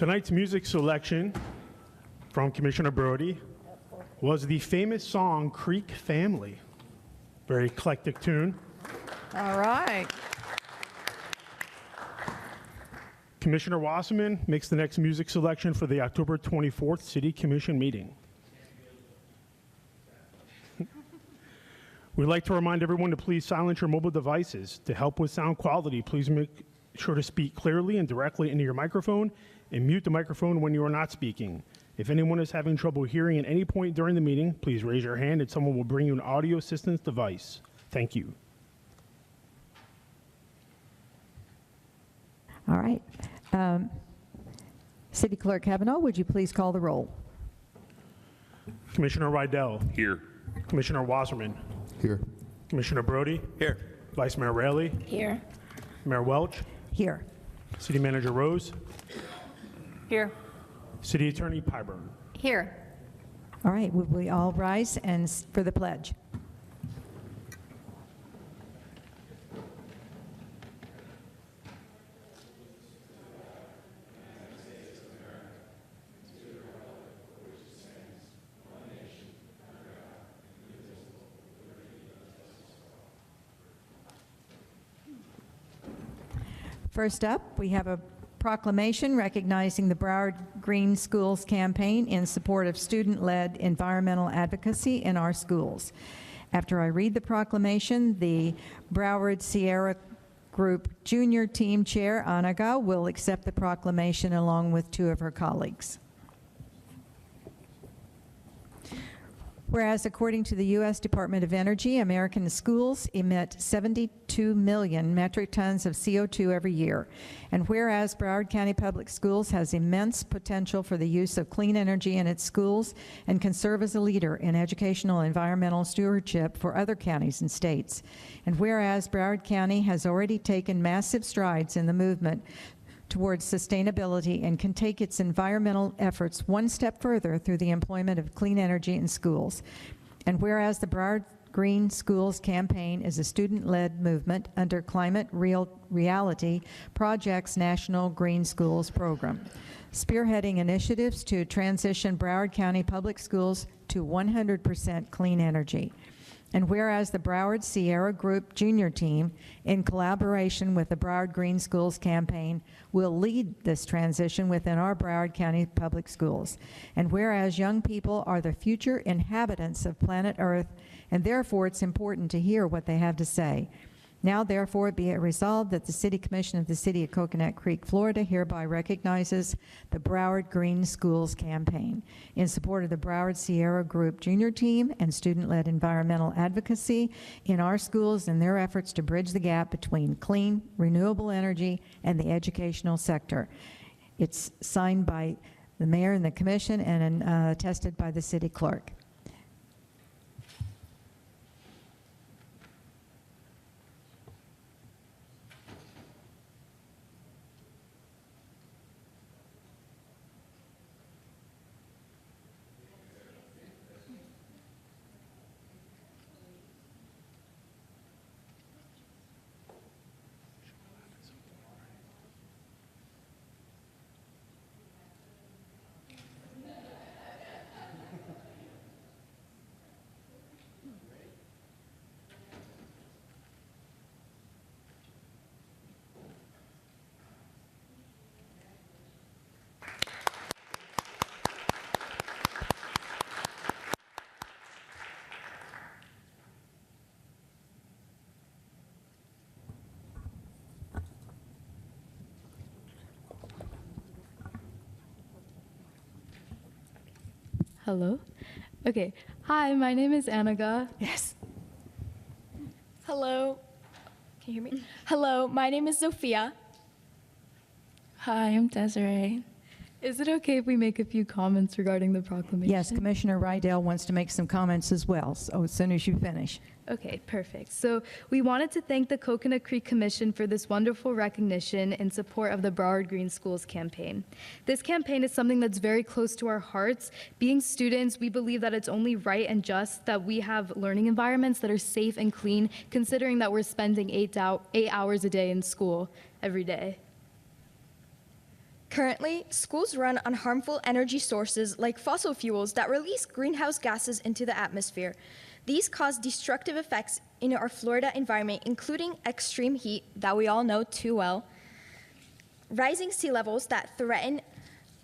Tonight's music selection from Commissioner Brody was the famous song Creek Family. Very eclectic tune. All right. Commissioner Wasserman makes the next music selection for the October 24th City Commission meeting. We'd like to remind everyone to please silence your mobile devices. To help with sound quality, please make sure to speak clearly and directly into your microphone and mute the microphone when you are not speaking. If anyone is having trouble hearing at any point during the meeting, please raise your hand and someone will bring you an audio assistance device. Thank you. All right. City Clerk Kavanaugh, would you please call the roll? Commissioner Rydell. Here. Commissioner Wasserman. Here. Commissioner Brody. Here. Vice Mayor Raley. Here. Mayor Welch. Here. City Manager Rose. Here. City Attorney Pyburn. Here. All right, would we all rise and for the pledge? First up, we have a proclamation recognizing the Broward Green Schools campaign in support of student-led environmental advocacy in our schools. After I read the proclamation, the Broward Sierra Group Junior Team Chair, Anaga, will accept the proclamation along with two of her colleagues. Whereas, according to the U.S. Department of Energy, American schools emit 72 million metric tons of CO2 every year. And whereas Broward County Public Schools has immense potential for the use of clean energy in its schools and can serve as a leader in educational environmental stewardship for other counties and states. And whereas Broward County has already taken massive strides in the movement towards sustainability and can take its environmental efforts one step further through the employment of clean energy in schools. And whereas the Broward Green Schools campaign is a student-led movement under Climate Reality Project's National Green Schools program, spearheading initiatives to transition Broward County Public Schools to 100% clean energy. And whereas the Broward Sierra Group Junior Team, in collaboration with the Broward Green Schools campaign, will lead this transition within our Broward County Public Schools. And whereas young people are the future inhabitants of planet Earth, and therefore it's important to hear what they have to say. Now, therefore, be it resolved that the City Commission of the City of Coconut Creek, Florida, hereby recognizes the Broward Green Schools campaign in support of the Broward Sierra Group Junior Team and student-led environmental advocacy in our schools and their efforts to bridge the gap between clean, renewable energy and the educational sector. It's signed by the mayor and the commission and attested by the city clerk. Hello? Okay. Hi, my name is Anaga. Yes. Hello. Can you hear me? Hello, my name is Sophia. Hi, I'm Desiree. Is it okay if we make a few comments regarding the proclamation? Yes, Commissioner Rydell wants to make some comments as well, so as soon as you finish. Okay, perfect. So we wanted to thank the Coconut Creek Commission for this wonderful recognition in support of the Broward Green Schools campaign. This campaign is something that's very close to our hearts. Being students, we believe that it's only right and just that we have learning environments that are safe and clean, considering that we're spending 8 hours a day in school every day. Currently, schools run on harmful energy sources like fossil fuels that release greenhouse gases into the atmosphere. These cause destructive effects in our Florida environment, including extreme heat that we all know too well, rising sea levels that threaten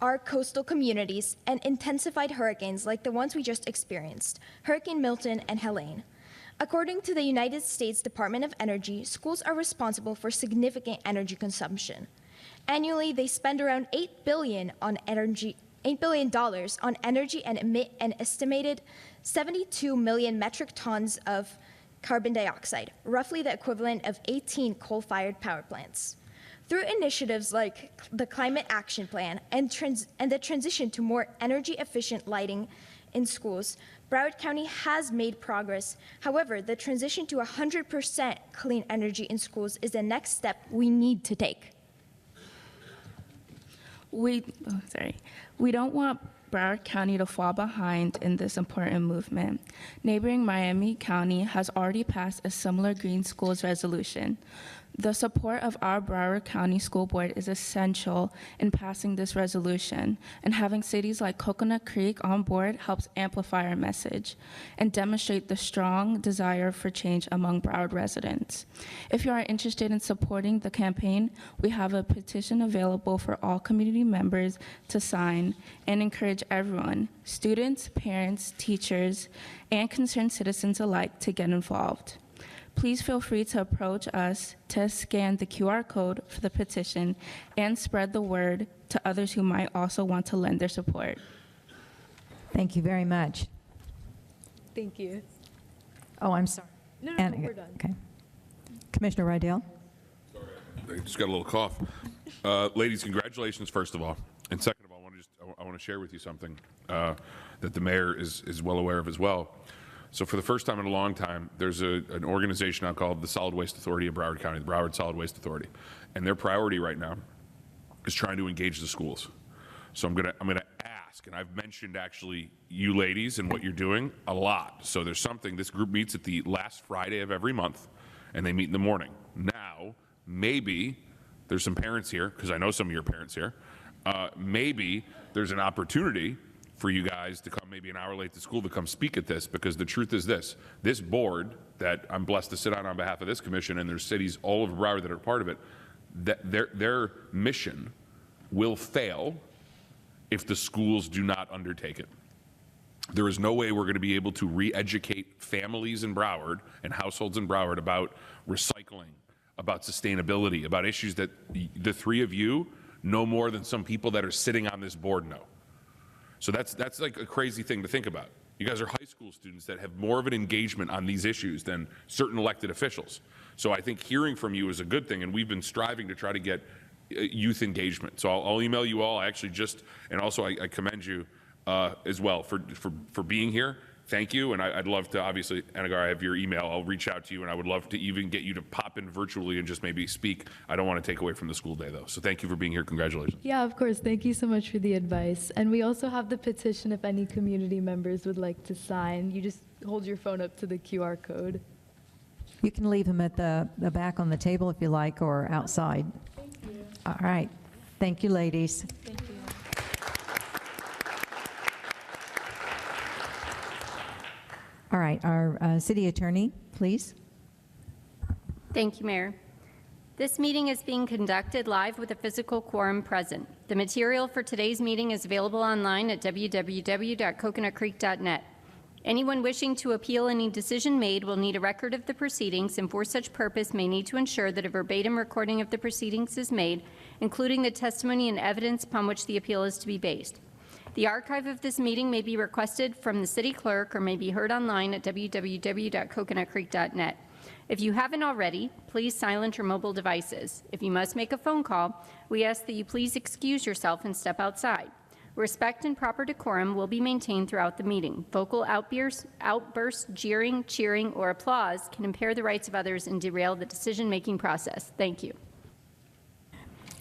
our coastal communities, and intensified hurricanes like the ones we just experienced, Hurricane Milton and Helene. According to the United States Department of Energy, schools are responsible for significant energy consumption. Annually, they spend around $8 billion on energy and emit an estimated 72 million metric tons of carbon dioxide, roughly the equivalent of 18 coal-fired power plants. Through initiatives like the Climate Action Plan and the transition to more energy-efficient lighting in schools, Broward County has made progress. However, the transition to 100% clean energy in schools is the next step we need to take. We don't want Broward County to fall behind in this important movement. Neighboring Miami County has already passed a similar Green Schools resolution. The support of our Broward County School Board is essential in passing this resolution, and having cities like Coconut Creek on board helps amplify our message and demonstrate the strong desire for change among Broward residents. If you are interested in supporting the campaign, we have a petition available for all community members to sign and encourage everyone, students, parents, teachers, and concerned citizens alike to get involved. Please feel free to approach us to scan the QR code for the petition and spread the word to others who might also want to lend their support. Thank you very much. Thank you. Oh, I'm sorry. No, we're done. Okay. Commissioner Rydell? I just got a little cough. Ladies, congratulations, first of all. And second of all, I want to share with you something that the mayor is well aware of as well. So for the first time in a long time, there's an organization now called the Solid Waste Authority of Broward County, the Broward Solid Waste Authority. And their priority right now is trying to engage the schools. So I'm gonna ask, and I've mentioned actually you ladies and what you're doing a lot. So there's something, this group meets at the last Friday of every month, and they meet in the morning. Now, maybe there's some parents here, because I know some of your parents here, maybe there's an opportunity for you guys to come maybe an hour late to school to come speak at this, because the truth is this board that I'm blessed to sit on behalf of this commission, and there's cities all over Broward that are part of it, that their mission will fail if the schools do not undertake it. There is no way we're going to be able to re-educate families in Broward and households in Broward about recycling, about sustainability, about issues that the three of you know more than some people that are sitting on this board know. So that's like a crazy thing to think about. You guys are high school students that have more of an engagement on these issues than certain elected officials. So I think hearing from you is a good thing, and we've been striving to try to get youth engagement. So I'll email you all. I actually and also I commend you as well for being here. Thank you, and I'd love to, obviously, Anagar, I have your email. I'll reach out to you, and I would love to even get you to pop in virtually and just maybe speak. I don't want to take away from the school day, though. So thank you for being here. Congratulations. Yeah, of course. Thank you so much for the advice. And we also have the petition if any community members would like to sign. You just hold your phone up to the QR code. You can leave them at the back on the table if you like, or outside. Thank you. All right. Thank you, ladies. Thank you. All right, our city attorney, please. Thank you, Mayor. This meeting is being conducted live with a physical quorum present. The material for today's meeting is available online at www.coconutcreek.net. Anyone wishing to appeal any decision made will need a record of the proceedings, and for such purpose may need to ensure that a verbatim recording of the proceedings is made, including the testimony and evidence upon which the appeal is to be based. The archive of this meeting may be requested from the city clerk or may be heard online at www.coconutcreek.net. If you haven't already, please silence your mobile devices. If you must make a phone call, we ask that you please excuse yourself and step outside. Respect and proper decorum will be maintained throughout the meeting. Vocal outbursts, jeering, cheering, or applause can impair the rights of others and derail the decision-making process. Thank you.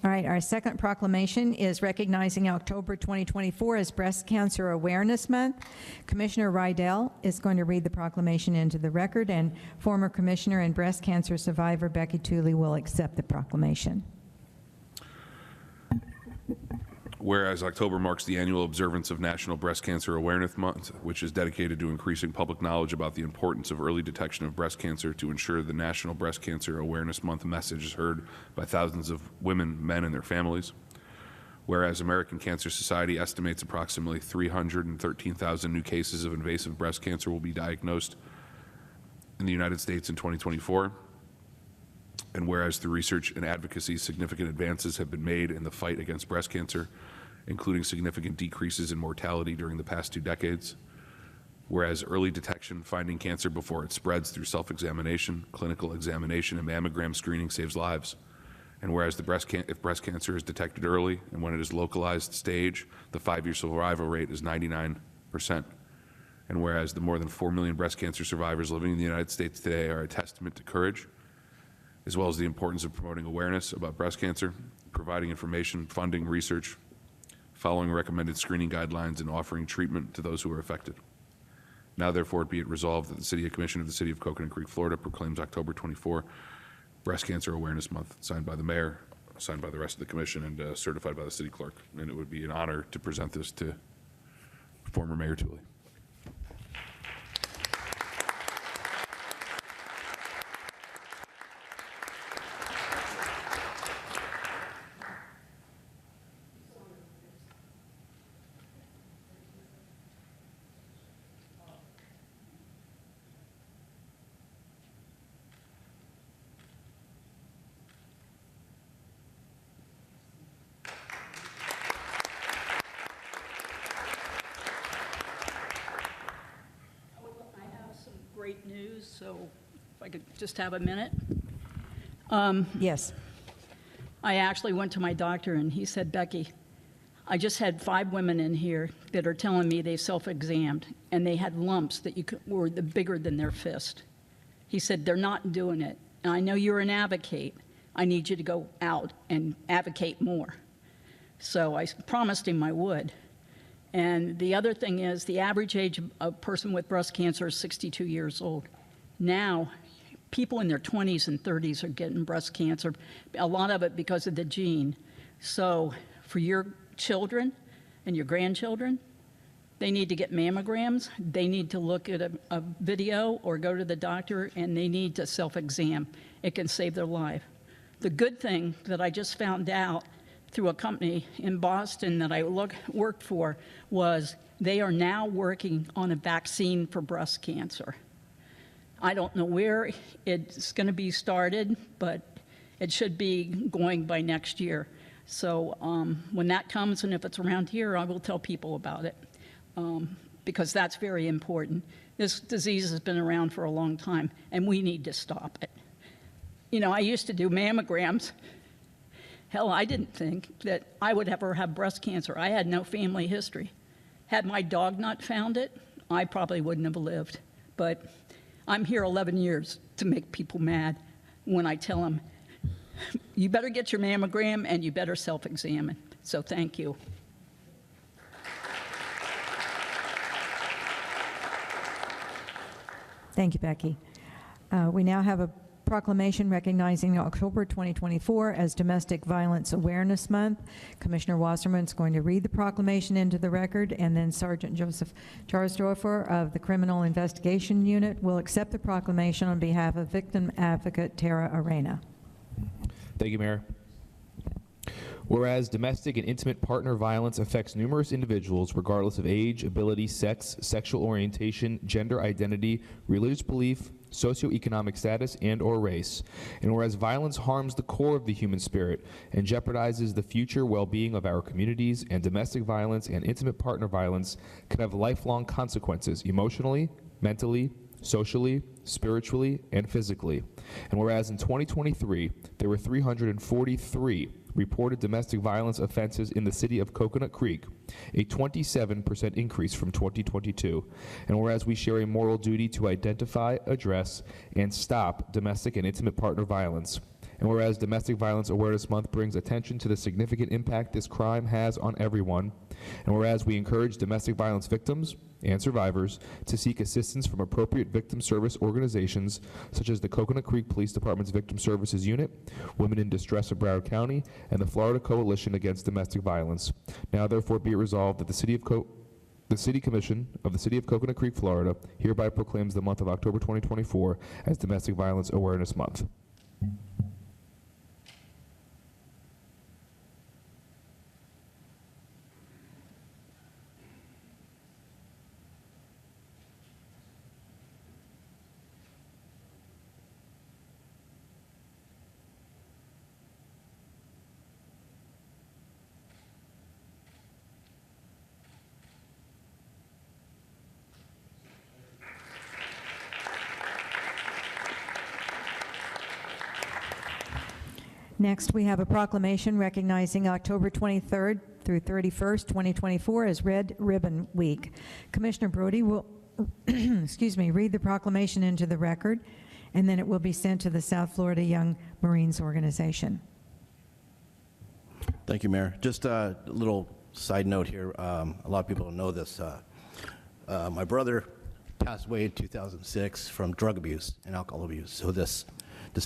All right, our second proclamation is recognizing October 2024 as Breast Cancer Awareness Month. Commissioner Rydell is going to read the proclamation into the record, and former commissioner and breast cancer survivor Becky Tooley will accept the proclamation. Whereas October marks the annual observance of National Breast Cancer Awareness Month, which is dedicated to increasing public knowledge about the importance of early detection of breast cancer to ensure the National Breast Cancer Awareness Month message is heard by thousands of women, men, and their families. Whereas American Cancer Society estimates approximately 313,000 new cases of invasive breast cancer will be diagnosed in the United States in 2024. And whereas through research and advocacy, significant advances have been made in the fight against breast cancer, including significant decreases in mortality during the past 2 decades. Whereas early detection, finding cancer before it spreads through self-examination, clinical examination, and mammogram screening saves lives. And whereas if breast cancer is detected early and when it is localized stage, the 5-year survival rate is 99%. And whereas the more than 4 million breast cancer survivors living in the United States today are a testament to courage, as well as the importance of promoting awareness about breast cancer, providing information, funding research, following recommended screening guidelines, and offering treatment to those who are affected. Now, therefore, be it resolved that the City Commission of the City of Coconut Creek, Florida, proclaims October 24 Breast Cancer Awareness Month, signed by the mayor, signed by the rest of the commission, and certified by the city clerk. And it would be an honor to present this to former Mayor Tooley. Great news, so if I could just have a minute. Yes. I actually went to my doctor and he said, Becky, I just had 5 women in here that are telling me they self-examined and they had lumps that were bigger than their fist. He said, they're not doing it. And I know you're an advocate. I need you to go out and advocate more. So I promised him I would. And the other thing is the average age of a person with breast cancer is 62 years old. Now, people in their 20s and 30s are getting breast cancer, a lot of it because of the gene. So for your children and your grandchildren, they need to get mammograms, they need to look at a video or go to the doctor, and they need to self-exam. It can save their life. The good thing that I just found out through a company in Boston that I worked for was they are now working on a vaccine for breast cancer. I don't know where it's going to be started, but it should be going by next year. So when that comes, and if it's around here, I will tell people about it because that's very important. This disease has been around for a long time, and we need to stop it. You know, I used to do mammograms. Hell, I didn't think that I would ever have breast cancer. I had no family history. Had my dog not found it, I probably wouldn't have lived. But I'm here 11 years to make people mad when I tell them, you better get your mammogram and you better self-examine. So thank you. Thank you, Becky. We now have a proclamation recognizing October 2024 as Domestic Violence Awareness Month. Commissioner Wasserman is going to read the proclamation into the record, and then Sergeant Joseph Charsdorfer of the Criminal Investigation Unit will accept the proclamation on behalf of victim advocate Tara Arena. Thank you, Mayor. Whereas domestic and intimate partner violence affects numerous individuals regardless of age, ability, sex, sexual orientation, gender identity, religious belief, socioeconomic status, and/or race. And whereas violence harms the core of the human spirit and jeopardizes the future well-being of our communities, and domestic violence and intimate partner violence can have lifelong consequences emotionally, mentally, socially, spiritually, and physically. And whereas in 2023, there were 343 reported domestic violence offenses in the city of Coconut Creek, a 27% increase from 2022. And whereas we share a moral duty to identify, address, and stop domestic and intimate partner violence. And whereas Domestic Violence Awareness Month brings attention to the significant impact this crime has on everyone, and whereas we encourage domestic violence victims and survivors to seek assistance from appropriate victim service organizations such as the Coconut Creek Police Department's Victim Services Unit, Women in Distress of Broward County, and the Florida Coalition Against Domestic Violence. Now therefore be it resolved that the City Commission of the City of Coconut Creek, Florida, hereby proclaims the month of October 2024 as Domestic Violence Awareness Month. Next, we have a proclamation recognizing October 23rd through 31st, 2024 as Red Ribbon Week. Commissioner Brody will, read the proclamation into the record, and then it will be sent to the South Florida Young Marines Organization. Thank you, Mayor. Just a little side note here. A lot of people don't know this. My brother passed away in 2006 from drug abuse and alcohol abuse, so this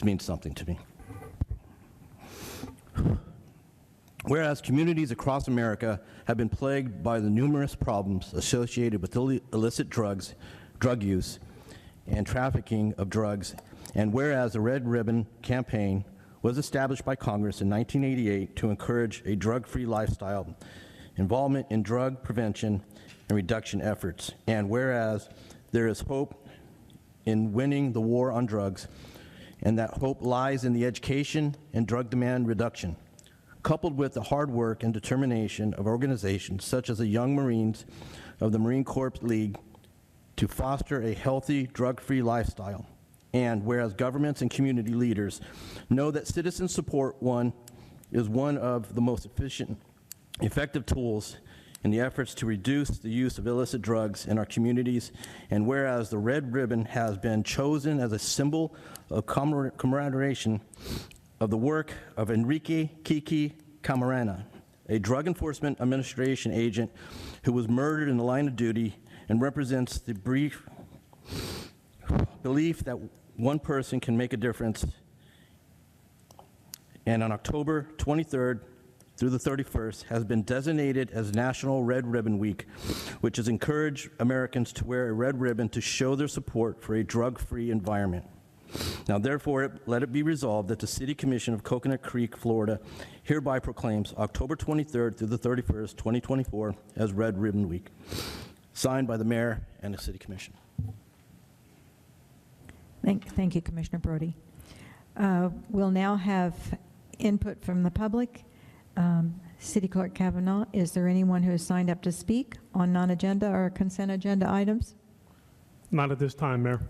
means something to me. Whereas communities across America have been plagued by the numerous problems associated with illicit drugs, drug use, and trafficking of drugs, and whereas the Red Ribbon Campaign was established by Congress in 1988 to encourage a drug-free lifestyle, involvement in drug prevention and reduction efforts, and whereas there is hope in winning the war on drugs, and that hope lies in the education and drug demand reduction, coupled with the hard work and determination of organizations such as the Young Marines of the Marine Corps League to foster a healthy, drug-free lifestyle. And whereas governments and community leaders know that citizen support is one of the most effective tools in the efforts to reduce the use of illicit drugs in our communities, and whereas the Red Ribbon has been chosen as a symbol of commemoration of the work of Enrique Kiki Camarena, a Drug Enforcement Administration agent who was murdered in the line of duty and represents the brief belief that one person can make a difference. And on October 23rd through the 31st has been designated as National Red Ribbon Week, which has encouraged Americans to wear a red ribbon to show their support for a drug-free environment. Now, therefore, let it be resolved that the City Commission of Coconut Creek, Florida, hereby proclaims October 23rd through the 31st, 2024, as Red Ribbon Week. Signed by the Mayor and the City Commission. Thank you, Commissioner Brody. We'll now have input from the public. City Clerk Kavanaugh, is there anyone who has signed up to speak on non-agenda or consent agenda items? Not at this time, Mayor.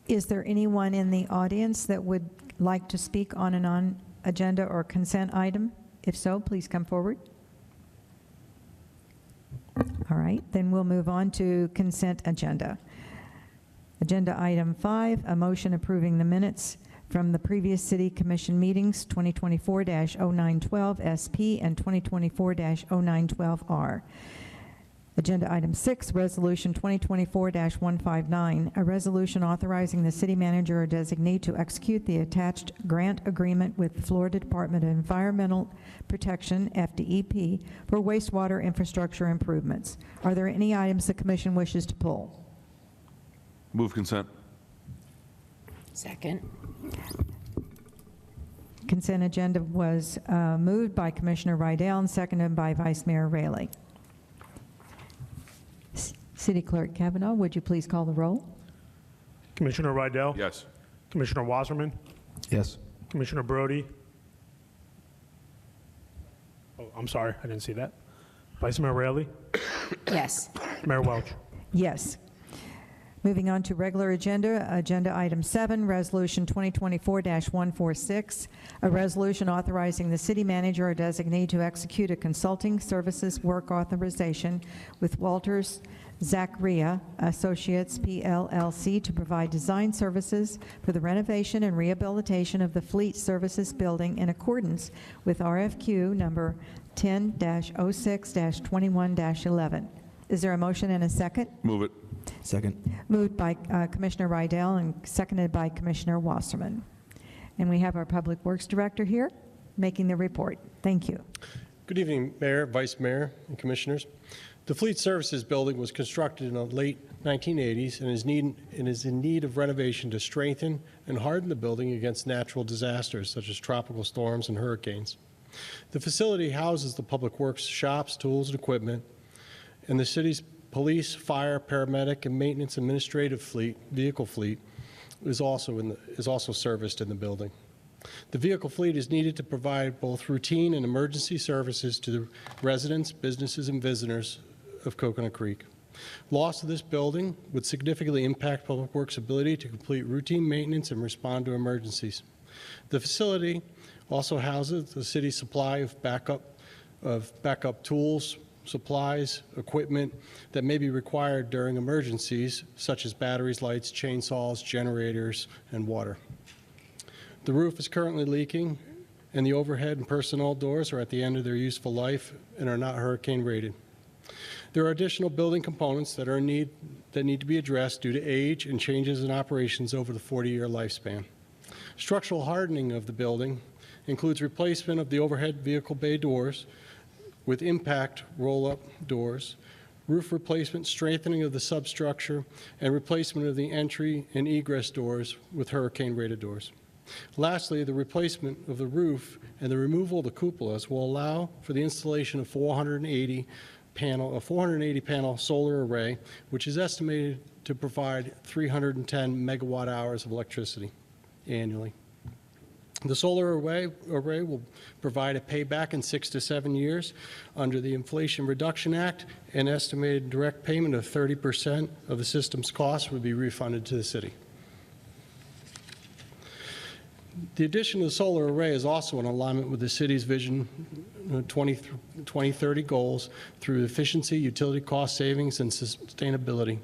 Is there anyone in the audience that would like to speak on a non-agenda or consent item? If so, please come forward. All right, then we'll move on to consent agenda. Agenda item 5, a motion approving the minutes from the previous City Commission meetings 2024-0912 SP and 2024-0912R. Agenda item 6, resolution 2024-159, a resolution authorizing the city manager or designee to execute the attached grant agreement with the Florida Department of Environmental Protection, FDEP, for wastewater infrastructure improvements. Are there any items the commission wishes to pull? Move consent. Second. Consent agenda was moved by Commissioner Rydell and seconded by Vice Mayor Raley. City Clerk Kavanaugh, would you please call the roll? Commissioner Rydell? Yes. Commissioner Wasserman? Yes. Commissioner Brody? Oh, I'm sorry, I didn't see that. Vice Mayor Raley? Yes. Mayor Welch? Yes. Moving on to regular agenda, Agenda Item 7, Resolution 2024-146, a resolution authorizing the city manager or designee to execute a consulting services work authorization with Walters Zachariah Associates, PLLC, to provide design services for the renovation and rehabilitation of the Fleet Services Building in accordance with RFQ number 10-06-21-11. Is there a motion and a second? Move it. Second. Moved by Commissioner Rydell and seconded by Commissioner Wasserman. And we have our Public Works Director here making the report. Thank you. Good evening, Mayor, Vice Mayor, and Commissioners. The Fleet Services Building was constructed in the late 1980s and is in need of renovation to strengthen and harden the building against natural disasters such as tropical storms and hurricanes. The facility houses the Public Works shops, tools, and equipment, and the city's police, fire, paramedic, and maintenance administrative vehicle fleet is also serviced in the building. The vehicle fleet is needed to provide both routine and emergency services to the residents, businesses, and visitors of Coconut Creek. Loss of this building would significantly impact Public Works' ability to complete routine maintenance and respond to emergencies. The facility also houses the city's supply of backup tools, supplies, equipment that may be required during emergencies, such as batteries, lights, chainsaws, generators, and water. The roof is currently leaking, and the overhead and personnel doors are at the end of their useful life and are not hurricane rated. There are additional building components that need to be addressed due to age and changes in operations over the 40-year lifespan. Structural hardening of the building includes replacement of the overhead vehicle bay doors with impact roll-up doors, roof replacement, strengthening of the substructure, and replacement of the entry and egress doors with hurricane-rated doors. Lastly, the replacement of the roof and the removal of the cupolas will allow for the installation of a 480 panel solar array, which is estimated to provide 310 megawatt hours of electricity annually. The solar array will provide a payback in 6 to 7 years under the Inflation Reduction Act. An estimated direct payment of 30% of the system's costs would be refunded to the city. The addition of the solar array is also in alignment with the city's Vision 2030 goals through efficiency, utility cost savings, and sustainability.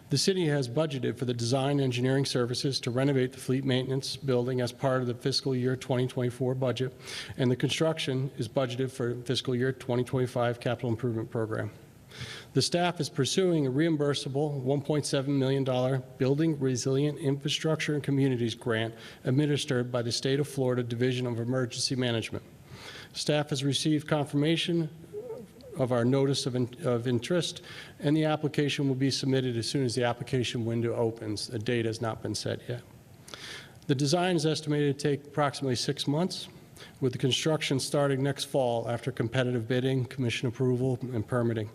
The city has budgeted for the design engineering services to renovate the fleet maintenance building as part of the fiscal year 2024 budget, and the construction is budgeted for fiscal year 2025 capital improvement program. The staff is pursuing a reimbursable $1.7 million Building Resilient Infrastructure and Communities grant administered by the State of Florida Division of Emergency Management. Staff has received confirmation of our notice of interest, and the application will be submitted as soon as the application window opens. A date has not been set yet. The design is estimated to take approximately 6 months, with the construction starting next fall after competitive bidding, commission approval, and permitting.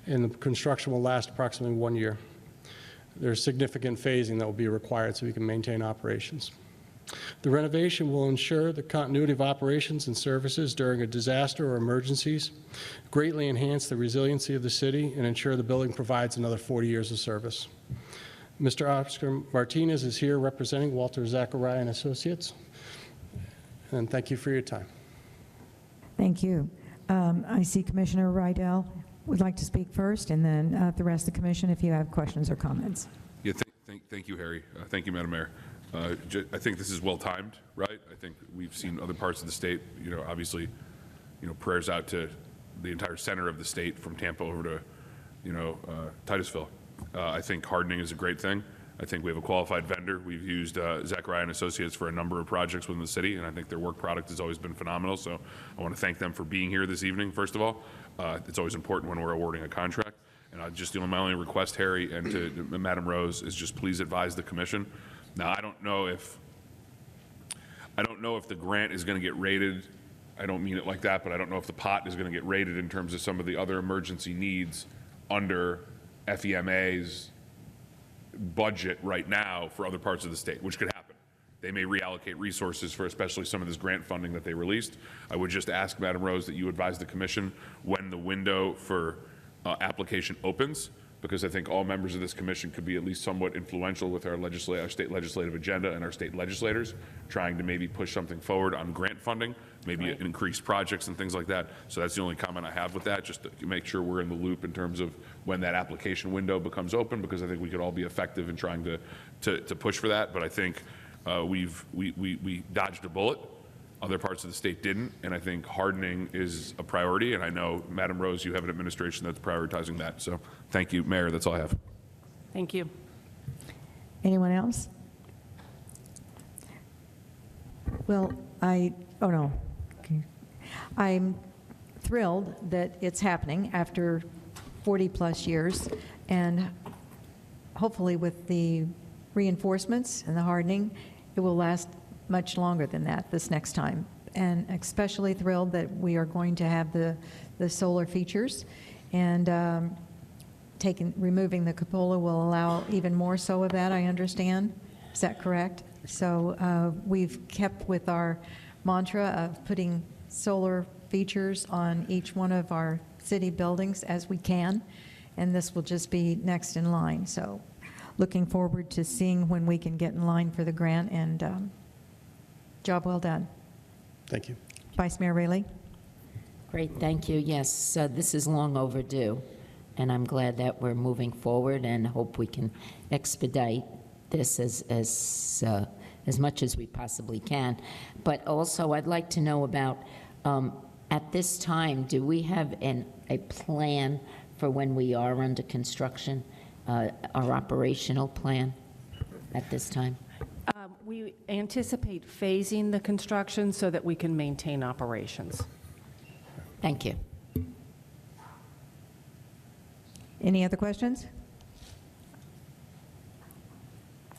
And the construction will last approximately 1 year. There's significant phasing that will be required so we can maintain operations. The renovation will ensure the continuity of operations and services during a disaster or emergencies, greatly enhance the resiliency of the city, and ensure the building provides another 40 years of service. Mr. Oscar Martinez is here representing Walter Zachariah and Associates, and thank you for your time. Thank you. I see Commissioner Rydell would like to speak first, and then the rest of the commission if you have questions or comments. Yeah, thank you, Harry. Thank you, Madam Mayor. I think this is well timed, right? I think we've seen other parts of the state, obviously, prayers out to the entire center of the state from Tampa over to, Titusville. I think hardening is a great thing. I think we have a qualified vendor. We've used Zachariah and Associates for a number of projects within the city, and I think their work product has always been phenomenal. So I want to thank them for being here this evening, first of all. It's always important when we're awarding a contract. And my only request, Harry, and to Madam Rose, is just please advise the commission. Now, I don't know if the grant is going to get rated. I don't mean it like that, but I don't know if the pot is going to get rated in terms of some of the other emergency needs under FEMA's budget right now for other parts of the state, which could happen. They may reallocate resources for especially some of this grant funding that they released. I would just ask, Madam Rose, that you advise the commission when the window for application opens, because I think all members of this commission could be at least somewhat influential with our state legislative agenda and our state legislators, trying to maybe push something forward on grant funding, maybe increase projects and things like that. So that's the only comment I have with that, just to make sure we're in the loop in terms of when that application window becomes open, because I think we could all be effective in trying to push for that. But I think we dodged a bullet. Other parts of the state didn't, and I think hardening is a priority, and I know, Madam Rose, you have an administration that's prioritizing that. So thank you, Mayor. That's all I have. Thank you. Anyone else? Well, oh no. Okay. I'm thrilled that it's happening after 40-plus years, and hopefully with the reinforcements and the hardening, it will last much longer than that this next time. And especially thrilled that we are going to have the solar features, and removing the cupola will allow even more so of that, I understand. Is that correct? So we've kept with our mantra of putting solar features on each one of our city buildings as we can, and this will just be next in line. So looking forward to seeing when we can get in line for the grant, and job well done. Thank you. Vice Mayor Raley? Great, thank you. Yes, this is long overdue, and I'm glad that we're moving forward and hope we can expedite this as much as we possibly can. But also, I'd like to know about, at this time, do we have a plan for when we are under construction, our operational plan at this time? We anticipate phasing the construction so that we can maintain operations. Thank you. Any other questions?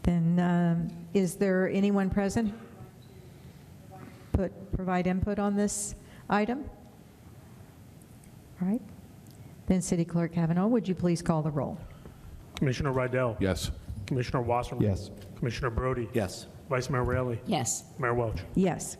Then is there anyone present provide input on this item? All right. Then City Clerk Kavanaugh, would you please call the roll? Commissioner Rydell? Yes. Commissioner Wasserman? Yes. Commissioner Brody? Yes. Vice Mayor Raley? Yes. Mayor Welch? Yes.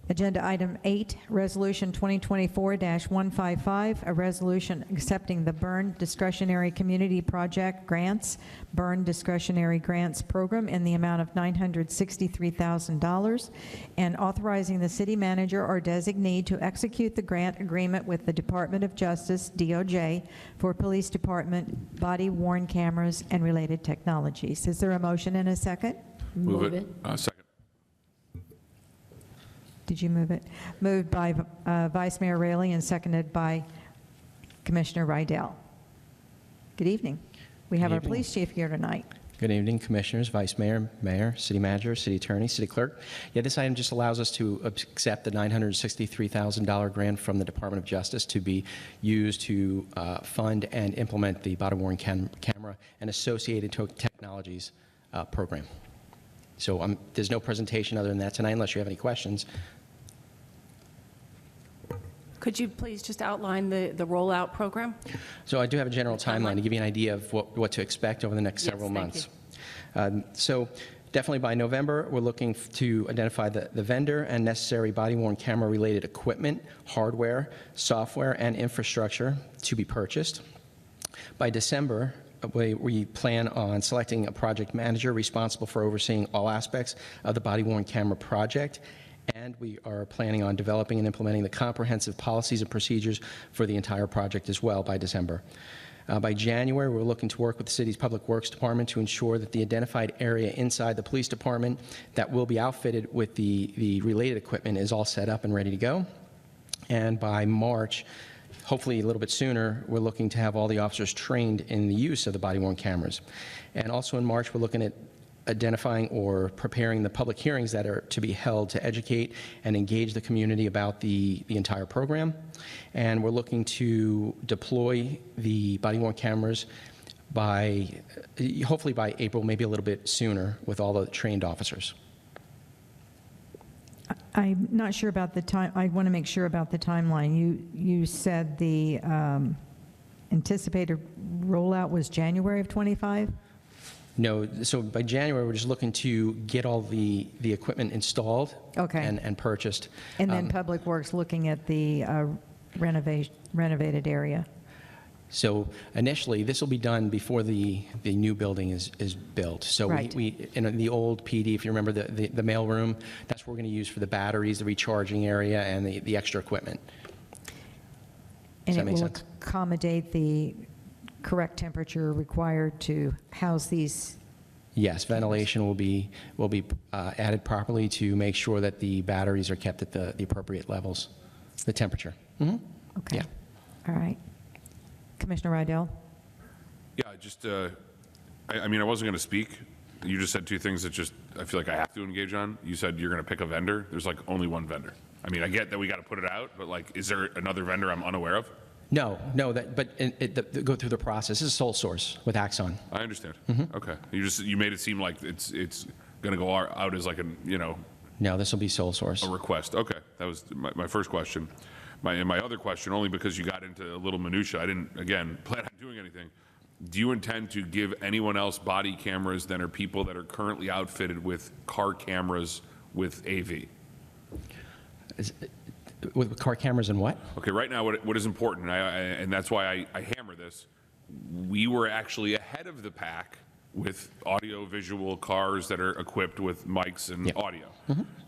Agenda item 8, Resolution 2024-155, a resolution accepting the Byrne Discretionary Community Project Grants, Byrne Discretionary Grants Program in the amount of $963,000, and authorizing the city manager or designee to execute the grant agreement with the Department of Justice, DOJ, for police department body-worn cameras and related technologies. Is there a motion and a second? Move it. Second. Did you move it? Moved by Vice Mayor Raley and seconded by Commissioner Rydell. Good evening. We have our police chief here tonight. Good evening, Commissioners, Vice Mayor, Mayor, City Manager, City Attorney, City Clerk. Yeah, this item just allows us to accept the $963,000 grant from the Department of Justice to be used to fund and implement the body-worn camera and associated technologies program. So there's no presentation other than that tonight unless you have any questions. Could you please just outline the rollout program? So I do have a general timeline to give you an idea of what to expect over the next several months. So definitely by November, we're looking to identify the vendor and necessary body-worn camera-related equipment, hardware, software, and infrastructure to be purchased. By December, we plan on selecting a project manager responsible for overseeing all aspects of the body-worn camera project, and we are planning on developing and implementing the comprehensive policies and procedures for the entire project as well by December. By January, we're looking to work with the city's Public Works Department to ensure that the identified area inside the police department that will be outfitted with the related equipment is all set up and ready to go. And by March, hopefully a little bit sooner, we're looking to have all the officers trained in the use of the body-worn cameras. And also in March, we're looking at identifying or preparing the public hearings that are to be held to educate and engage the community about the entire program. And we're looking to deploy the body-worn cameras hopefully by April, maybe a little bit sooner, with all the trained officers. I'm not sure about the time. I want to make sure about the timeline. You said the anticipated rollout was January of 25? No, so by January, we're just looking to get all the equipment installed and purchased. And then Public Works looking at the renovated area. So initially, this will be done before the new building is built. So Right. we in the old PD, if you remember the mail room, that's what we're going to use for the batteries, the recharging area, and the extra equipment. And that it make will sense? accommodate the correct temperature required to house these. Yes, ventilation will be added properly to make sure that the batteries are kept at the appropriate levels, the temperature. Mm-hmm. Okay. Yeah. All right. Commissioner Rydell? Yeah, I mean, I wasn't going to speak. You just said two things that just, I feel like I have to engage on. You said you're going to pick a vendor. There's like only one vendor. I mean, I get that we got to put it out, but like, is there another vendor I'm unaware of? No, but go through the process. This is sole source with Axon. I understand. Mm-hmm. Okay. You made it seem like it's going to go out as like No, this will be sole source. a request. Okay. That was my first question. My other question, only because you got into a little minutia, I didn't, again, plan on doing anything. Do you intend to give anyone else body cameras that are people that are currently outfitted with car cameras with AV? With car cameras and what? Okay, right now, what is important, and that's why I hammer this, we were actually ahead of the pack with audio-visual cars that are equipped with mics and audio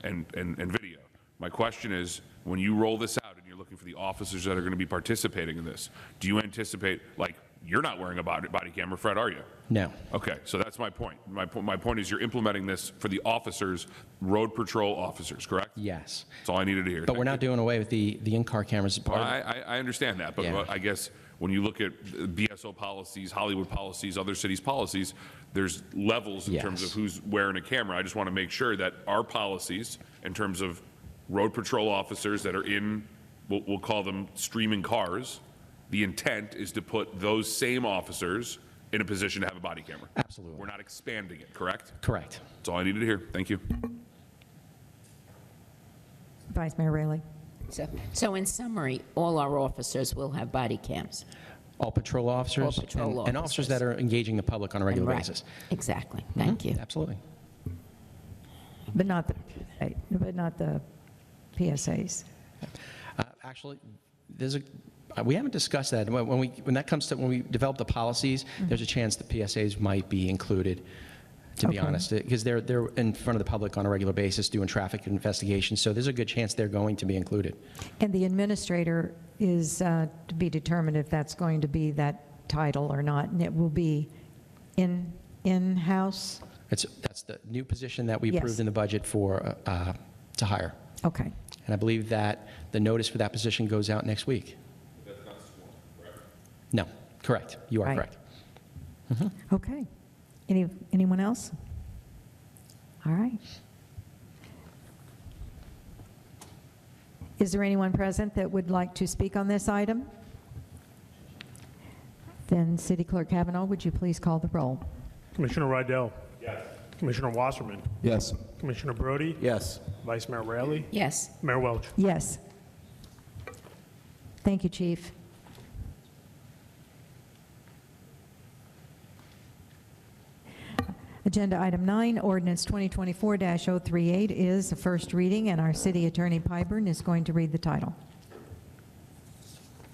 and video. My question is, when you roll this out and you're looking for the officers that are going to be participating in this, do you anticipate, like, you're not wearing a body camera, Fred, are you? No. Okay, so that's my point. My point is you're implementing this for the officers, road patrol officers, correct? Yes. That's all I needed to hear. But we're not doing away with the in-car cameras. Well, I understand that, but Yeah. I guess when you look at BSO policies, Hollywood policies, other cities' policies, there's levels in terms of who's wearing a camera. I just want to make sure that our policies, in terms of road patrol officers that are in, we'll call them streaming cars, the intent is to put those same officers in a position to have a body camera. Absolutely. We're not expanding it, correct? Correct. That's all I needed to hear. Thank you. Vice Mayor Raley? So in summary, all our officers will have body cams. All patrol officers, All patrol and officers that are engaging the public on a regular Right. basis. Exactly. Thank you. Absolutely. But not the PSAs. Actually, we haven't discussed that. When we develop the policies, there's a chance the PSAs might be included, to be honest, because they're in front of the public on a regular basis doing traffic investigations, so there's a good chance they're going to be included. And the administrator is to be determined if that's going to be that title or not, and it will be in-house? That's the new position that we Yes. approved in the budget for to hire. Okay. And I believe that the notice for that position goes out next week. That's not sworn, correct? No, correct. You are Right. correct. Okay. Anyone else? All right. Is there anyone present that would like to speak on this item? Then City Clerk Kavanaugh, would you please call the roll? Commissioner Rydell? Yes. Commissioner Wasserman? Yes. Commissioner Brody? Yes. Vice Mayor Raley? Yes. Mayor Welch? Yes. Thank you, Chief. Agenda item 9, ordinance 2024-038 is the first reading, and our city attorney Pyburn is going to read the title.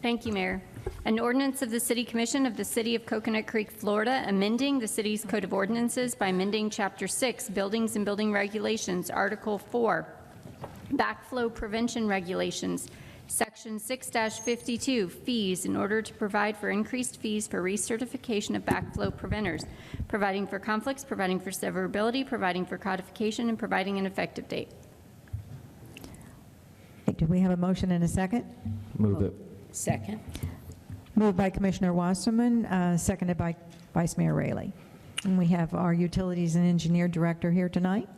Thank you, Mayor. An ordinance of the City Commission of the City of Coconut Creek, Florida, amending the city's Code of Ordinances by amending Chapter 6, Buildings and Building Regulations, Article 4, Backflow Prevention Regulations, Section 6-52, Fees, in order to provide for increased fees for recertification of backflow preventers, providing for conflicts, providing for severability, providing for codification, and providing an effective date. Do we have a motion and a second? Move it. Second. Moved by Commissioner Wasserman, seconded by Vice Mayor Raley. And we have our Utilities and Engineer Director here tonight.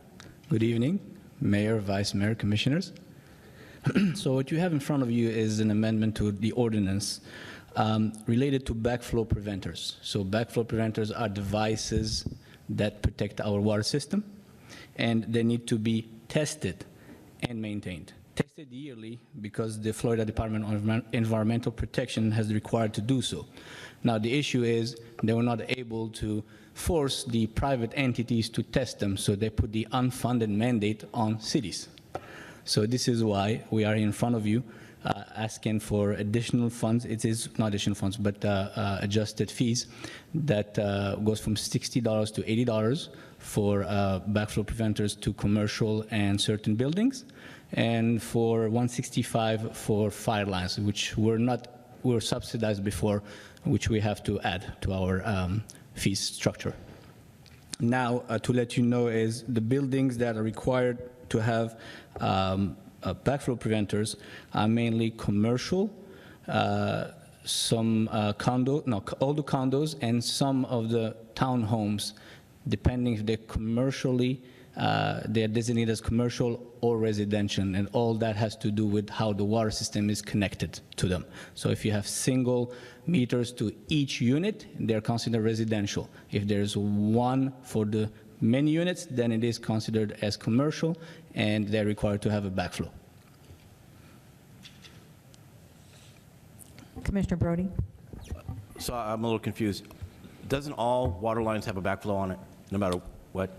Good evening, Mayor, Vice Mayor, Commissioners. So what you have in front of you is an amendment to the ordinance related to backflow preventers. So backflow preventers are devices that protect our water system, and they need to be tested and maintained. Tested yearly because the Florida Department of Environmental Protection has required to do so. Now the issue is they were not able to force the private entities to test them, so they put the unfunded mandate on cities. So this is why we are in front of you asking for additional funds. It is not additional funds, but adjusted fees that goes from $60 to $80 for backflow preventers to commercial and certain buildings, and for $165 for fire lines, which were subsidized before, which we have to add to our fee structure. Now, to let you know is the buildings that are required to have backflow preventers are mainly commercial, some all the condos and some of the townhomes, depending if they're commercially, they are designated as commercial or residential, and all that has to do with how the water system is connected to them. So if you have single meters to each unit, they're considered residential. If there's one for the many units, then it is considered as commercial, and they're required to have a backflow. Commissioner Brody? So I'm a little confused. Doesn't all water lines have a backflow on it, no matter what?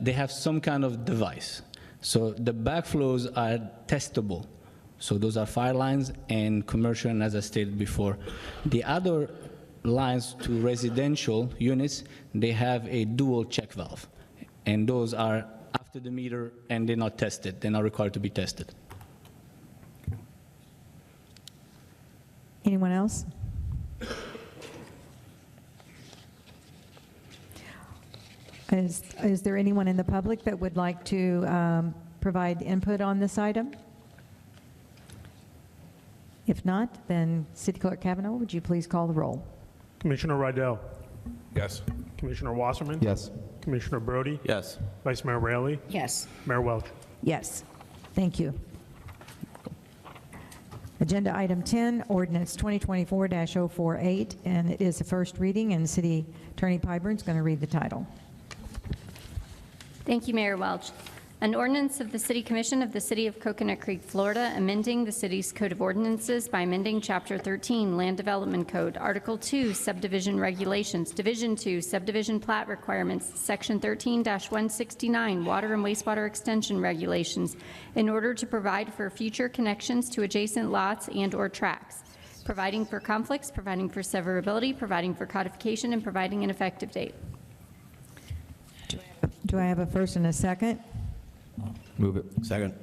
They have some kind of device. So the backflows are testable. So those are fire lines and commercial, and as I stated before. The other lines to residential units, they have a dual check valve. And those are after the meter, and they're not tested. They're not required to be tested. Anyone else? Is there anyone in the public that would like to provide input on this item? If not, then City Clerk Kavanaugh, would you please call the roll? Commissioner Rydell? Yes. Commissioner Wasserman? Yes. Commissioner Brody? Yes. Vice Mayor Raley? Yes. Mayor Welch? Yes. Thank you. Agenda item 10, ordinance 2024-048, and it is the first reading, and City Attorney Pyburn is going to read the title. Thank you, Mayor Welch. An ordinance of the City Commission of the City of Coconut Creek, Florida, amending the city's Code of Ordinances by amending Chapter 13, Land Development Code, Article 2, Subdivision Regulations, Division 2, Subdivision Plat Requirements, Section 13-169, Water and Wastewater Extension Regulations, in order to provide for future connections to adjacent lots and/or tracts, providing for conflicts, providing for severability, providing for codification, and providing an effective date. Do I have a first and a second? Move it. Second.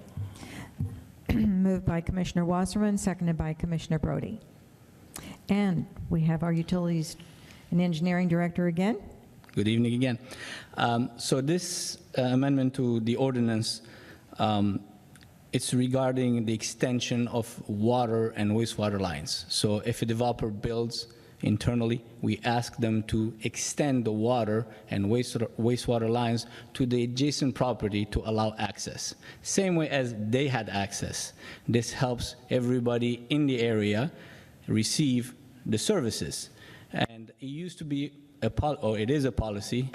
Moved by Commissioner Wasserman, seconded by Commissioner Brody. And we have our Utilities and Engineering Director again. Good evening again. So this amendment to the ordinance, it's regarding the extension of water and wastewater lines. So if a developer builds internally, we ask them to extend the water and wastewater lines to the adjacent property to allow access. Same way as they had access. This helps everybody in the area receive the services. And it used to be it is a policy,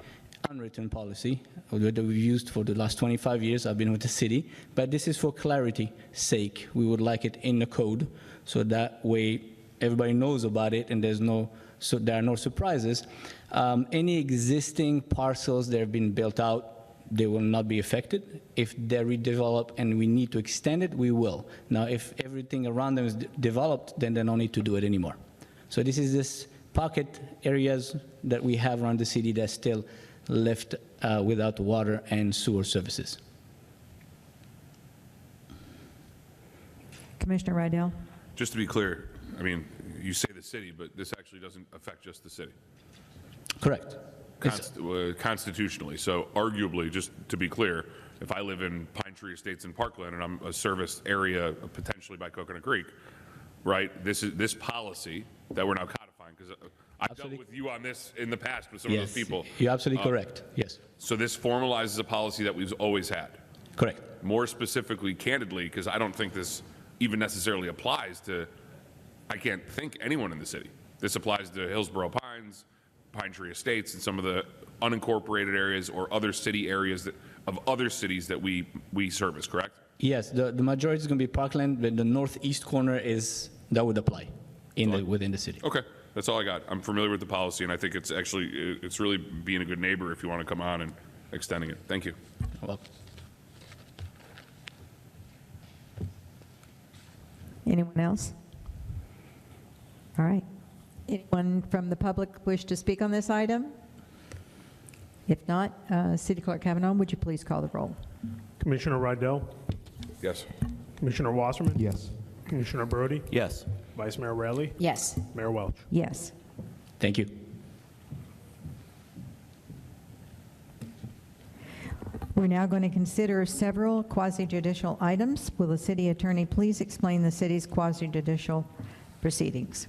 unwritten policy, that we've used for the last 25 years. I've been with the city, but this is for clarity's sake. We would like it in the code, so that way everybody knows about it, and there are no surprises. Any existing parcels that have been built out, they will not be affected. If they're redeveloped and we need to extend it, we will. Now, if everything around them is developed, then they don't need to do it anymore. So this pocket areas that we have around the city that's still left without water and sewer services. Commissioner Rydell? Just to be clear, I mean, you say the city, but this actually doesn't affect just the city. Correct. Constitutionally. So arguably, just to be clear, if I live in Pine Tree Estates in Parkland and I'm a serviced area potentially by Coconut Creek, right, this policy that we're now codifying, because I've dealt with you on this in the past with some of those people. You're absolutely correct, yes. So this formalizes a policy that we've always had. Correct. More specifically, candidly, because I don't think this even necessarily applies to, I can't think anyone in the city. This applies to Hillsborough Pines, Pine Tree Estates, and some of the unincorporated areas or other city areas of other cities that we service, correct? Yes, the majority is going to be Parkland, but the northeast corner that would apply within the city. Okay, that's all I got. I'm familiar with the policy, and I think it's really being a good neighbor if you want to come on and extending it. Thank you. Well, Anyone else? All right. Anyone from the public wish to speak on this item? If not, City Clerk Kavanaugh, would you please call the roll? Commissioner Rydell? Yes. Commissioner Wasserman? Yes. Commissioner Brody? Yes. Vice Mayor Rowley? Yes. Mayor Welch? Yes. Thank you. We're now going to consider several quasi-judicial items. Will the city attorney please explain the city's quasi-judicial proceedings?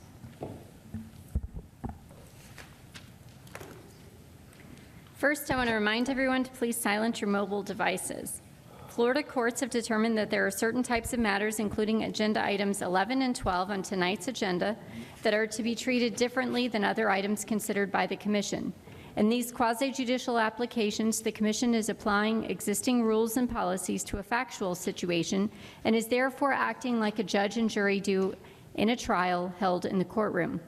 First, I want to remind everyone to please silence your mobile devices. Florida courts have determined that there are certain types of matters, including agenda items 11 and 12 on tonight's agenda, that are to be treated differently than other items considered by the Commission. In these quasi-judicial applications, the Commission is applying existing rules and policies to a factual situation and is therefore acting like a judge and jury do in a trial held in the courtroom.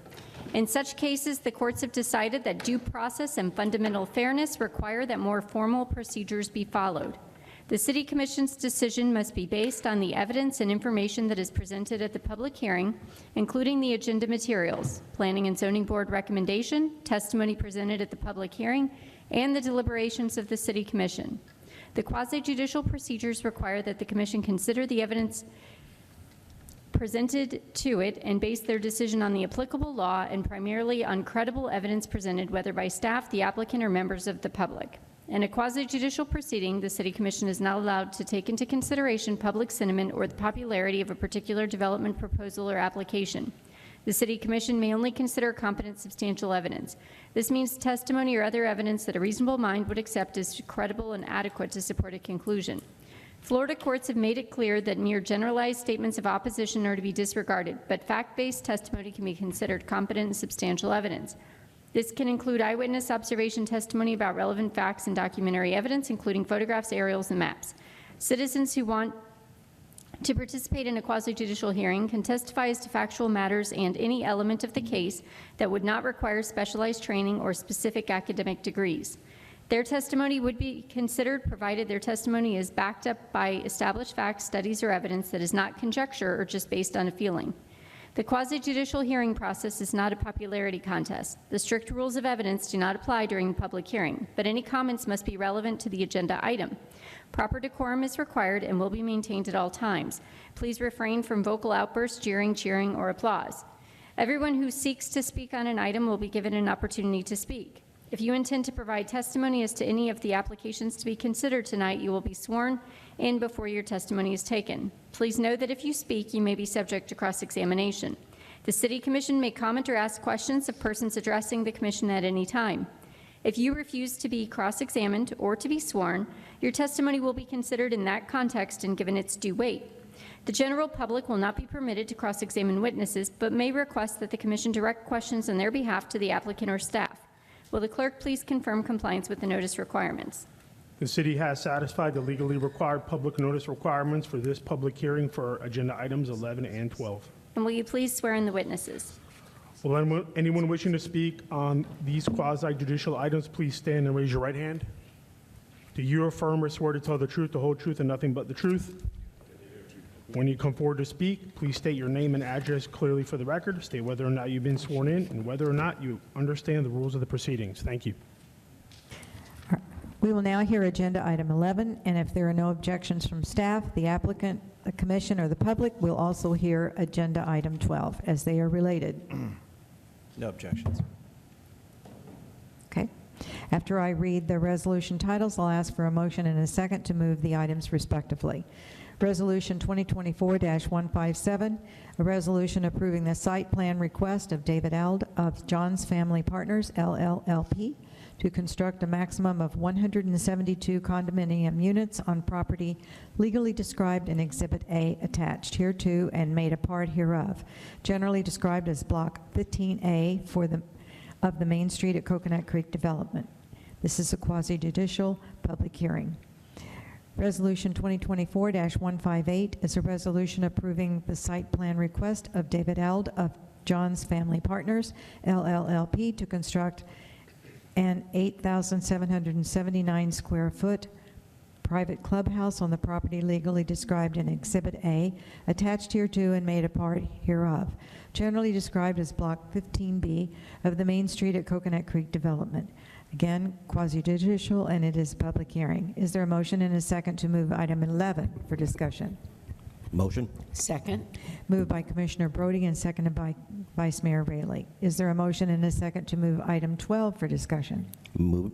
In such cases, the courts have decided that due process and fundamental fairness require that more formal procedures be followed. The City Commission's decision must be based on the evidence and information that is presented at the public hearing, including the agenda materials, Planning and Zoning Board recommendation, testimony presented at the public hearing, and the deliberations of the City Commission. The quasi-judicial procedures require that the Commission consider the evidence presented to it and base their decision on the applicable law and primarily on credible evidence presented whether by staff, the applicant, or members of the public. In a quasi-judicial proceeding, the City Commission is not allowed to take into consideration public sentiment or the popularity of a particular development proposal or application. The City Commission may only consider competent substantial evidence. This means testimony or other evidence that a reasonable mind would accept as credible and adequate to support a conclusion. Florida courts have made it clear that mere generalized statements of opposition are to be disregarded, but fact-based testimony can be considered competent and substantial evidence. This can include eyewitness observation testimony about relevant facts and documentary evidence, including photographs, aerials, and maps. Citizens who want to participate in a quasi-judicial hearing can testify as to factual matters and any element of the case that would not require specialized training or specific academic degrees. Their testimony would be considered provided their testimony is backed up by established facts, studies, or evidence that is not conjecture or just based on a feeling. The quasi-judicial hearing process is not a popularity contest. The strict rules of evidence do not apply during the public hearing, but any comments must be relevant to the agenda item. Proper decorum is required and will be maintained at all times. Please refrain from vocal outbursts, jeering, cheering, or applause. Everyone who seeks to speak on an item will be given an opportunity to speak. If you intend to provide testimony as to any of the applications to be considered tonight, you will be sworn in before your testimony is taken. Please know that if you speak, you may be subject to cross-examination. The City Commission may comment or ask questions of persons addressing the Commission at any time. If you refuse to be cross-examined or to be sworn, your testimony will be considered in that context and given its due weight. The general public will not be permitted to cross-examine witnesses, but may request that the Commission direct questions on their behalf to the applicant or staff. Will the clerk please confirm compliance with the notice requirements? The city has satisfied the legally required public notice requirements for this public hearing for agenda items 11 and 12. And will you please swear in the witnesses? Will anyone wishing to speak on these quasi-judicial items please stand and raise your right hand? Do you affirm or swear to tell the truth, the whole truth, and nothing but the truth? When you come forward to speak, please state your name and address clearly for the record. State whether or not you've been sworn in and whether or not you understand the rules of the proceedings. Thank you. We will now hear agenda item 11, and if there are no objections from staff, the applicant, the commission, or the public will also hear agenda item 12 as they are related. No objections. Okay. After I read the resolution titles, I'll ask for a motion and a second to move the items respectively. Resolution 2024-157, a resolution approving the site plan request of David Eld of John's Family Partners, LLLP, to construct a maximum of 172 condominium units on property legally described in Exhibit A attached hereto and made a part hereof, generally described as Block 15A of the Main Street at Coconut Creek development. This is a quasi-judicial public hearing. Resolution 2024-158 is a resolution approving the site plan request of David Eld of John's Family Partners, LLLP, to construct an 8,779 square foot private clubhouse on the property legally described in Exhibit A, attached hereto and made a part hereof, generally described as Block 15B of the Main Street at Coconut Creek development. Again, quasi-judicial, and it is a public hearing. Is there a motion and a second to move item 11 for discussion? Motion. Second. Moved by Commissioner Brody and seconded by Vice Mayor Raley. Is there a motion and a second to move item 12 for discussion? Move.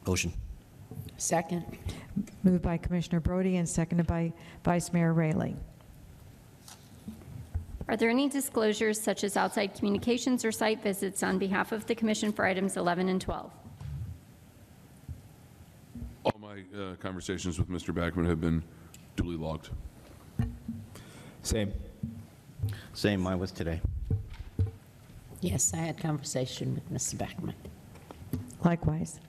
Motion. Second. Moved by Commissioner Brody and seconded by Vice Mayor Raley. Are there any disclosures such as outside communications or site visits on behalf of the Commission for items 11 and 12? All my conversations with Mr. Backman have been duly logged. Same. Same, mine was today. Yes, I had conversation with Mr. Beckman. Likewise.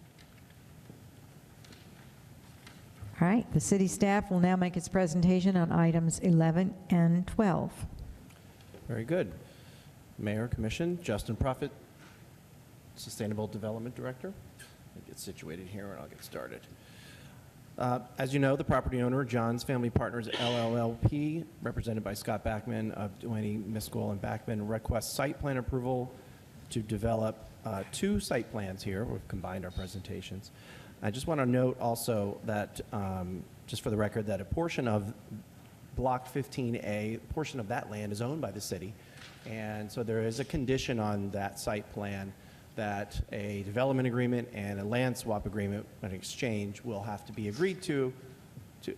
All right, the city staff will now make its presentation on items 11 and 12. Very good. Mayor, Commission, Justin Prophet, Sustainable Development Director. I'll get situated here and I'll get started. As you know, the property owner, John's Family Partners LLP, represented by Scott Backman of Duane, Miskell, and Backman, requests site plan approval to develop 2 site plans here. We've combined our presentations. I just want to note also that, just for the record, that a portion of Block 15A, a portion of that land is owned by the city. And so there is a condition on that site plan that a development agreement and a land swap agreement, an exchange, will have to be agreed to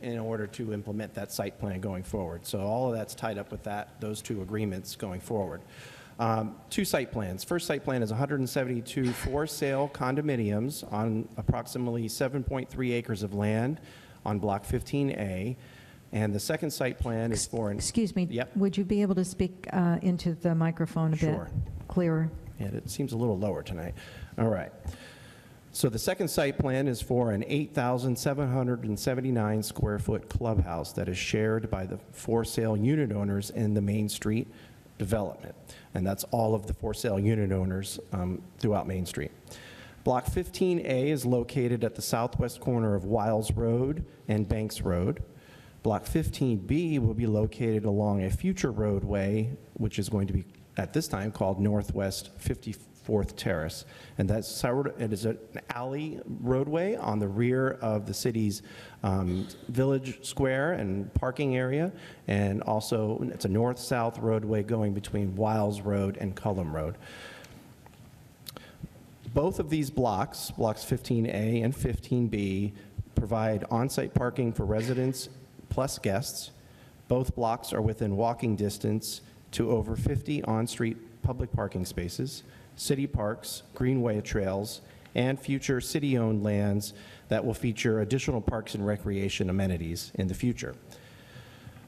in order to implement that site plan going forward. So all of that's tied up with those 2 agreements going forward. 2 site plans. First site plan is 172 for-sale condominiums on approximately 7.3 acres of land on Block 15A. And the second site plan is for an... Excuse me. Yep. Would you be able to speak into the microphone a bit Sure. clearer? Yeah, it seems a little lower tonight. All right. So the second site plan is for an 8,779 square foot clubhouse that is shared by the for-sale unit owners in the Main Street development. And that's all of the for-sale unit owners throughout Main Street. Block 15A is located at the southwest corner of Wiles Road and Banks Road. Block 15B will be located along a future roadway, which is going to be, at this time, called Northwest 54th Terrace. And it is an alley roadway on the rear of the city's village square and parking area. And also, it's a north-south roadway going between Wiles Road and Cullum Road. Both of these blocks, blocks 15A and 15B, provide on-site parking for residents plus guests. Both blocks are within walking distance to over 50 on-street public parking spaces, city parks, greenway trails, and future city-owned lands that will feature additional parks and recreation amenities in the future.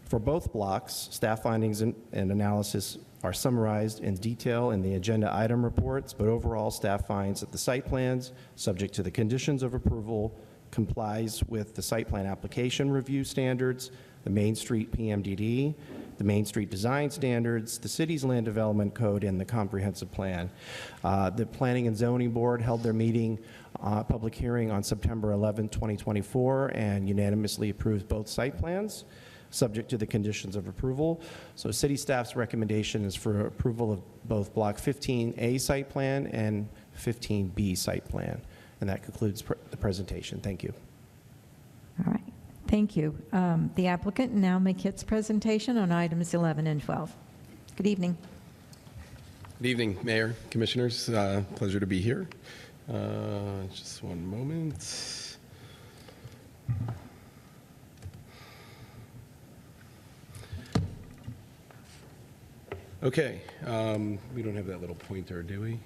For both blocks, staff findings and analysis are summarized in detail in the agenda item reports, but overall staff finds that the site plans, subject to the conditions of approval, complies with the site plan application review standards, the Main Street PMDD, the Main Street design standards, the city's land development code, and the comprehensive plan. The Planning and Zoning Board held their meeting, public hearing on September 11, 2024, and unanimously approved both site plans, subject to the conditions of approval. So city staff's recommendation is for approval of both Block 15A site plan and 15B site plan. And that concludes the presentation. Thank you. All right. Thank you. The applicant now make its presentation on items 11 and 12. Good evening. Good evening, Mayor, Commissioners. Pleasure to be here. Just one moment. Okay. We don't have that little pointer, do we?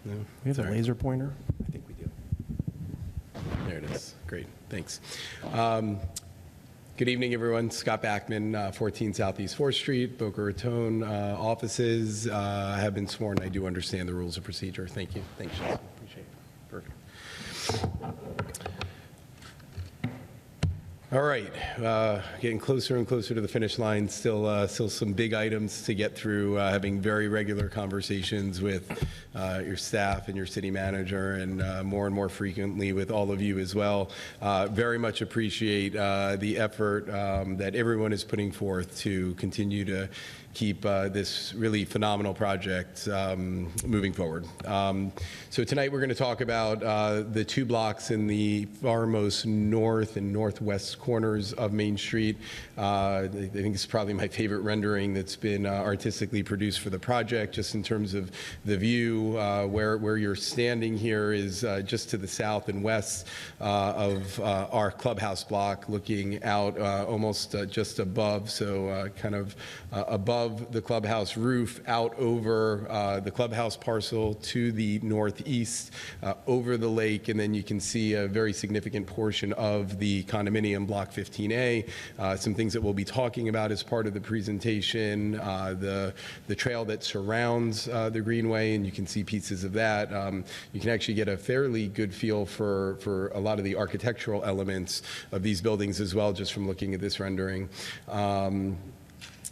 No? We have Sorry. a laser pointer? I think we do. There it is. Great. Thanks. Good evening, everyone. Scott Backman, 14 Southeast 4th Street, Boca Raton offices. I have been sworn. I do understand the rules of procedure. Thank you. Thanks, Chelsea. Appreciate it. Perfect. All right, getting closer and closer to the finish line. Still some big items to get through. Having very regular conversations with your staff and your city manager, and more frequently with all of you as well. Very much appreciate the effort that everyone is putting forth to continue to keep this really phenomenal project moving forward. So tonight we're going to talk about the 2 blocks in the farmost north and northwest corners of Main Street. I think it's probably my favorite rendering that's been artistically produced for the project, just in terms of the view. Where you're standing here is just to the south and west of our clubhouse block, looking out almost just above, so kind of above the clubhouse roof, out over the clubhouse parcel to the northeast, over the lake, and then you can see a very significant portion of the condominium, Block 15A. Some things that we'll be talking about as part of the presentation, the trail that surrounds the greenway, and you can see pieces of that. You can actually get a fairly good feel for a lot of the architectural elements of these buildings as well, just from looking at this rendering.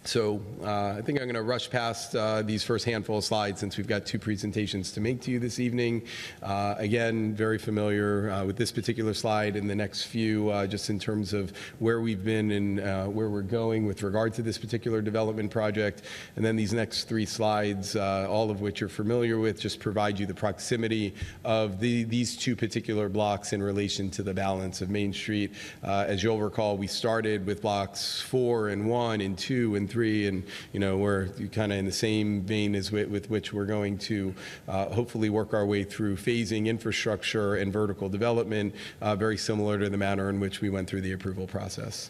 So I think I'm going to rush past these first handful of slides, since we've got 2 presentations to make to you this evening. Again, very familiar with this particular slide and the next few, just in terms of where we've been and where we're going with regard to this particular development project. And then these next 3 slides, all of which you're familiar with, just provide you the proximity of these 2 particular blocks in relation to the balance of Main Street. As you'll recall, we started with blocks 4 and 1 and 2 and 3, and we're kind of in the same vein as with which we're going to hopefully work our way through phasing infrastructure and vertical development, very similar to the manner in which we went through the approval process.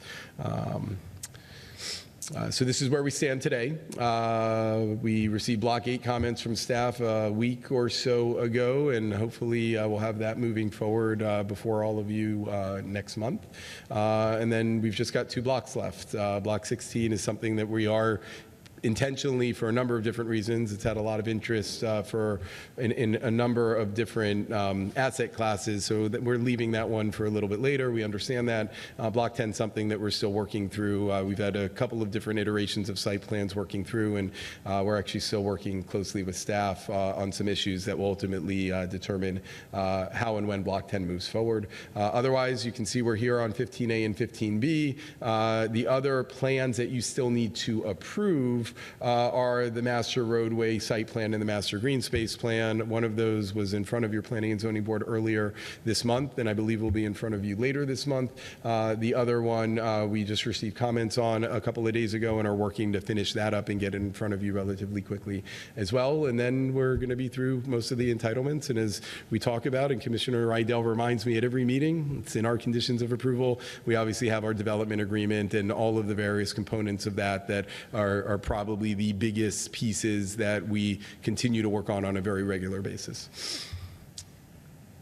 So this is where we stand today. We received Block 8 comments from staff a week or so ago, and hopefully we'll have that moving forward before all of you next month. And then we've just got 2 blocks left. Block 16 is something that we are intentionally, for a number of different reasons. It's had a lot of interest in a number of different asset classes, so that we're leaving that one for a little bit later. We understand that. Block 10 is something that we're still working through. We've had a couple of different iterations of site plans working through, and we're actually still working closely with staff on some issues that will ultimately determine how and when Block 10 moves forward. Otherwise, you can see we're here on 15A and 15B. The other plans that you still need to approve are the master roadway site plan and the master green space plan. One of those was in front of your Planning and Zoning Board earlier this month, and I believe will be in front of you later this month. The other one we just received comments on a couple of days ago, and are working to finish that up and get it in front of you relatively quickly as well. And then we're going to be through most of the entitlements, and as we talk about, and Commissioner Rydell reminds me at every meeting, it's in our conditions of approval. We obviously have our development agreement and all of the various components of that are probably the biggest pieces that we continue to work on a very regular basis.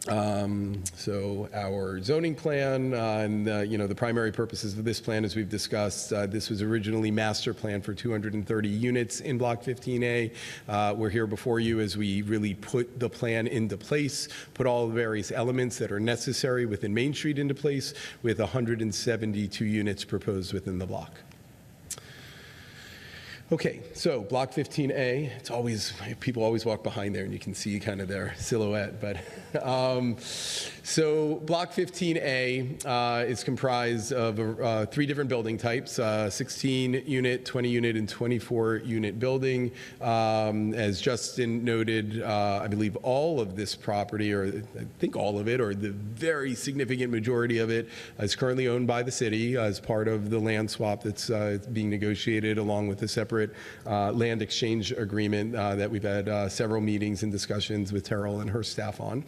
So our zoning plan, and the primary purposes of this plan, as we've discussed, this was originally master plan for 230 units in Block 15A. We're here before you as we really put the plan into place, put all the various elements that are necessary within Main Street into place, with 172 units proposed within the block. Okay, so Block 15A, people always walk behind there and you can see kind of their silhouette, but so Block 15A is comprised of 3 different building types, 16 unit, 20 unit, and 24 unit building. As Justin noted, I believe all of this property, or I think all of it, or the very significant majority of it, is currently owned by the city as part of the land swap that's being negotiated, along with a separate land exchange agreement that we've had several meetings and discussions with Terrell and her staff on.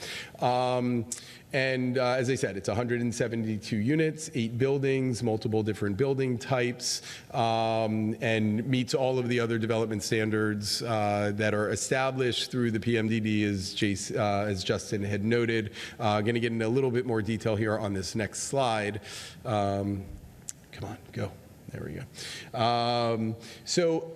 And as I said, it's 172 units, 8 buildings, multiple different building types, and meets all of the other development standards that are established through the PMDD, as Justin had noted. Going to get into a little bit more detail here on this next slide. Come on, go. There we go. So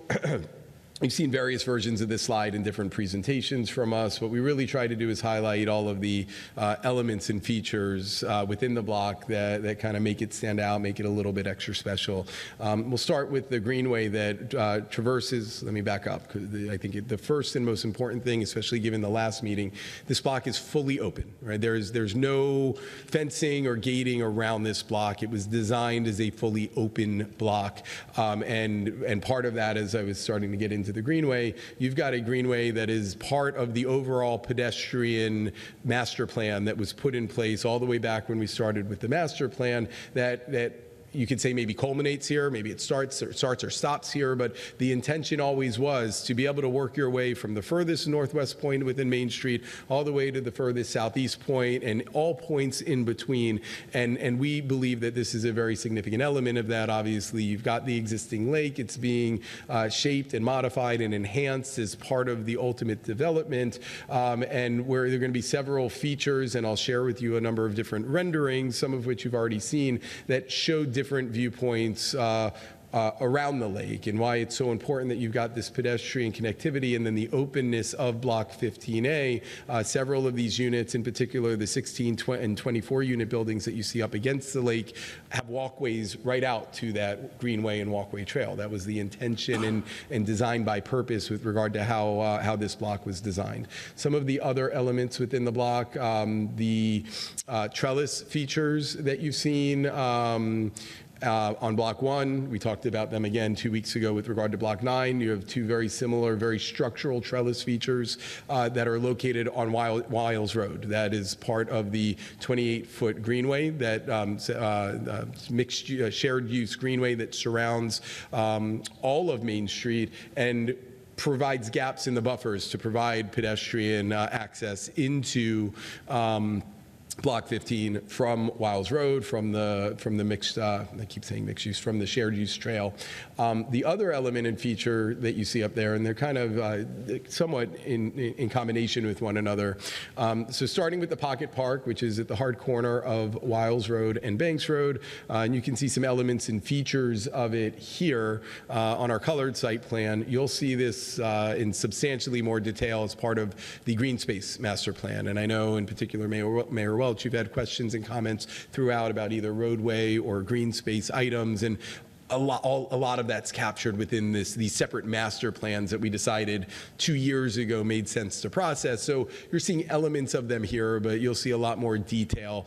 You've seen various versions of this slide in different presentations from us. What we really try to do is highlight all of the elements and features within the block that kind of make it stand out, make it a little bit extra special. We'll start with the greenway that traverses. Let me back up, because I think the first and most important thing, especially given the last meeting, this block is fully open. Right? There's no fencing or gating around this block. It was designed as a fully open block, and part of that, as I was starting to get into the greenway, you've got a greenway that is part of the overall pedestrian master plan that was put in place all the way back when we started with the master plan, that you could say maybe culminates here, maybe it starts or stops here, but the intention always was to be able to work your way from the furthest northwest point within Main Street all the way to the furthest southeast point and all points in between. And we believe that this is a very significant element of that. Obviously, you've got the existing lake. It's being shaped and modified and enhanced as part of the ultimate development, and where there are going to be several features, and I'll share with you a number of different renderings, some of which you've already seen, that show different viewpoints around the lake, and why it's so important that you've got this pedestrian connectivity, and then the openness of Block 15A. Several of these units, in particular the 16 and 24 unit buildings that you see up against the lake, have walkways right out to that greenway and walkway trail. That was the intention and designed by purpose with regard to how this block was designed. Some of the other elements within the block, the trellis features that you've seen, on Block 1, we talked about them again 2 weeks ago with regard to Block 9. You have two very similar, very structural trellis features that are located on Wiles Road. That is part of the 28-foot greenway, that mixed shared use greenway that surrounds all of Main Street and provides gaps in the buffers to provide pedestrian access into Block 15 from Wiles Road, from the mixed, I keep saying mixed use, from the shared use trail. The other element and feature that you see up there, and they're kind of somewhat in combination with one another. So starting with the Pocket Park, which is at the hard corner of Wiles Road and Banks Road, and you can see some elements and features of it here on our colored site plan. You'll see this in substantially more detail as part of the green space master plan. And I know in particular Mayor Welch, you've had questions and comments throughout about either roadway or green space items, and a lot of that's captured within these separate master plans that we decided 2 years ago made sense to process. So you're seeing elements of them here, but you'll see a lot more detail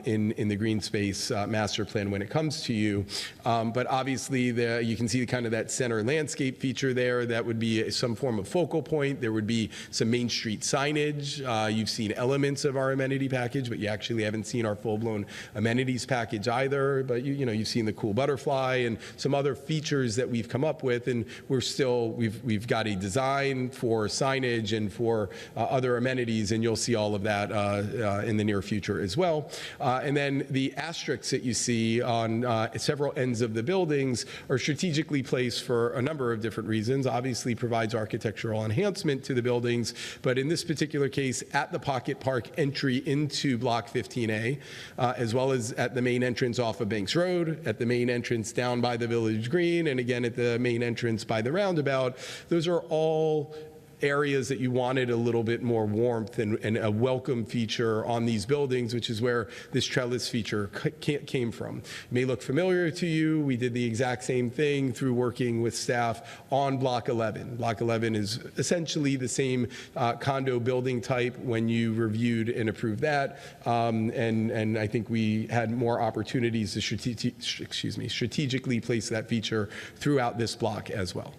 in the green space master plan when it comes to you. But obviously, you can see kind of that center landscape feature there. That would be some form of focal point. There would be some Main Street signage. You've seen elements of our amenity package, but you actually haven't seen our full-blown amenities package either. But you've seen the cool butterfly and some other features that we've come up with, and we've got a design for signage and for other amenities, and you'll see all of that in the near future as well. And then the asterisks that you see on several ends of the buildings are strategically placed for a number of different reasons. Obviously provides architectural enhancement to the buildings, but in this particular case, at the Pocket Park entry into Block 15A, as well as at the main entrance off of Banks Road, at the main entrance down by the Village Green, and again at the main entrance by the roundabout. Those are all areas that you wanted a little bit more warmth and a welcome feature on these buildings, which is where this trellis feature came from. It may look familiar to you. We did the exact same thing through working with staff on Block 11. Block 11 is essentially the same condo building type when you reviewed and approved that, and I think we had more opportunities to strategically place that feature throughout this block as well.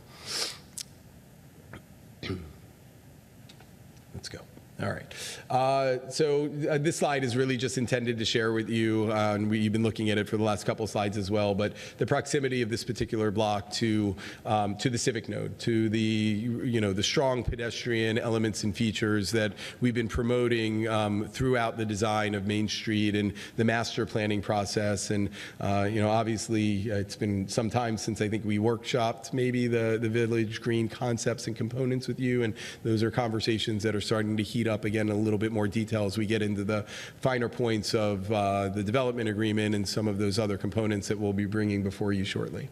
Let's go. All right. So this slide is really just intended to share with you, and you've been looking at it for the last couple of slides as well, but the proximity of this particular block to the Civic Node, to the strong pedestrian elements and features that we've been promoting throughout the design of Main Street and the master planning process. And obviously it's been some time since I think we workshopped maybe the Village Green concepts and components with you, and those are conversations that are starting to heat up again in a little bit more detail as we get into the finer points of the development agreement and some of those other components that we'll be bringing before you shortly.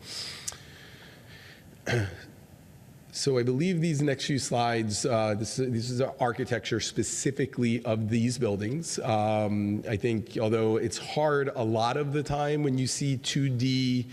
So I believe these next few slides, this is architecture specifically of these buildings. I think although it's hard a lot of the time when you see 2D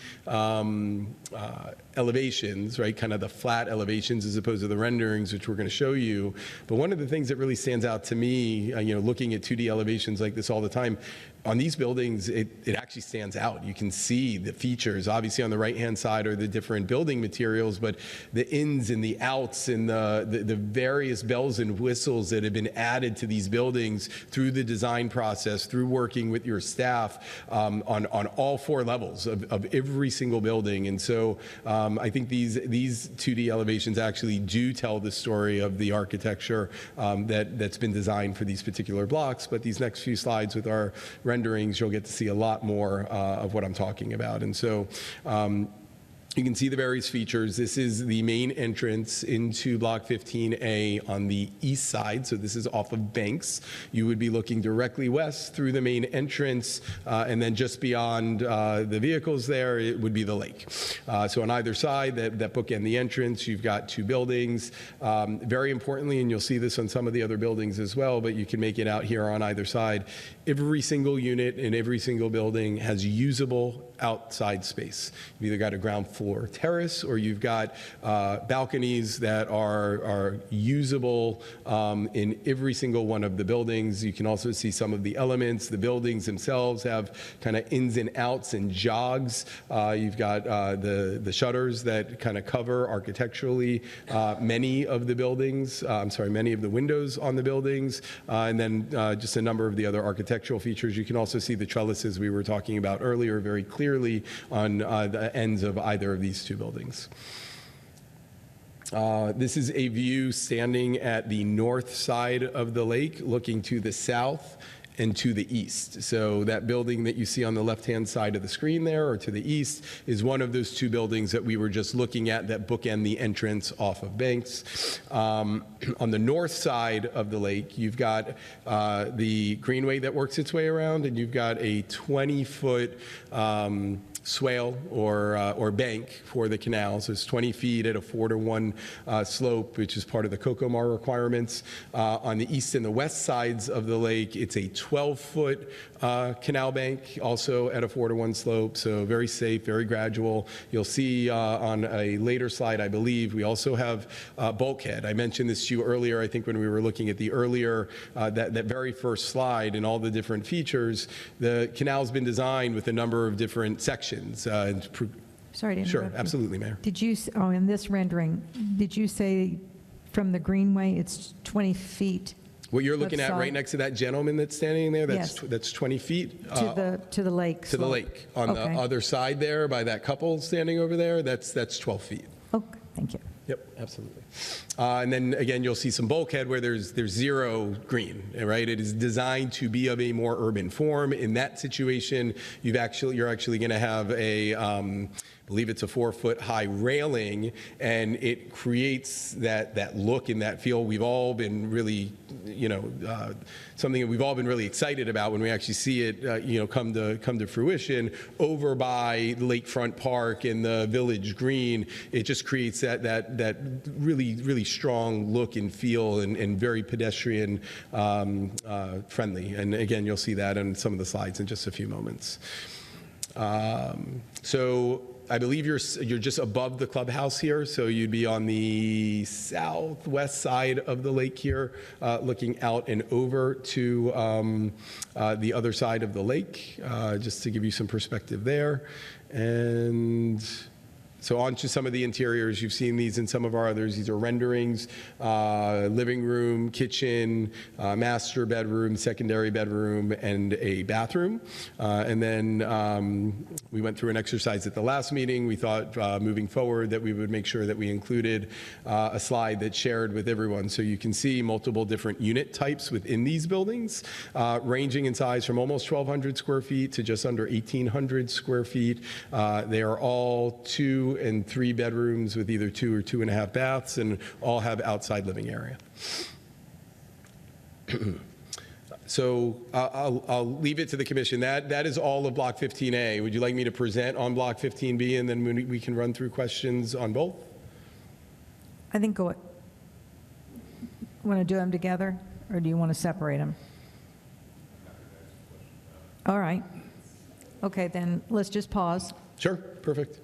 elevations, right, kind of the flat elevations as opposed to the renderings, which we're going to show you. But one of the things that really stands out to me, looking at 2D elevations like this all the time, on these buildings, it actually stands out. You can see the features. Obviously, on the right-hand side are the different building materials, but the ins and the outs and the various bells and whistles that have been added to these buildings through the design process, through working with your staff on all 4 levels of every single building. And so I think these 2D elevations actually do tell the story of the architecture that's been designed for these particular blocks. But these next few slides with our renderings, you'll get to see a lot more of what I'm talking about. And so you can see the various features. This is the main entrance into Block 15A on the east side. So this is off of Banks. You would be looking directly west through the main entrance, and then just beyond the vehicles there, it would be the lake. So on either side that bookend the entrance, you've got 2 buildings. Very importantly, and you'll see this on some of the other buildings as well, but you can make it out here on either side, every single unit in every single building has usable outside space. You've either got a ground floor terrace or you've got balconies that are usable in every single one of the buildings. You can also see some of the elements. The buildings themselves have kind of ins and outs and jogs. You've got the shutters that kind of cover architecturally many of the buildings, many of the windows on the buildings, and then just a number of the other architectural features. You can also see the trellises we were talking about earlier very clearly on the ends of either of these 2 buildings. This is a view standing at the north side of the lake, looking to the south and to the east. So that building that you see on the left-hand side of the screen there, or to the east, is one of those 2 buildings that we were just looking at that bookend the entrance off of Banks. On the north side of the lake, you've got the greenway that works its way around, and you've got a 20-foot swale or bank for the canals. It's 20 feet at a 4-to-1 slope, which is part of the COCOMAR requirements. On the east and the west sides of the lake, it's a 12-foot canal bank, also at a 4-to-1 slope, so very safe, very gradual. You'll see on a later slide, I believe, we also have bulkhead. I mentioned this to you earlier, I think when we were looking at the earlier, that very first slide and all the different features. The canal's been designed with a number of different sections. Sorry to interrupt. Sure, absolutely, Mayor. Did you, in this rendering, did you say from the greenway it's 20 feet? What you're looking left at right side? next to that gentleman that's standing there, Yes. that's 20 feet. To the lake. To the slope. lake. On Okay. the other side there, by that couple standing over there, that's 12 feet. Okay, thank you. Yep, absolutely. And then again, you'll see some bulkhead where there's 0 green, right? It is designed to be of a more urban form. In that situation, you're actually going to have I believe it's a 4-foot high railing, and it creates that look and that feel. We've all been really, something that we've all been really excited about when we actually see it, come to fruition over by the Lakefront Park and the Village Green. It just creates that really, really strong look and feel, and very pedestrian friendly. And again, you'll see that on some of the slides in just a few moments. So I believe you're just above the clubhouse here, so you'd be on the southwest side of the lake here, looking out and over to the other side of the lake, just to give you some perspective there. And so on to some of the interiors. You've seen these in some of our others. These are renderings, living room, kitchen, master bedroom, secondary bedroom, and a bathroom. And then we went through an exercise at the last meeting. We thought moving forward that we would make sure that we included a slide that's shared with everyone. So you can see multiple different unit types within these buildings, ranging in size from almost 1,200 square feet to just under 1,800 square feet. They are all 2 and 3 bedrooms with either 2 or 2.5 baths, and all have outside living area. So I'll leave it to the commission. That is all of Block 15A. Would you like me to present on Block 15B, and then we can run through questions on both? I think want to do them together, or do you want to separate them? All right. Okay, then let's just pause. Sure, perfect.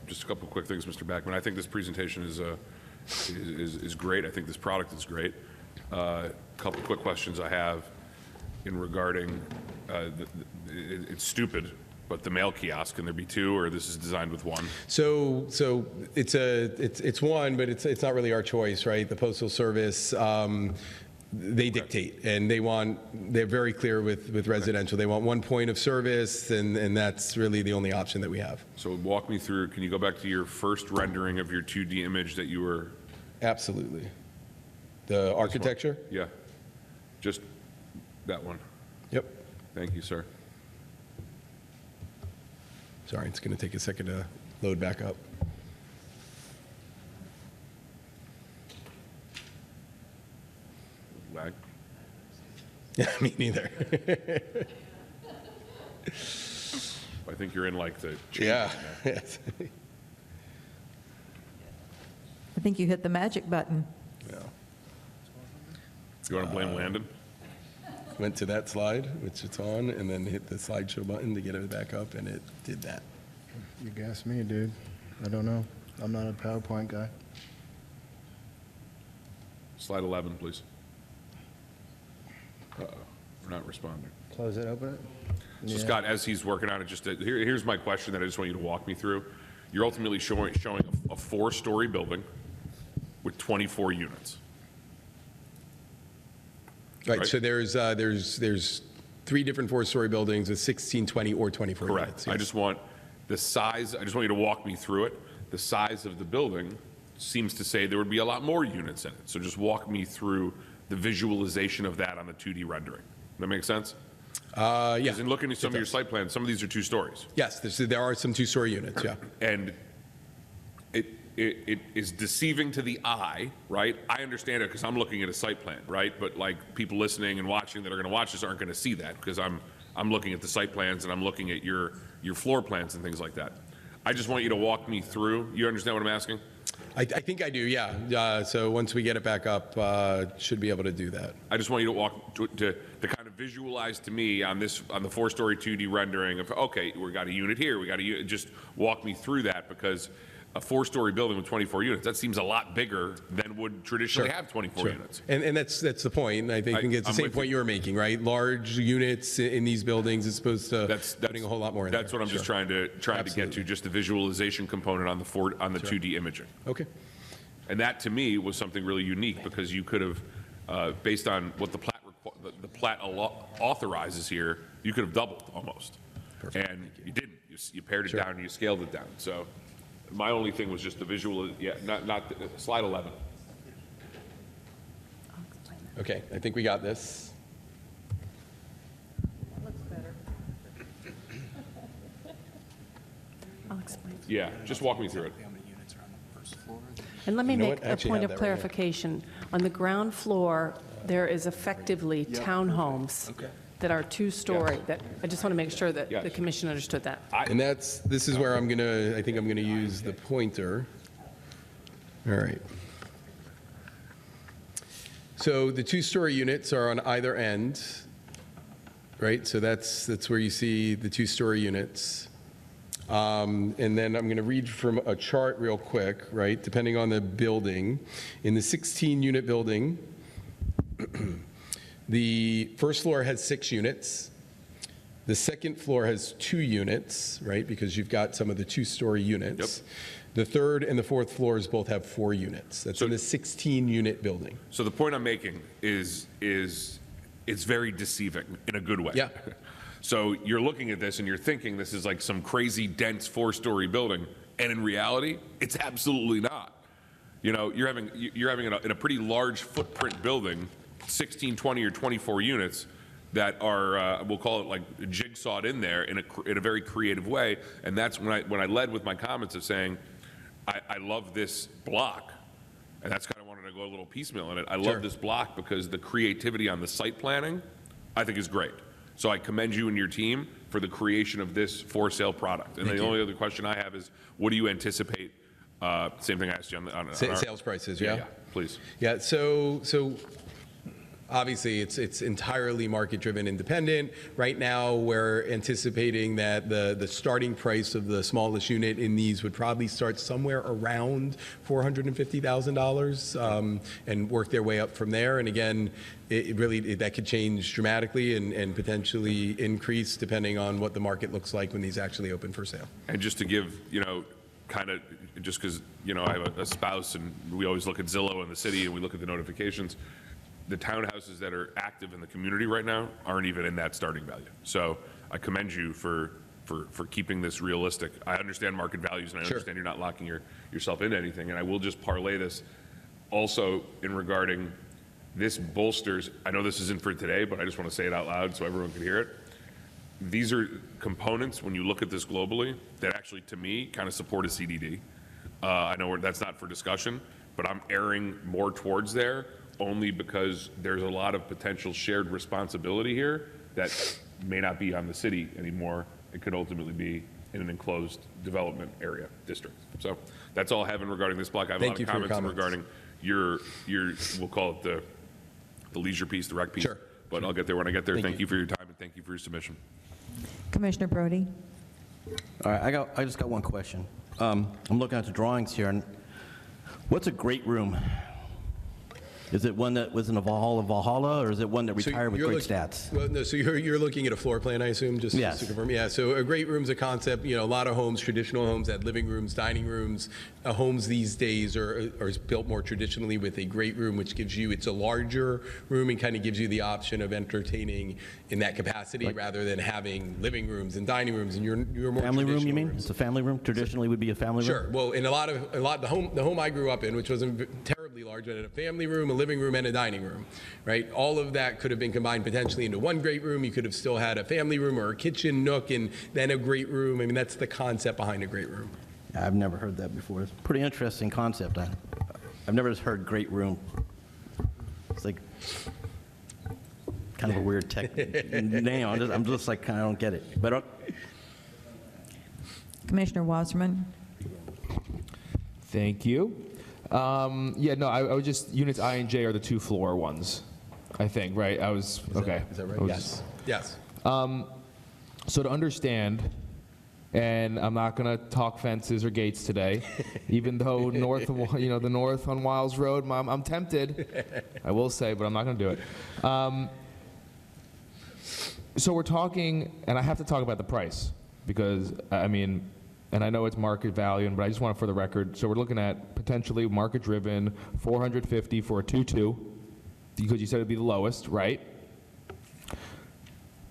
Just a couple quick things, Mr. Backman. I think this presentation is great. I think this product is great. A couple quick questions I have in regarding, it's stupid, but the mail kiosk, can there be two, or this is designed with one? So it's one, but it's not really our choice, right? The Postal Service, they dictate, and they're very clear with residential. They want one point of service, and that's really the only option that we have. So walk me through, can you go back to your first rendering of your 2D image that you were? Absolutely. The architecture? Yeah. Just that one. Yep. Thank you, sir. Sorry, it's going to take a second to load back up. Lag? Yeah, me neither. I think you're in like the. Yeah. I think you hit the magic button. Yeah. You want to blame Landon? Went to that slide, which it's on, and then hit the slideshow button to get it back up, and it did that. You guess me, dude. I don't know. I'm not a PowerPoint guy. Slide 11, please. Uh-oh, we're not responding. Close it, open it? So Yeah. Scott, as he's working on it, here's my question that I just want you to walk me through. You're ultimately showing a 4-story building with 24 units. Right. So there's 3 different 4-story buildings with 16, 20, or 24 Correct. units. I just want the size. I just want you to walk me through it. The size of the building seems to say there would be a lot more units in it. So just walk me through the visualization of that on the 2D rendering. That make sense? Yeah. Because in looking at some of your site plans, some of these are 2 stories. Yes, there are some 2-story units. Yeah. And it is deceiving to the eye, right? I understand it because I'm looking at a site plan, right? But like people listening and watching that are going to watch this aren't going to see that because I'm looking at the site plans and I'm looking at your floor plans and things like that. I just want you to walk me through. You understand what I'm asking? I think I do, yeah. So once we get it back up, should be able to do that. I just want you to walk to kind of visualize to me on the 4-story 2D rendering of, okay, we got a unit here, we got a unit. Just walk me through that because a 4-story building with 24 units, that seems a lot bigger than would traditionally have 24 units. And that's the point. I think it's the same point you were making, right? Large units in these buildings as opposed to putting a whole lot more in That's there. what I'm just trying to get to, just the visualization component on the 2D imaging. Okay. And that to me was something really unique because you could have, based on what the plat authorizes here, you could have doubled almost. Perfect. And you didn't. You pared it down and you scaled it down. So my only thing was just the visual, slide 11. Okay, I think we got this. Looks better. I'll explain. Yeah, just walk me through it. And let me You know make what? I a actually point have of that right here. clarification. On the ground floor, there is effectively townhomes that are 2-story. That I just want to make sure that the commission understood that. And this is where I think I'm gonna use the pointer. All right. So the 2-story units are on either end, right? So that's where you see the 2-story units. And then I'm going to read from a chart real quick, right? Depending on the building. In the 16-unit building, the first floor has 6 units. The second floor has 2 units, right? Because you've got some of the 2-story units. Yep. The third and the fourth floors both have 4 units. That's in the 16-unit building. So the point I'm making is it's very deceiving in a good way. Yeah. So you're looking at this and you're thinking this is like some crazy dense 4-story building, and in reality, it's absolutely not. You know, you're having in a pretty large footprint building, 16, 20, or 24 units that are we'll call it like jigsawed in there in a very creative way, and that's when I led with my comments of saying I love this block, and that's kind of wanted to go a little piecemeal in it. I love this block because the creativity on the site planning, I think, is great. So I commend you and your team for the creation of this for sale product. And Thank the you. only other question I have is, what do you anticipate? Same thing I asked you on our Sales prices, yeah? Yeah, please. Yeah, so obviously it's entirely market-driven independent. Right now, we're anticipating that the starting price of the smallest unit in these would probably start somewhere around $450,000 and work their way up from there. And again, that could change dramatically and potentially increase depending on what the market looks like when these actually open for sale. And just to give, kind of, just because, I have a spouse and we always look at Zillow in the city and we look at the notifications, the townhouses that are active in the community right now aren't even in that starting value. So I commend you for keeping this realistic. I understand market values and I understand you're not locking yourself into anything. And I will just parlay this also in regarding this bolsters, I know this isn't for today, but I just want to say it out loud so everyone can hear it. These are components, when you look at this globally, that actually, to me, kind of support a CDD. I know that's not for discussion, but I'm erring more towards there only because there's a lot of potential shared responsibility here that may not be on the city anymore. It could ultimately be in an enclosed development area district. So that's all I have in regarding this block. I have a lot of comments regarding your we'll call it the leisure piece, the rec piece. Sure. But I'll get there when I get there. Thank you for your time and thank you for your submission. Commissioner Brody. All right, I just got one question. I'm looking at the drawings here, and what's a great room? Is it one that was in the Valhalla of Valhalla, or is it one that retired with great stats? Well, no, so you're looking at a floor plan, I assume, just to confirm? Yeah, so a great room's a concept. A lot of homes, traditional homes, had living rooms, dining rooms. Homes these days are built more traditionally with a great room, which gives you, it's a larger room and kind of gives you the option of entertaining in that capacity rather than having living rooms and dining rooms. And you're more family room, you mean? Rooms. It's a family room. Traditionally would be a family room. Sure. Well, in the home I grew up in, which wasn't terribly large, had a family room, a living room, and a dining room, right? All of that could have been combined potentially into one great room. You could have still had a family room or a kitchen nook and then a great room. I mean, that's the concept behind a great room. I've never heard that before. It's a pretty interesting concept. I've never just heard great room. It's like kind of a weird tech name. I'm just like, I don't get it. But Commissioner Wasserman. Thank you. I was just, units I and J are the 2 floor ones, I think, right? Is that right? Yes. Yes. So to understand, and I'm not going to talk fences or gates today, even though the north on Wiles Road, I'm tempted, I will say, but I'm not going to do it. So we're talking, and I have to talk about the price, because, and I know it's market value, but I just want it for the record. So we're looking at potentially market-driven $450 for a 2-2, because you said it'd be the lowest, right?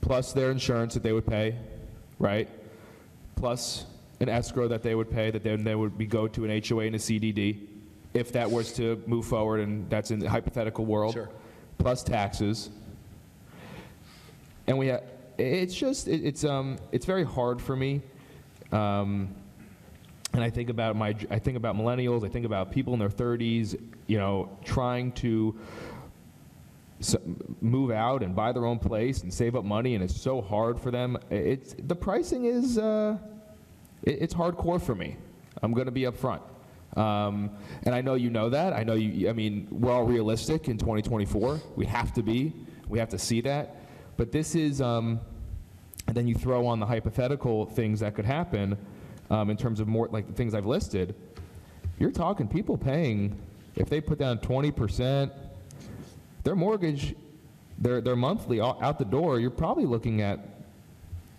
Plus their insurance that they would pay, right? Plus an escrow that they would pay, that then they would go to an HOA and a CDD, if that was to move forward, and that's in the hypothetical world. Sure. Plus taxes. And it's very hard for me. And I think about millennials, I think about people in their 30s, trying to move out and buy their own place and save up money, and it's so hard for them. The pricing is, it's hardcore for me. I'm going to be upfront. And I know you know that. I know we're all realistic in 2024. We have to be. We have to see that. But this is, and then you throw on the hypothetical things that could happen in terms of more like the things I've listed. You're talking people paying, if they put down 20%, their mortgage, their monthly out the door, you're probably looking at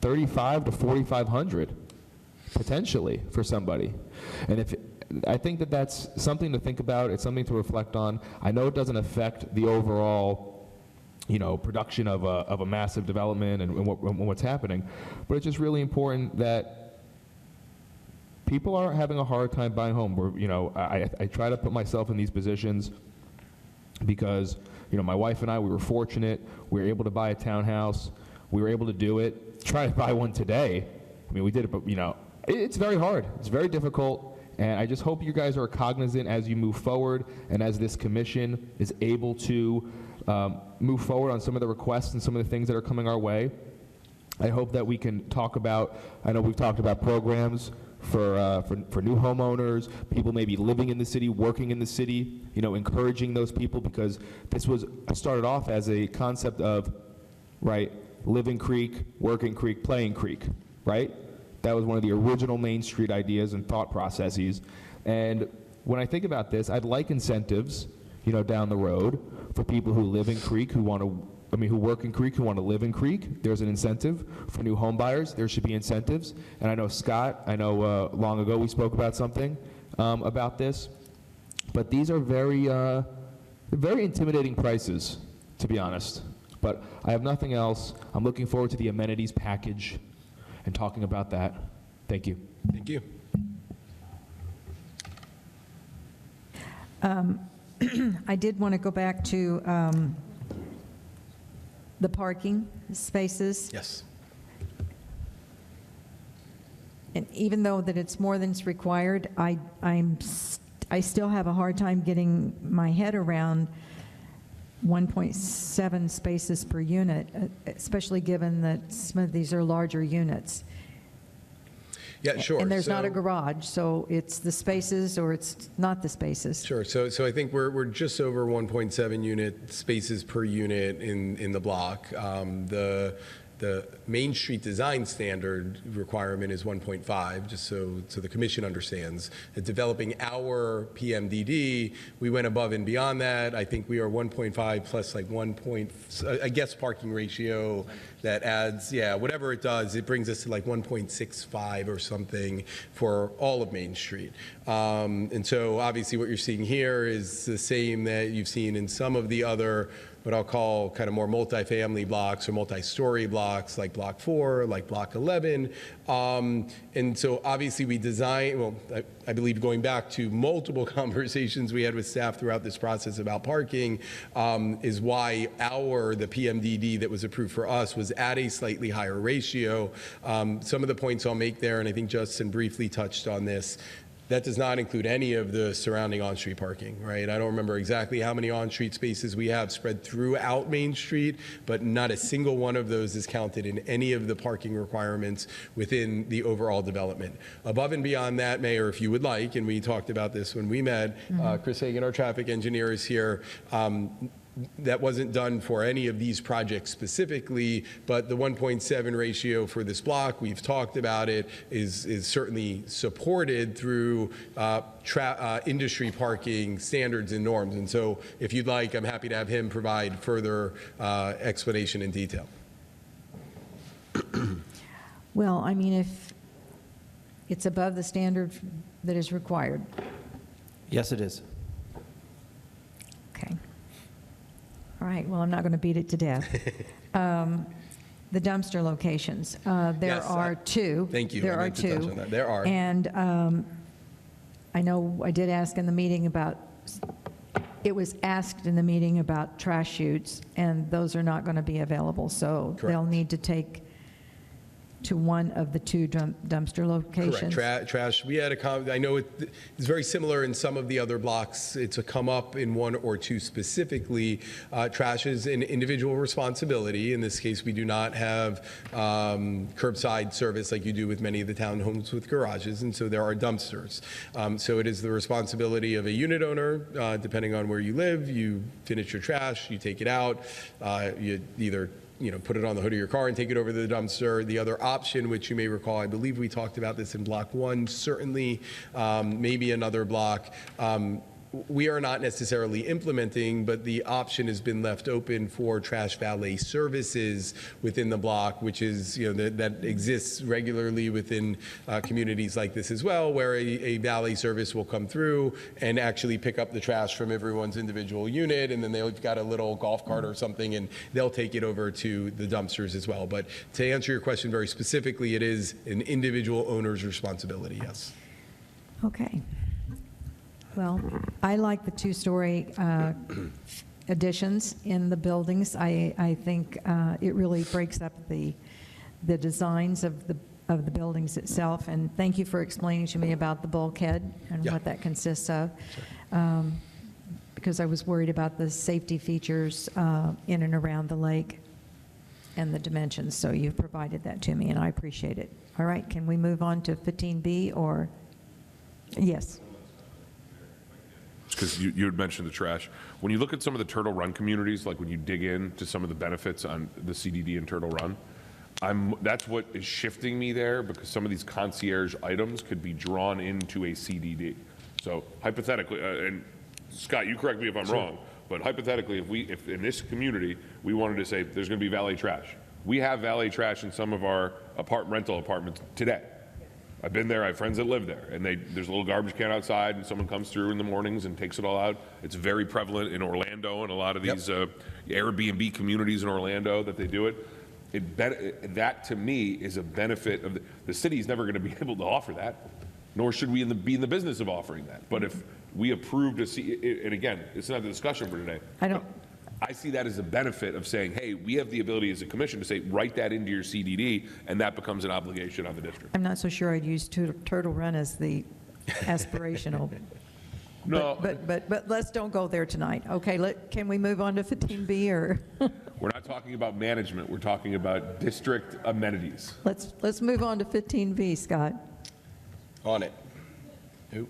$3,500 to $4,500 potentially for somebody. And I think that's something to think about. It's something to reflect on. I know it doesn't affect the overall production of a massive development and what's happening. But it's just really important that people are having a hard time buying home. I try to put myself in these positions because, my wife and I, we were fortunate. We were able to buy a townhouse. We were able to do it. Try to buy one today. We did it, but, it's very hard. It's very difficult. And I just hope you guys are cognizant as you move forward and as this commission is able to move forward on some of the requests and some of the things that are coming our way, I hope that we can talk about, I know we've talked about programs for new homeowners, people maybe living in the city, working in the city, encouraging those people, because this was started off as a concept of, right, living creek, working creek, playing creek, right? That was one of the original Main Street ideas and thought processes. And when I think about this, I'd like incentives, down the road for people who live in Creek, who work in Creek, who want to live in Creek. There's an incentive. For new home buyers, there should be incentives. And I know Scott, long ago we spoke about something about this. But these are very intimidating prices, to be honest. But I have nothing else. I'm looking forward to the amenities package and talking about that. Thank you. Thank you. I did want to go back to the parking spaces. Yes. And even though that it's more than is required, I still have a hard time getting my head around 1.7 spaces per unit, especially given that some of these are larger units. Yeah, sure. And there's not a garage, so it's the spaces or it's not the spaces. Sure. So I think we're just over 1.7 unit spaces per unit in the block. The Main Street design standard requirement is 1.5, just so the commission understands. At developing our PMDD, we went above and beyond that. I think we are 1.5 plus like a guest parking ratio that adds, whatever it does, it brings us to like 1.65 or something for all of Main Street. And so obviously what you're seeing here is the same that you've seen in some of the other what I'll call kind of more multifamily blocks or multi-story blocks, like Block 4, like Block 11. And so obviously we design, I believe going back to multiple conversations we had with staff throughout this process about parking, is why the PMDD that was approved for us was at a slightly higher ratio. Some of the points I'll make there, and I think Justin briefly touched on this, that does not include any of the surrounding on-street parking, right? I don't remember exactly how many on-street spaces we have spread throughout Main Street, but not a single one of those is counted in any of the parking requirements within the overall development. Above and beyond that, Mayor, if you would like, and we talked about this when we met, Chris Hagan, our traffic engineer, is here. That wasn't done for any of these projects specifically, but the 1.7 ratio for this block, we've talked about it, is certainly supported through industry parking standards and norms. And so if you'd like, I'm happy to have him provide further explanation and detail. Well, I mean, if it's above the standard that is required. Yes, it is. Okay. All right, well, I'm not going to beat it to death. The dumpster locations, there are two. Thank you. There I are meant to touch two. on that. There are. And I know I did ask in the meeting about, it was asked in the meeting about trash chutes, and those are not going to be available. So they'll need to take to one of the two dumpster locations. Correct. Trash. We had I know it's very similar in some of the other blocks. It's a come up in one or two specifically. Trash is an individual responsibility. In this case, we do not have curbside service like you do with many of the townhomes with garages, and so there are dumpsters. So it is the responsibility of a unit owner, depending on where you live. You finish your trash, you take it out, you either put it on the hood of your car and take it over to the dumpster. The other option, which you may recall, I believe we talked about this in Block 1, certainly maybe another block, we are not necessarily implementing, but the option has been left open for trash valet services within the block, which is, that exists regularly within communities like this as well, where a valet service will come through and actually pick up the trash from everyone's individual unit, and then they've got a little golf cart or something, and they'll take it over to the dumpsters as well. But to answer your question very specifically, it is an individual owner's responsibility, yes. Okay. Well, I like the two-story additions in the buildings. I think it really breaks up the designs of the buildings itself. And thank you for explaining to me about the bulkhead and what that consists of. Sure. Because I was worried about the safety features in and around the lake. and the dimensions, so you've provided that to me, and I appreciate it. All right, can we move on to 15B, or? Yes. Because you had mentioned the trash. When you look at some of the Turtle Run communities, like when you dig into some of the benefits on the CDD and Turtle Run, that's what is shifting me there, because some of these concierge items could be drawn into a CDD. So hypothetically, and Scott, you correct me if I'm wrong, but hypothetically, if in this community we wanted to say there's going to be valet trash, we have valet trash in some of our rental apartments today. I've been there. I have friends that live there, and there's a little garbage can outside, and someone comes through in the mornings and takes it all out. It's very prevalent in Orlando and a lot of these Airbnb communities in Orlando that they do it. That to me is a benefit of the city is never going to be able to offer that, nor should we be in the business of offering that. But if we approved and again, it's not the discussion for today. I see that as a benefit of saying, hey, we have the ability as a commission to say, write that into your CDD, and that becomes an obligation on the district. I'm not so sure I'd use Turtle Run as the aspirational. No. But let's don't go there tonight. Okay, can we move on to 15B, or? We're not talking about management. We're talking about district amenities. Let's move on to 15B, Scott. On it. Oop.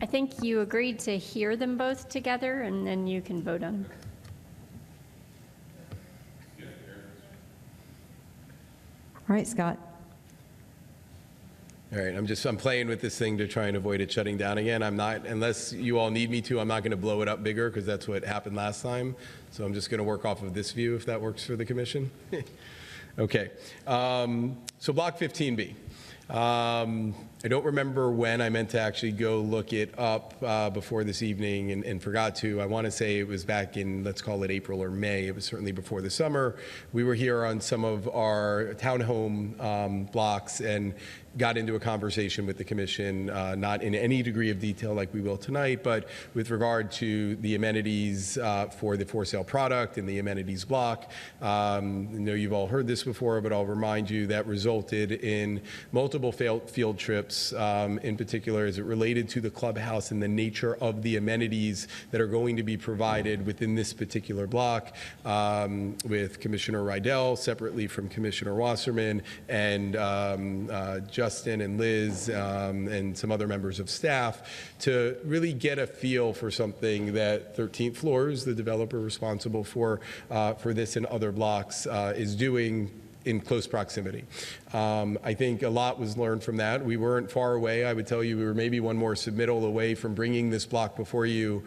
I think you agreed to hear them both together, and then you can vote on them. All right, Scott. All right, I'm playing with this thing to try and avoid it shutting down again. I'm not, unless you all need me to, I'm not going to blow it up bigger, because that's what happened last time. So I'm just going to work off of this view, if that works for the commission. Okay, so block 15B. I don't remember when I meant to actually go look it up before this evening and forgot to. I want to say it was back in, let's call it April or May. It was certainly before the summer. We were here on some of our townhome blocks and got into a conversation with the commission, not in any degree of detail like we will tonight, but with regard to the amenities for the for sale product and the amenities block. I know you've all heard this before, but I'll remind you that resulted in multiple field trips, in particular as it related to the clubhouse and the nature of the amenities that are going to be provided within this particular block, with Commissioner Rydell, separately from Commissioner Wasserman, and Justin and Liz, and some other members of staff, to really get a feel for something that 13th Floors, the developer responsible for this and other blocks, is doing in close proximity. I think a lot was learned from that. We weren't far away. I would tell you we were maybe one more submittal away from bringing this block before you,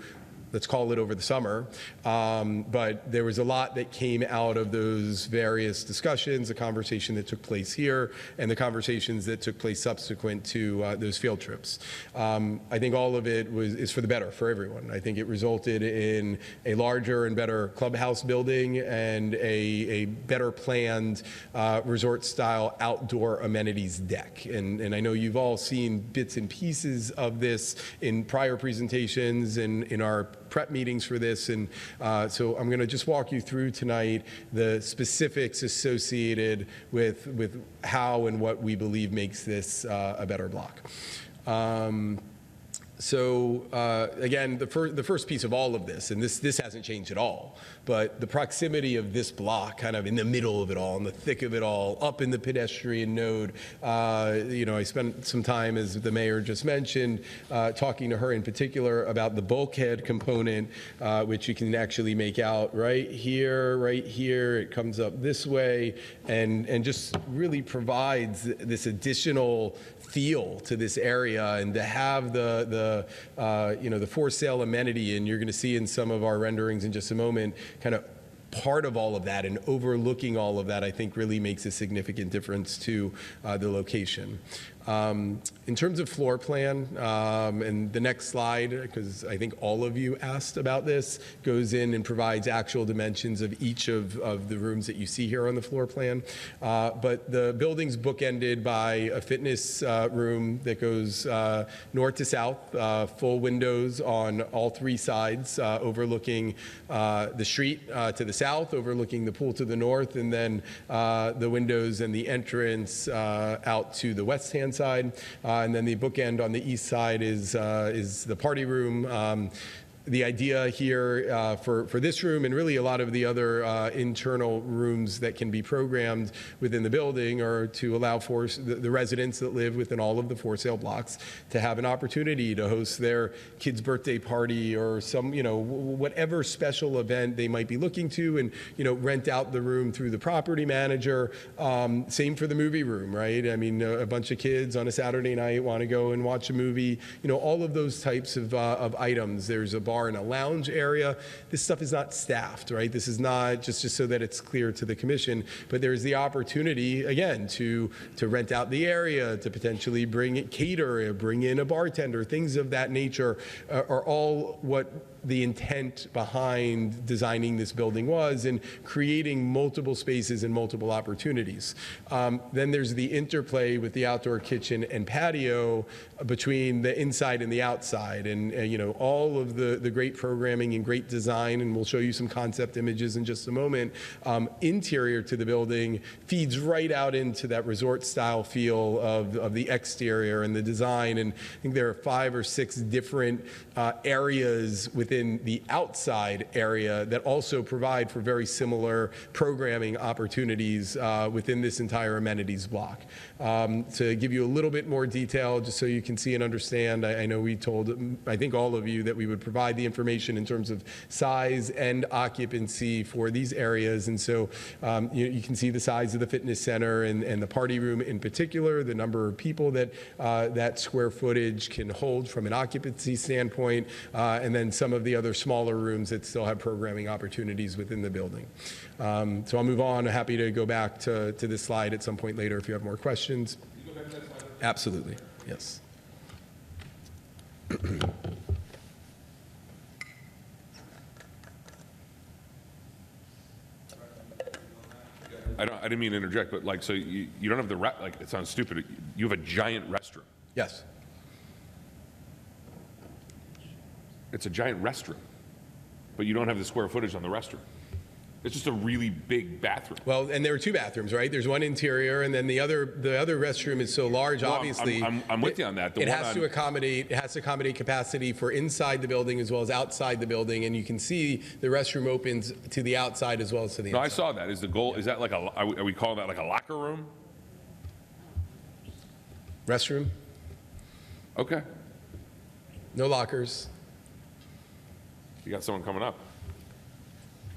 let's call it over the summer. But there was a lot that came out of those various discussions, the conversation that took place here, and the conversations that took place subsequent to those field trips. I think all of it is for the better for everyone. I think it resulted in a larger and better clubhouse building and a better planned resort-style outdoor amenities deck. And I know you've all seen bits and pieces of this in prior presentations and in our prep meetings for this, and so I'm going to just walk you through tonight the specifics associated with how and what we believe makes this a better block. So again, the first piece of all of this, and this hasn't changed at all, but the proximity of this block, kind of in the middle of it all, in the thick of it all, up in the pedestrian node. I spent some time, as the mayor just mentioned, talking to her in particular about the bulkhead component, which you can actually make out right here. It comes up this way, and just really provides this additional feel to this area, and to have the for sale amenity, and you're going to see in some of our renderings in just a moment, kind of part of all of that and overlooking all of that, I think really makes a significant difference to the location. In terms of floor plan, and the next slide, because I think all of you asked about this, goes in and provides actual dimensions of each of the rooms that you see here on the floor plan. But the building's bookended by a fitness room that goes north to south, full windows on all three sides, overlooking the street to the south, overlooking the pool to the north, and then the windows and the entrance out to the west-hand side. And then the bookend on the east side is the party room. The idea here for this room and really a lot of the other internal rooms that can be programmed within the building are to allow for the residents that live within all of the for sale blocks to have an opportunity to host their kid's birthday party or some, whatever special event they might be looking to, and, rent out the room through the property manager. Same for the movie room, right? I mean, a bunch of kids on a Saturday night want to go and watch a movie, all of those types of items. There's a bar and a lounge area. This stuff is not staffed, right? This is not just so that it's clear to the commission, but there's the opportunity, again, to rent out the area, to potentially cater, bring in a bartender, things of that nature are all what the intent behind designing this building was, and creating multiple spaces and multiple opportunities. Then there's the interplay with the outdoor kitchen and patio between the inside and the outside, and all of the great programming and great design, and we'll show you some concept images in just a moment, interior to the building feeds right out into that resort style feel of the exterior and the design. And I think there are 5 or 6 different areas within the outside area that also provide for very similar programming opportunities within this entire amenities block. To give you a little bit more detail, just so you can see and understand, I know we told, I think all of you, that we would provide the information in terms of size and occupancy for these areas. And so you can see the size of the fitness center and the party room in particular, the number of people that that square footage can hold from an occupancy standpoint, and then some of the other smaller rooms that still have programming opportunities within the building. So I'll move on. I'm happy to go back to this slide at some point later if you have more questions. Absolutely, yes. I didn't mean to interject, but so you don't have the it sounds stupid. You have a giant restroom. Yes. It's a giant restroom, but you don't have the square footage on the restroom. It's just a really big bathroom. Well, and there are 2 bathrooms, right? There's one interior, and then the other restroom is so large. Well, obviously, I'm with you on that. It has to accommodate capacity for inside the building as well as outside the building, and you can see the restroom opens to the outside as well as to the inside. No, I saw that. Is the goal? Is that like are we calling that like a locker room? Restroom? Okay. No lockers. You got someone coming up.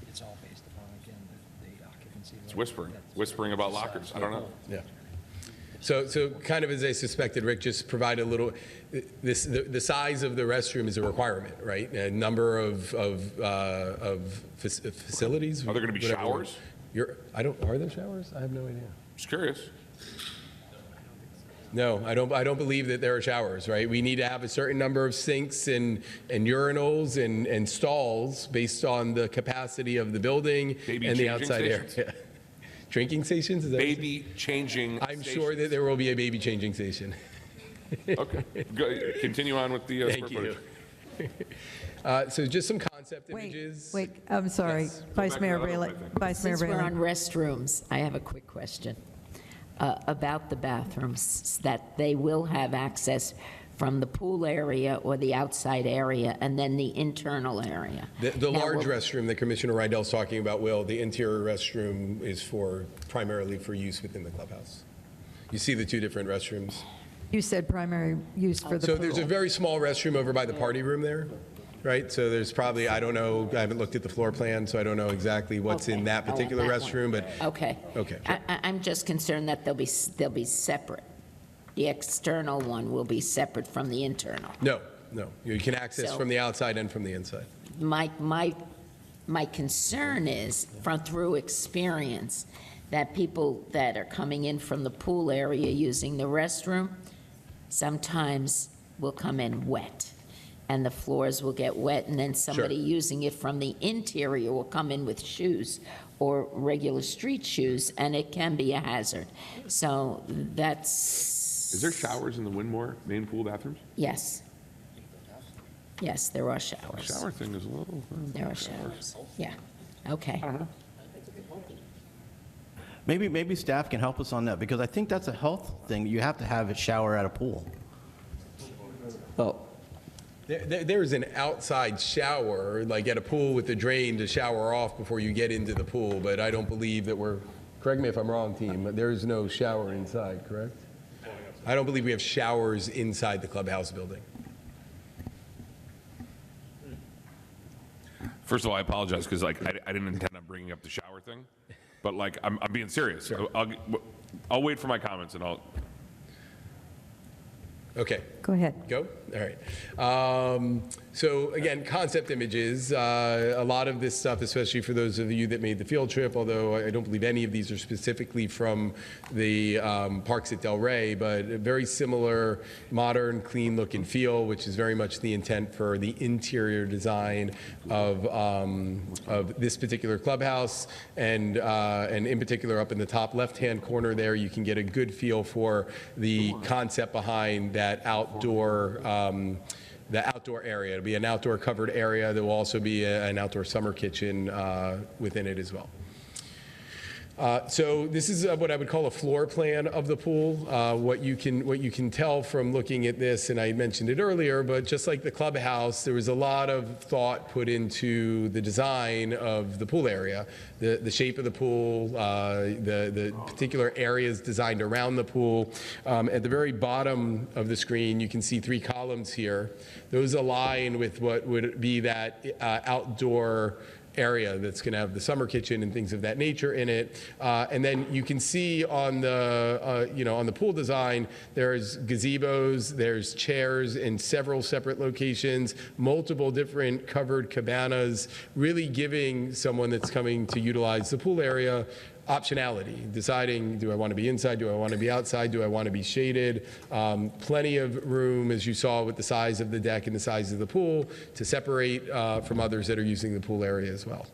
It's all based upon, again, the occupancy. It's whispering about lockers. I don't know. Yeah. So kind of as I suspected, Rick just provided a little. The size of the restroom is a requirement, right? A number of facilities. Are there going to be showers? Are there showers? I have no idea. Just curious. No, I don't believe that there are showers, right? We need to have a certain number of sinks and urinals and stalls based on the capacity of the building and the outside area. Drinking stations? Is that baby changing I'm sure that there will be a baby changing station. Okay. Continue on with the Thank square you. footage. So just some concept images. Wait, I'm sorry. Yes. Vice Mayor Braley. Since we're on restrooms, I have a quick question about the bathrooms, that they will have access from the pool area or the outside area, and then the internal area. The large restroom that Commissioner Rydell's talking about, the interior restroom is primarily for use within the clubhouse. You see the 2 different restrooms. You said primary use for the pool. So there's a very small restroom over by the party room there, right? So there's probably, I don't know, I haven't looked at the floor plan, so I don't know exactly what's in that particular restroom, but. Okay. Okay. I'm just concerned that they'll be separate. The external one will be separate from the internal. No. You can access from the outside and from the inside. My concern is, through experience, that people that are coming in from the pool area using the restroom sometimes will come in wet, and the floors will get wet, and then somebody using it from the interior will come in with shoes or regular street shoes, and it can be a hazard. So that's... Is there showers in the Windmore main pool bathrooms? Yes. Yes, there are showers. The shower thing is a little... There are showers. Yeah. Okay. I don't know. Maybe staff can help us on that, because I think that's a health thing. You have to have a shower at a pool. Well, There's an outside shower, like at a pool with the drain to shower off before you get into the pool, but I don't believe that correct me if I'm wrong, team, but there is no shower inside, correct? I don't believe we have showers inside the clubhouse building. First of all, I apologize because I didn't intend on bringing up the shower thing, but like I'm being serious. Sure. I'll wait for my comments and I'll. Okay. Go ahead. Go? All right. So again, concept images. A lot of this stuff, especially for those of you that made the field trip, although I don't believe any of these are specifically from the parks at Del Rey, but a very similar, modern, clean look and feel, which is very much the intent for the interior design of this particular clubhouse. And in particular, up in the top left-hand corner there, you can get a good feel for the concept behind that outdoor the outdoor area. It'll be an outdoor covered area. There will also be an outdoor summer kitchen within it as well. So this is what I would call a floor plan of the pool. What you can tell from looking at this, and I mentioned it earlier, but just like the clubhouse, there was a lot of thought put into the design of the pool area, the shape of the pool, the particular areas designed around the pool. At the very bottom of the screen, you can see 3 columns here. Those align with what would be that outdoor area that's going to have the summer kitchen and things of that nature in it. And then you can see on the, on the pool design, there's gazebos, there's chairs in several separate locations, multiple different covered cabanas, really giving someone that's coming to utilize the pool area optionality, deciding, do I want to be inside, do I want to be outside, do I want to be shaded? Plenty of room, as you saw with the size of the deck and the size of the pool, to separate from others that are using the pool area as well.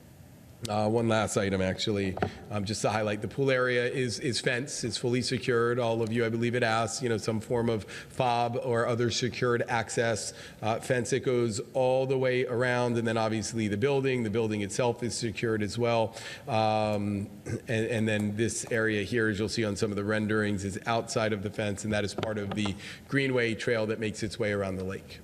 One last item, actually, just to highlight, the pool area is fenced. It's fully secured. All of you, I believe it asks, some form of fob or other secured access fence that goes all the way around, and then obviously the building itself is secured as well. And then this area here, as you'll see on some of the renderings, is outside of the fence, and that is part of the greenway trail that makes its way around the lake.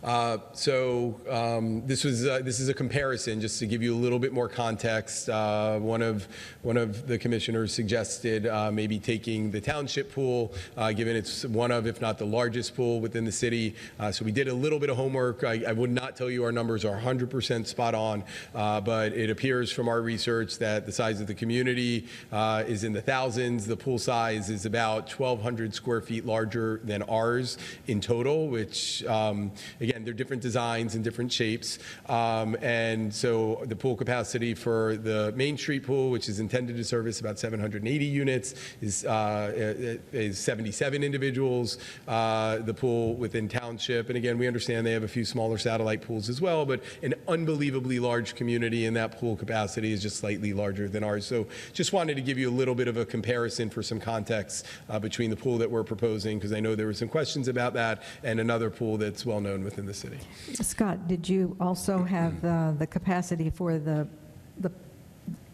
This is a comparison, just to give you a little bit more context. One of the commissioners suggested maybe taking the township pool, given it's one of, if not the largest pool within the city. So we did a little bit of homework. I would not tell you our numbers are 100% spot on, but it appears from our research that the size of the community is in the thousands. The pool size is about 1,200 square feet larger than ours in total, which, again, they're different designs and different shapes. And so the pool capacity for the Main Street pool, which is intended to service about 780 units, is 77 individuals. The pool within Township, and again, we understand they have a few smaller satellite pools as well, but an unbelievably large community, and that pool capacity is just slightly larger than ours. So just wanted to give you a little bit of a comparison for some context between the pool that we're proposing, because I know there were some questions about that, and another pool that's well known within the city. Scott, did you also have the capacity for the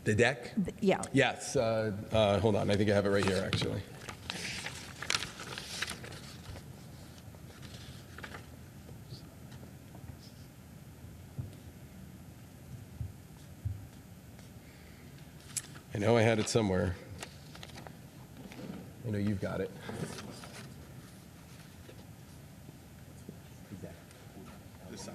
deck? Yeah. Yes. Hold on. I think I have it right here, actually. I know I had it somewhere. I know you've got it. The size?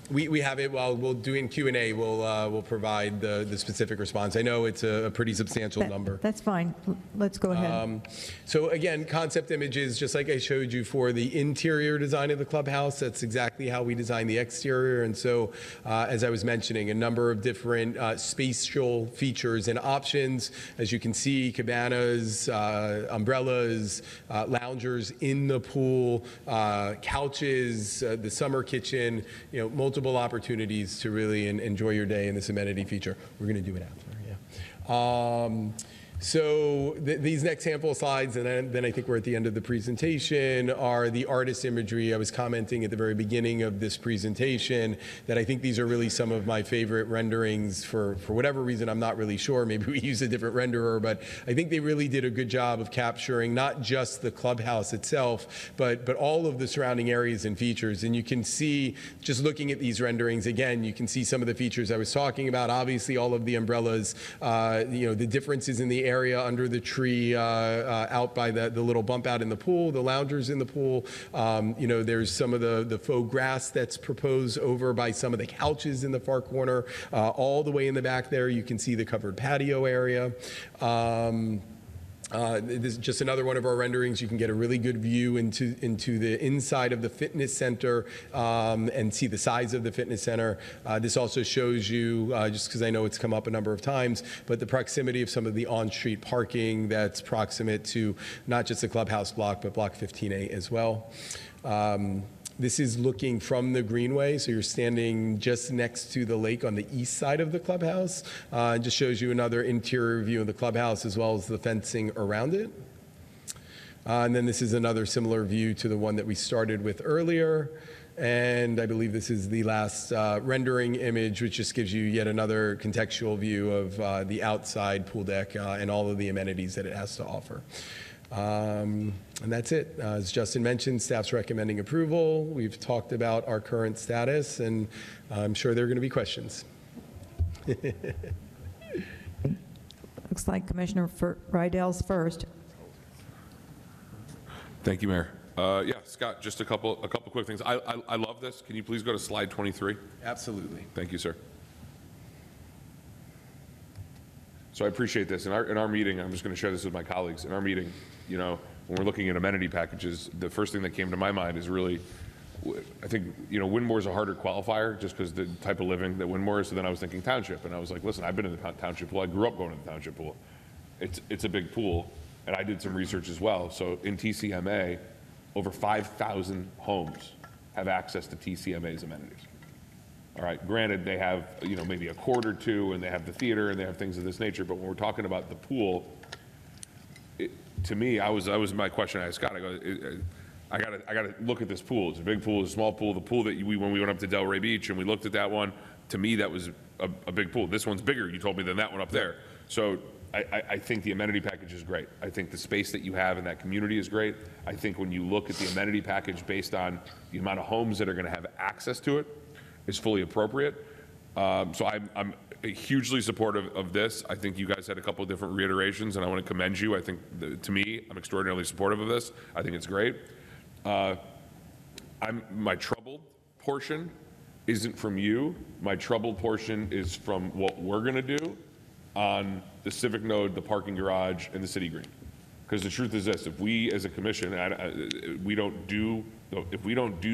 We have it. Well, we'll do in Q&A. We'll provide the specific response. I know it's a pretty substantial number. That's fine. Let's go ahead. So again, concept images, just like I showed you for the interior design of the clubhouse, that's exactly how we design the exterior. And so, as I was mentioning, a number of different spatial features and options. As you can see, cabanas, umbrellas, loungers in the pool, couches, the summer kitchen, multiple opportunities to really enjoy your day in this amenity feature. We're going to do it after, yeah. So these next handful of slides, and then I think we're at the end of the presentation, are the artist imagery. I was commenting at the very beginning of this presentation that I think these are really some of my favorite renderings for whatever reason. I'm not really sure. Maybe we use a different renderer, but I think they really did a good job of capturing not just the clubhouse itself, but all of the surrounding areas and features. And you can see, just looking at these renderings, again, you can see some of the features I was talking about. Obviously, all of the umbrellas, the differences in the area under the tree, out by the little bump out in the pool, the loungers in the pool. There's some of the faux grass that's proposed over by some of the couches in the far corner. All the way in the back there, you can see the covered patio area. This is just another one of our renderings. You can get a really good view into the inside of the fitness center and see the size of the fitness center. This also shows you, just because I know it's come up a number of times, but the proximity of some of the on-street parking that's proximate to not just the clubhouse block, but block 15A as well. This is looking from the greenway, so you're standing just next to the lake on the east side of the clubhouse. It just shows you another interior view of the clubhouse as well as the fencing around it. And then this is another similar view to the one that we started with earlier. And I believe this is the last rendering image, which just gives you yet another contextual view of the outside pool deck and all of the amenities that it has to offer. And that's it. As Justin mentioned, staff's recommending approval. We've talked about our current status, and I'm sure there are going to be questions. Looks like Commissioner Rydell's first. Thank you, Mayor. Yeah, Scott, just a couple quick things. I love this. Can you please go to slide 23? Absolutely. Thank you, sir. So I appreciate this. In our meeting, I'm just going to share this with my colleagues. In our meeting, when we're looking at amenity packages, the first thing that came to my mind is really, I think, Windmore is a harder qualifier just because the type of living that Windmore is. So then I was thinking township, and I was like, listen, I've been in the township pool. I grew up going to the township pool. It's a big pool, and I did some research as well. So in TCMA, over 5,000 homes have access to TCMA's amenities. All right, granted, they have, maybe a court or two, and they have the theater, and they have things of this nature, but when we're talking about the pool, to me, that was my question I asked Scott. I go, I gotta look at this pool. It's a big pool, it's a small pool. The pool that when we went up to Delray Beach and we looked at that one, to me, that was a big pool. This one's bigger, you told me, than that one up there. So I think the amenity package is great. I think the space that you have in that community is great. I think when you look at the amenity package based on the amount of homes that are gonna have access to it, is fully appropriate. So I'm hugely supportive of this. I think you guys had a couple of different reiterations, and I want to commend you. I think, to me, I'm extraordinarily supportive of this. I think it's great. My troubled portion isn't from you. My troubled portion is from what we're going to do on the civic node, the parking garage, and the city green. Because the truth is this: if we, as a commission, if we don't do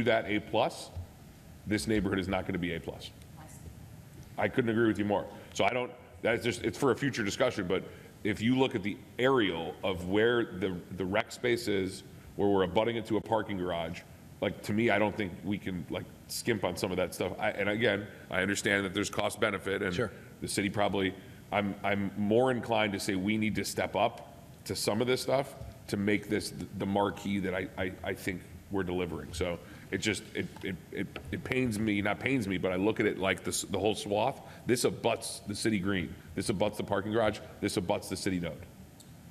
that A+, this neighborhood is not going to be A+. I couldn't agree with you more. So it's for a future discussion, but if you look at the aerial of where the rec space is, where we're abutting it to a parking garage, to me, I don't think we can skimp on some of that stuff. And again, I understand that there's cost benefit, and sure, the city probably, I'm more inclined to say we need to step up to some of this stuff to make this the marquee that I think we're delivering. So it pains me, not pains me, but I look at it like this, the whole swath. This abuts the city green. This abuts the parking garage. This abuts the city node.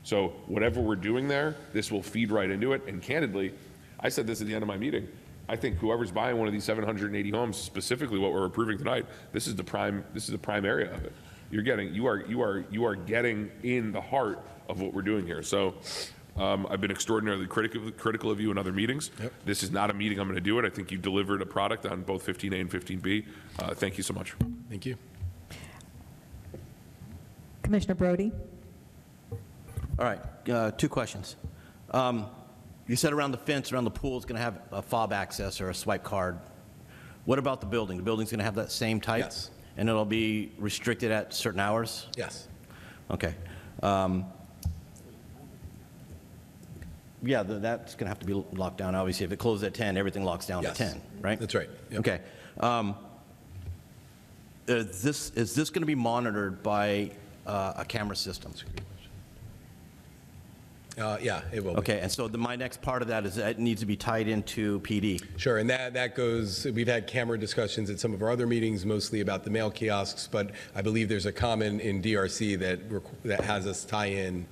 So whatever we're doing there, this will feed right into it. And candidly, I said this at the end of my meeting. I think whoever's buying one of these 780 homes, specifically what we're approving tonight, this is the prime area of it. You are getting in the heart of what we're doing here. So I've been extraordinarily critical of you in other meetings. Yep. This is not a meeting I'm going to do it. I think you delivered a product on both 15A and 15B. Thank you so much. Thank you. Commissioner Brody. All right, two questions. You said around the fence, around the pool, it's going to have a fob access or a swipe card. What about the building? The building's going to have that same type? Yes. And it'll be restricted at certain hours? Yes. Okay. Yeah, that's going to have to be locked down. Obviously, if it closes at 10, everything locks down Yes. at 10, right? That's right. Yep. Okay. Is this going to be monitored by a camera system? Yeah, it will be. Okay, and so my next part of that is that it needs to be tied into PD. Sure, and that goes, we've had camera discussions at some of our other meetings, mostly about the mail kiosks, but I believe there's a comment in DRC that has us tie in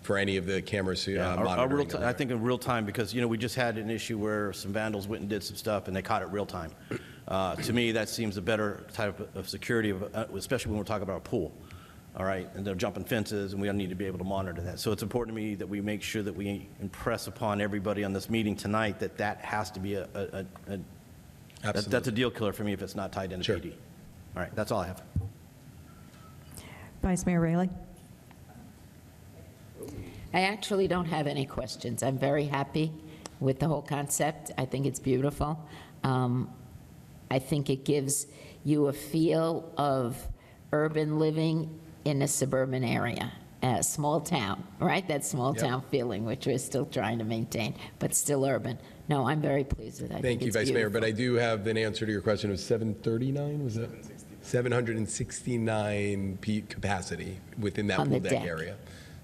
for any of the cameras monitoring. I think in real time, because, we just had an issue where some vandals went and did some stuff, and they caught it real time. To me, that seems a better type of security, especially when we're talking about a pool. All right, and they're jumping fences, and we need to be able to monitor that. So it's important to me that we make sure that we impress upon everybody on this meeting tonight that has to be that's a deal killer for me if it's not tied into PD. All right, that's all I have. Vice Mayor Raley. I actually don't have any questions. I'm very happy with the whole concept. I think it's beautiful. I think it gives you a feel of urban living in a suburban area, a small town, right? That small town feeling, which we're still trying to maintain, but still urban. No, I'm very pleased with that. Thank you, Vice Mayor, but I do have an answer to your question. It was 739, was that? 769 capacity within that pool deck area.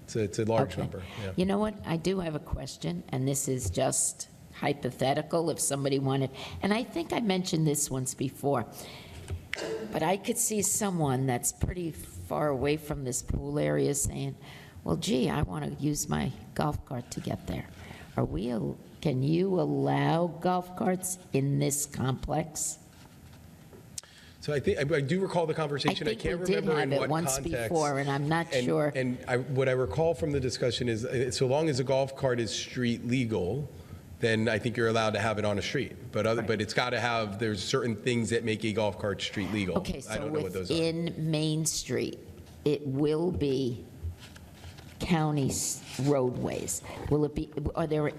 So it's a large number. Yeah. You know what? I do have a question, and this is just hypothetical if somebody wanted, and I think I mentioned this once before, but I could see someone that's pretty far away from this pool area saying, well, gee, I want to use my golf cart to get there. Can you allow golf carts in this complex? So I think I do recall the conversation. I can't remember in what context. We did have it once before, and I'm not sure. And what I recall from the discussion is, so long as a golf cart is street legal, then I think you're allowed to have it on a street. But it's got to have, there's certain things that make a golf cart street legal. Okay, so I don't know what those are. within Main Street, it will be county roadways. Will it be?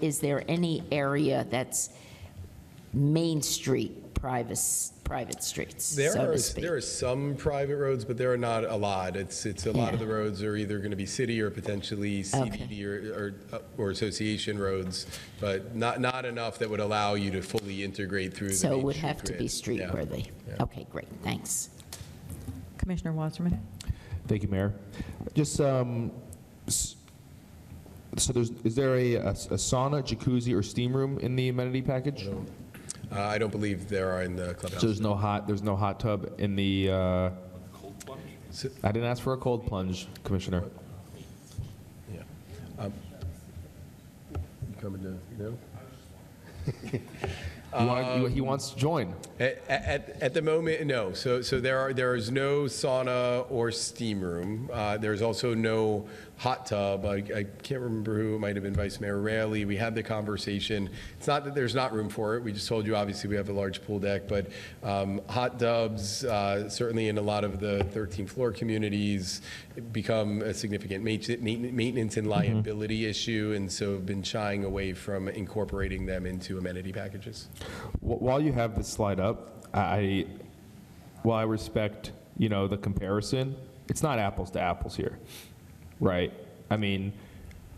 Is there any area that's Main Street private streets? There are some private roads, but there are not a lot. It's a lot of the roads are either going to be city or potentially CBD or association roads, but not enough that would allow you to fully integrate through. So it would have to be street worthy. Yeah. Okay, great. Thanks. Commissioner Wasserman. Thank you, Mayor. Just so is there a sauna, jacuzzi, or steam room in the amenity package? I don't believe there are in the clubhouse. So there's no hot tub in the. Cold plunge? I didn't ask for a cold plunge, Commissioner. Yeah. You coming to no? He wants to join. At the moment, no. So there is no sauna or steam room. There's also no hot tub. I can't remember who, it might have been Vice Mayor Raley. We had the conversation. It's not that there's not room for it. We just told you, obviously, we have a large pool deck, but hot tubs, certainly in a lot of the 13th floor communities, become a significant maintenance and liability issue, and so have been shying away from incorporating them into amenity packages. While you have this slide up, I respect, the comparison. It's not apples to apples here. Right. I mean,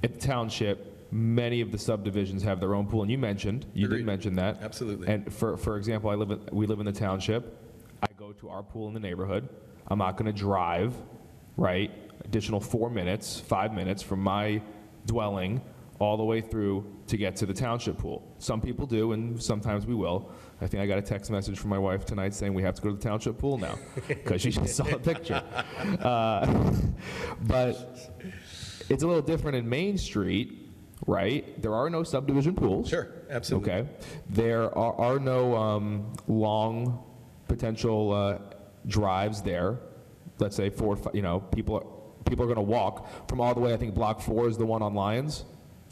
at the township, many of the subdivisions have their own pool, and you did mention that. Absolutely. And for example, we live in the township. I go to our pool in the neighborhood. I'm not going to drive, right, additional 5 minutes from my dwelling all the way through to get to the township pool. Some people do, and sometimes we will. I think I got a text message from my wife tonight saying we have to go to the township pool now because she just saw a picture. But it's a little different in Main Street, right? There are no subdivision pools. Sure, absolutely. Okay. There are no long potential drives there. Let's say 4 or 5, people are going to walk from all the way. I think Block 4 is the one on Lyons.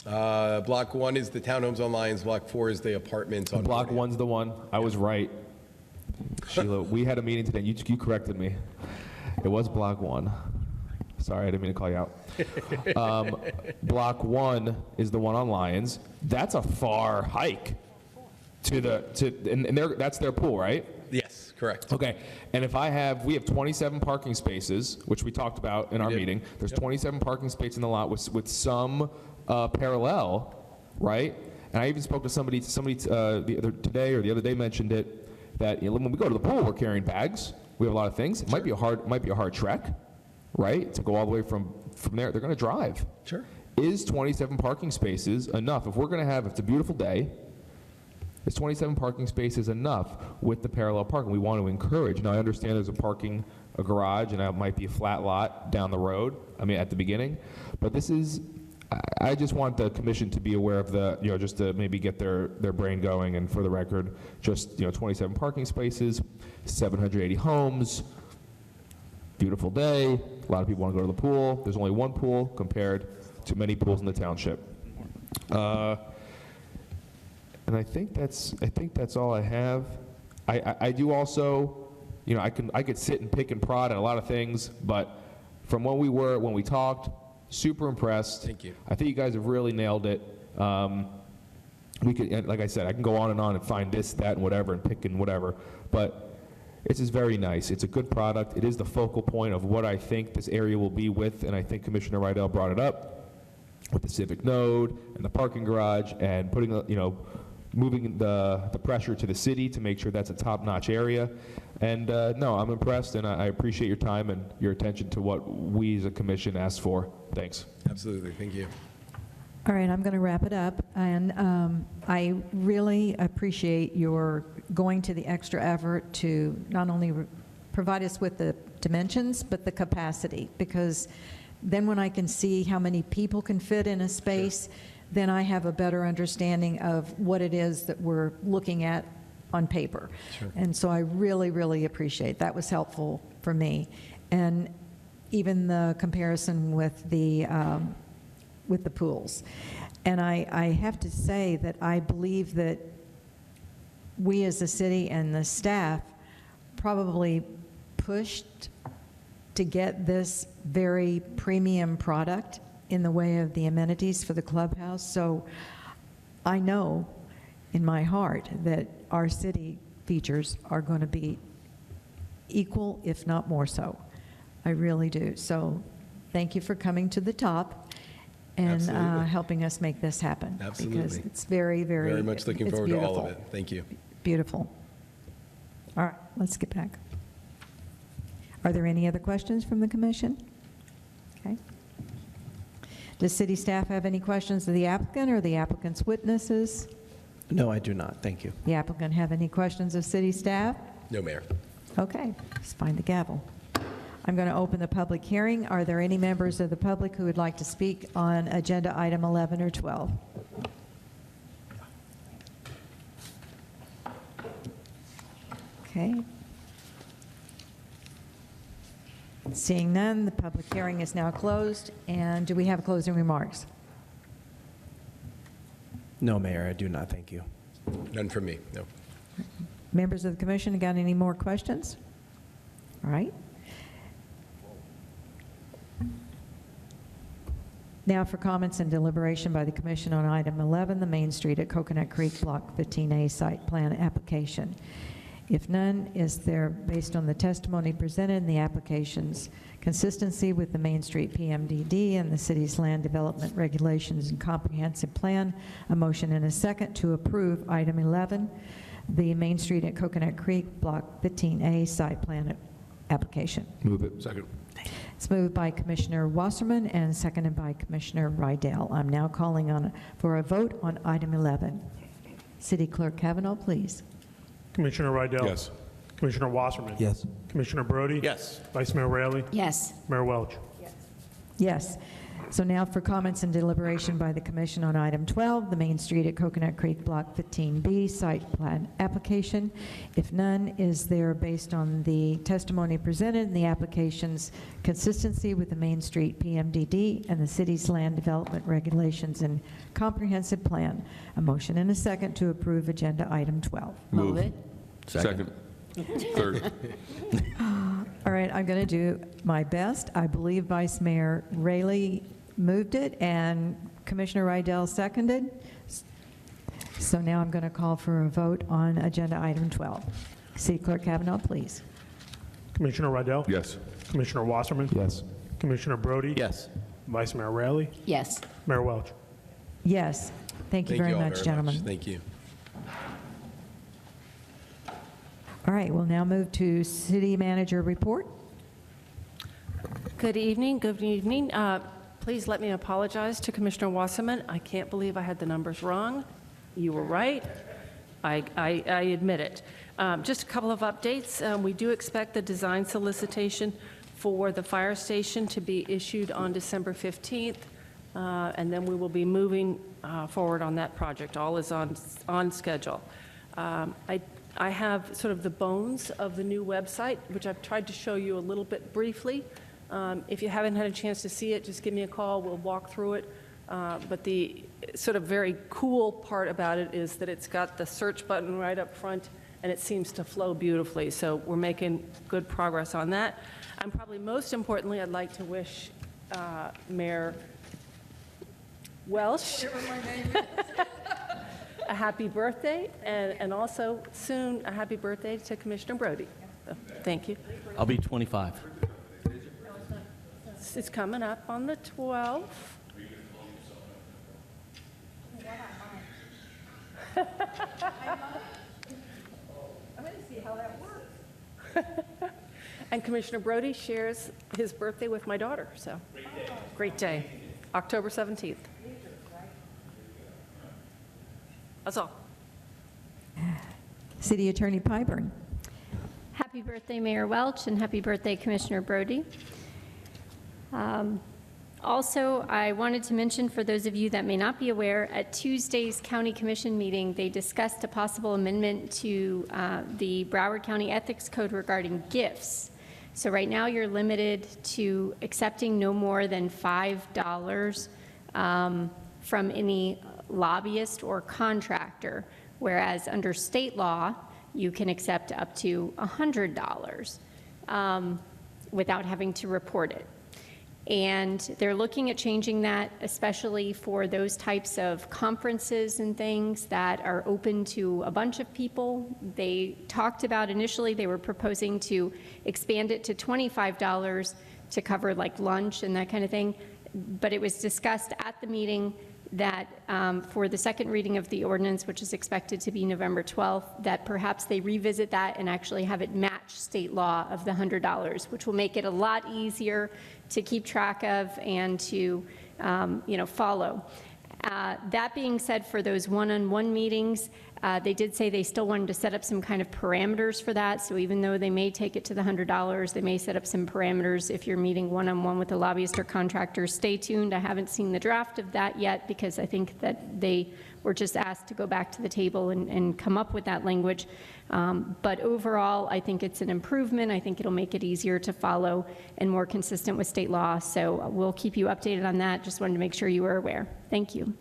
Block 1 is the townhomes on Lyons. Block 4 is the apartments on Block 1's the one. I was right. Sheila, we had a meeting today. You corrected me. It was Block 1. Sorry, I didn't mean to call you out. Block 1 is the one on Lyons. That's a far hike and that's their pool, right? Yes, correct. Okay, and we have 27 parking spaces, which we talked about in our meeting. There's 27 parking spaces in the lot with some parallel, right? And I even spoke to somebody the other day mentioned it, that when we go to the pool, we're carrying bags. We have a lot of things. It might be a hard trek, right? To go all the way from there. They're going to drive. Sure. is 27 parking spaces enough? If it's a beautiful day, is 27 parking spaces enough with the parallel parking? We want to encourage. Now, I understand there's a garage, and it might be a flat lot down the road, at the beginning, but this is, I just want the commission to be aware of just to maybe get their brain going, and for the record, just, 27 parking spaces, 780 homes, beautiful day, a lot of people want to go to the pool. There's only one pool compared to many pools in the township. And I think that's all I have. I do also, I could sit and pick and prod on a lot of things, but from when we talked, super impressed. Thank you. I think you guys have really nailed it. We could, like I said, I can go on and find this, that, and whatever, and pick and whatever, but this is very nice. It's a good product. It is the focal point of what I think this area will be with, and I think Commissioner Rydell brought it up, with the civic node and the parking garage and putting, moving the pressure to the city to make sure that's a top-notch area. And no, I'm impressed, and I appreciate your time and your attention to what we as a commission asked for. Thanks. Absolutely. Thank you. All right, I'm going to wrap it up, and I really appreciate your going to the extra effort to not only provide us with the dimensions, but the capacity, because then when I can see how many people can fit in a space, then I have a better understanding of what it is that we're looking at on paper. Sure. And so I really, really appreciate that. Was helpful for me. And even the comparison with the pools. And I have to say that I believe that we as a city and the staff probably pushed to get this very premium product in the way of the amenities for the clubhouse. So I know in my heart that our city features are going to be equal, if not more so. I really do. So thank you for coming to the top and helping us make this happen. Absolutely. Because it's very, very, Very much looking it's forward to all beautiful. of it. Thank you. Beautiful. All right, let's get back. Are there any other questions from the commission? Okay. Does city staff have any questions of the applicant or the applicant's witnesses? No, I do not. Thank you. The applicant have any questions of city staff? No, Mayor. Okay, let's find the gavel. I'm going to open the public hearing. Are there any members of the public who would like to speak on agenda item 11 or 12? Okay. Seeing none, the public hearing is now closed. And do we have closing remarks? No, Mayor, I do not. Thank you. None from me. No. Members of the commission, got any more questions? All right. Now for comments and deliberation by the commission on item 11, the Main Street at Coconut Creek Block 15A site plan application. If none, is there, based on the testimony presented in the application's consistency with the Main Street PMDD and the city's land development regulations and comprehensive plan, a motion and a second to approve item 11, the Main Street at Coconut Creek Block 15A site plan application? Move it. Second. It's moved by Commissioner Wasserman and seconded by Commissioner Rydell. I'm now calling for a vote on item 11. City Clerk Kavanaugh, please. Commissioner Rydell? Yes. Commissioner Wasserman? Yes. Commissioner Brody? Yes. Vice Mayor Raley? Yes. Mayor Welch? Yes. So now for comments and deliberation by the commission on item 12, the Main Street at Coconut Creek Block 15B site plan application. If none, is there, based on the testimony presented in the application's consistency with the Main Street PMDD and the city's land development regulations and comprehensive plan, a motion and a second to approve agenda item 12? Move it. Second. Third. All right, I'm going to do my best. I believe Vice Mayor Raley moved it and Commissioner Rydell seconded. So now I'm going to call for a vote on agenda item 12. City Clerk Kavanaugh, please. Commissioner Rydell? Yes. Commissioner Wasserman? Yes. Commissioner Brody? Yes. Vice Mayor Raley? Yes. Mayor Welch? Yes. Thank you very all much, gentlemen. Thank you. All right, we'll now move to City Manager report. Good evening. Good evening. Please let me apologize to Commissioner Wasserman. I can't believe I had the numbers wrong. You were right. I admit it. Just a couple of updates. We do expect the design solicitation for the fire station to be issued on December 15th, and then we will be moving forward on that project. All is on schedule. I have sort of the bones of the new website, which I've tried to show you a little bit briefly. If you haven't had a chance to see it, just give me a call. We'll walk through it. But the sort of very cool part about it is that it's got the search button right up front, and it seems to flow beautifully. So we're making good progress on that. And probably most importantly, I'd like to wish Mayor Welch a happy birthday, and also soon a happy birthday to Commissioner Brody. So, thank you. I'll be 25. It's coming up on the 12th. I'm going to see how that works. And Commissioner Brody shares his birthday with my daughter, so great day. October 17th. That's all. City Attorney Pyburn. Happy birthday, Mayor Welch, and happy birthday, Commissioner Brody. Also, I wanted to mention, for those of you that may not be aware, at Tuesday's County Commission meeting, they discussed a possible amendment to the Broward County Ethics Code regarding gifts. So right now, you're limited to accepting no more than $5 from any lobbyist or contractor, whereas under state law, you can accept up to $100 without having to report it. And they're looking at changing that, especially for those types of conferences and things that are open to a bunch of people. They talked about initially, they were proposing to expand it to $25 to cover like lunch and that kind of thing. But it was discussed at the meeting that for the second reading of the ordinance, which is expected to be November 12th, that perhaps they revisit that and actually have it match state law of the $100, which will make it a lot easier to keep track of and to follow. That being said, for those one-on-one meetings, they did say they still wanted to set up some kind of parameters for that. So even though they may take it to the $100, they may set up some parameters if you're meeting one-on-one with a lobbyist or contractor. Stay tuned. I haven't seen the draft of that yet because I think that they were just asked to go back to the table and come up with that language. But overall, I think it's an improvement. I think it'll make it easier to follow and more consistent with state law. So we'll keep you updated on that. Just wanted to make sure you were aware. Thank you.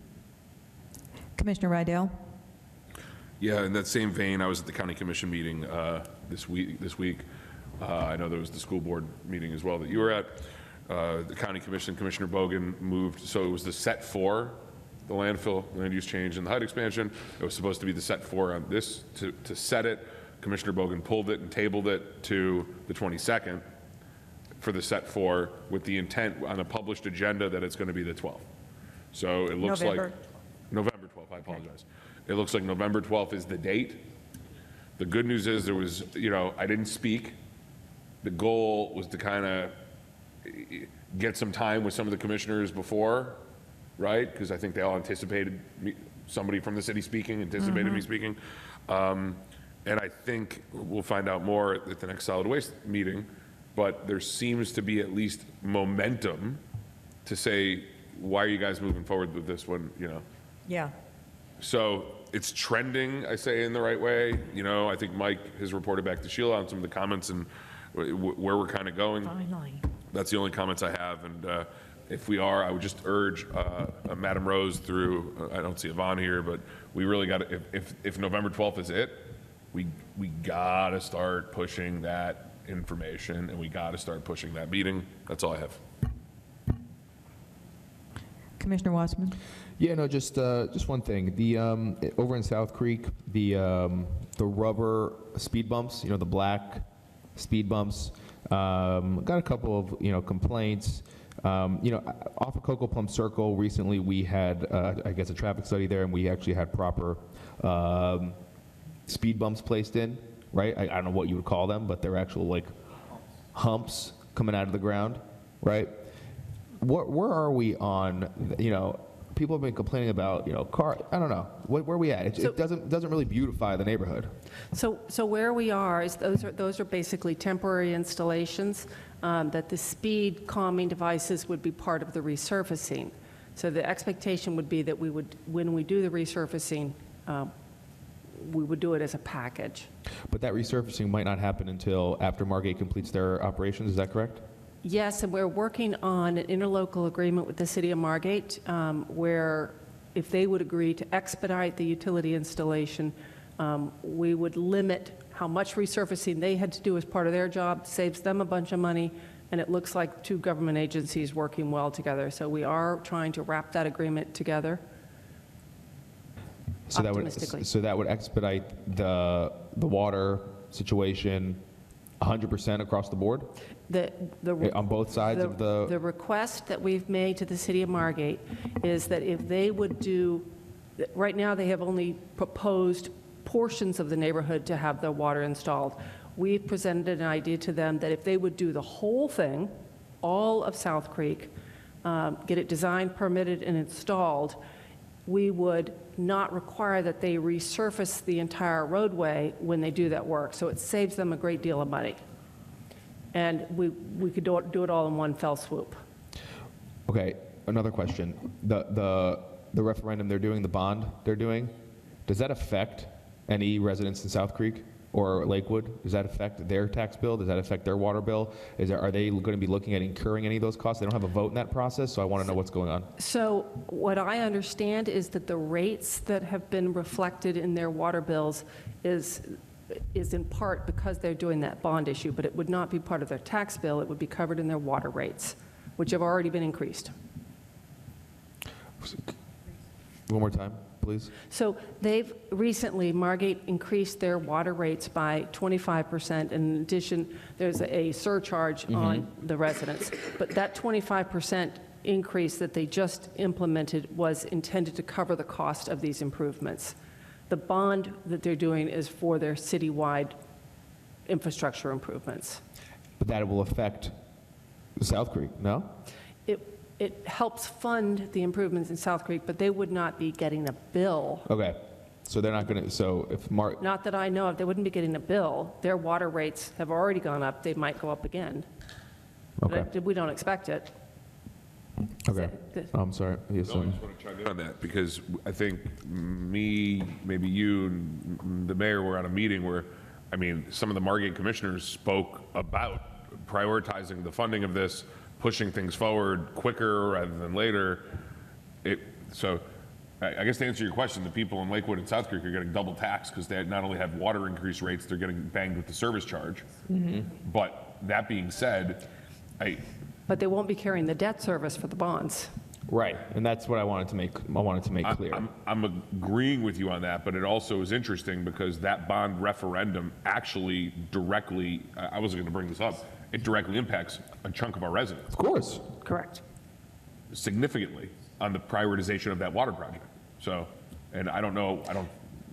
Commissioner Rydell. Yeah, in that same vein, I was at the county commission meeting this week. I know there was the school board meeting as well that you were at. The county commission, Commissioner Bogan moved, so it was the set for the landfill, land use change, and the height expansion. It was supposed to be the set for on this to set it. Commissioner Bogan pulled it and tabled it to the 22nd for the set for, with the intent on a published agenda that it's going to be the 12th. So it looks like November 12th. I apologize. It looks like November 12th is the date. The good news is there was, I didn't speak. The goal was to kind of get some time with some of the commissioners before, right? Because I think they all anticipated somebody from the city speaking, anticipated me speaking. And I think we'll find out more at the next solid waste meeting, but there seems to be at least momentum to say, why are you guys moving forward with this one, Yeah. So it's trending, I say, in the right way. I think Mike has reported back to Sheila on some of the comments and where we're kind of going. Finally. That's the only comments I have. And if we are, I would just urge Madam Rose through, I don't see Yvonne here, but we really got to, if November 12th is it, we got to start pushing that information and we got to start pushing that meeting. That's all I have. Commissioner Wasserman. Yeah, no, just one thing. The over in South Creek, the rubber speed bumps, the black speed bumps, got a couple of complaints. Off of Cocoa Plum Circle recently, we had I guess a traffic study there, and we actually had proper speed bumps placed in. Right? I don't know what you would call them, but they're actual like humps coming out of the ground. Right? where are we on, people have been complaining about, I don't know, where are we at? It doesn't really beautify the neighborhood. So where we are is those are basically temporary installations, that the speed calming devices would be part of the resurfacing. So the expectation would be that we would, when we do the resurfacing, we would do it as a package. But that resurfacing might not happen until after Margate completes their operations, is that correct? Yes, and we're working on an interlocal agreement with the city of Margate, where if they would agree to expedite the utility installation, we would limit how much resurfacing they had to do as part of their job, saves them a bunch of money, and it looks like two government agencies working well together. So we are trying to wrap that agreement together. So that would expedite the water situation 100% across the board? On both sides of the... The request that we've made to the city of Margate is that if they would do, right now they have only proposed portions of the neighborhood to have the water installed. We've presented an idea to them that if they would do the whole thing, all of South Creek, get it designed, permitted, and installed, we would not require that they resurface the entire roadway when they do that work. So it saves them a great deal of money. And we could do it all in one fell swoop. Okay, another question. The referendum they're doing, the bond they're doing, does that affect any residents in South Creek or Lakewood? Does that affect their tax bill? Does that affect their water bill? Are they going to be looking at incurring any of those costs? They don't have a vote in that process, so I want to know what's going on. So what I understand is that the rates that have been reflected in their water bills is in part because they're doing that bond issue, but it would not be part of their tax bill. It would be covered in their water rates, which have already been increased. One more time, please. So they've recently, Margate increased their water rates by 25%. In addition, there's a surcharge on the residents. But that 25% increase that they just implemented was intended to cover the cost of these improvements. The bond that they're doing is for their citywide infrastructure improvements. But that will affect South Creek, no? It helps fund the improvements in South Creek, but they would not be getting a bill. Okay, so they're not going to, so if Not that I know of, they wouldn't be getting a bill. Their water rates have already gone up. They might go up again. Okay. But we don't expect it. Okay. I'm sorry. Yes, No, I just want to chime in on that because I think me, maybe you, and the mayor were at a meeting where, I mean, some of the Margate commissioners spoke about prioritizing the funding of this, pushing things forward quicker rather than later. So I guess to answer your question, the people in Lakewood and South Creek are getting double taxed because they not only have water increase rates, they're getting banged with the service charge. But that being said, But they won't be carrying the debt service for the bonds. Right, and that's what I wanted to make clear. I'm agreeing with you on that, but it also is interesting because that bond referendum actually directly, I wasn't going to bring this up, it directly impacts a chunk of our residents. Of course. Correct. Significantly on the prioritization of that water project. So, and I don't know,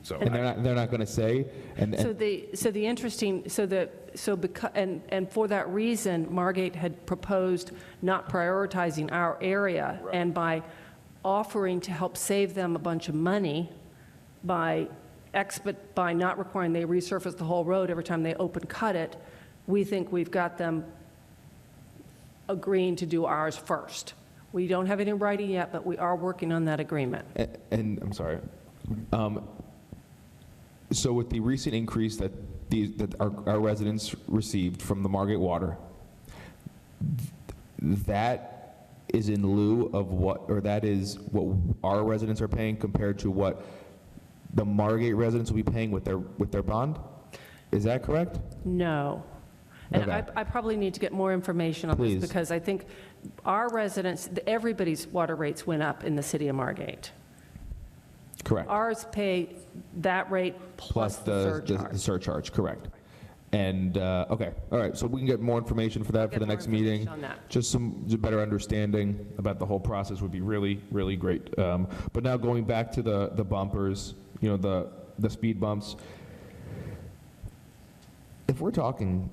so. And they're not going to say. And for that reason, Margate had proposed not prioritizing our area, and by offering to help save them a bunch of money by not requiring they resurface the whole road every time they open cut it, we think we've got them agreeing to do ours first. We don't have it in writing yet, but we are working on that agreement. And I'm sorry. So with the recent increase that our residents received from the Margate Water, that is in lieu of that is what our residents are paying compared to what the Margate residents will be paying with their bond? Is that correct? No. And Okay. I probably need to get more information on Please. this because I think our residents, everybody's water rates went up in the city of Margate. Correct. Ours pay that rate plus the surcharge. The surcharge, correct. And, okay, all right, so we can get more information for that for the next meeting. on that. Just some better understanding about the whole process would be really, really great. But now going back to the bumpers, the speed bumps, if we're talking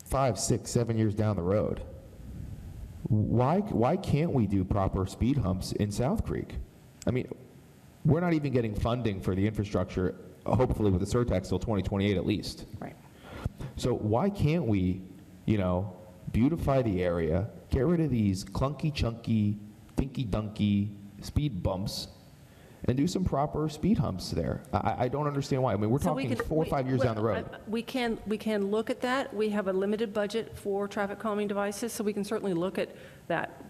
5, 6, 7 years down the road, why can't we do proper speed humps in South Creek? I mean, we're not even getting funding for the infrastructure, hopefully with the surtax till 2028 at least. Right. So why can't we, beautify the area, get rid of these clunky, chunky, dinky-dunky speed bumps, and do some proper speed humps there? I don't understand why. I mean, we're talking 4 or 5 years down the road. We can look at that. We have a limited budget for traffic calming devices, so we can certainly look at that.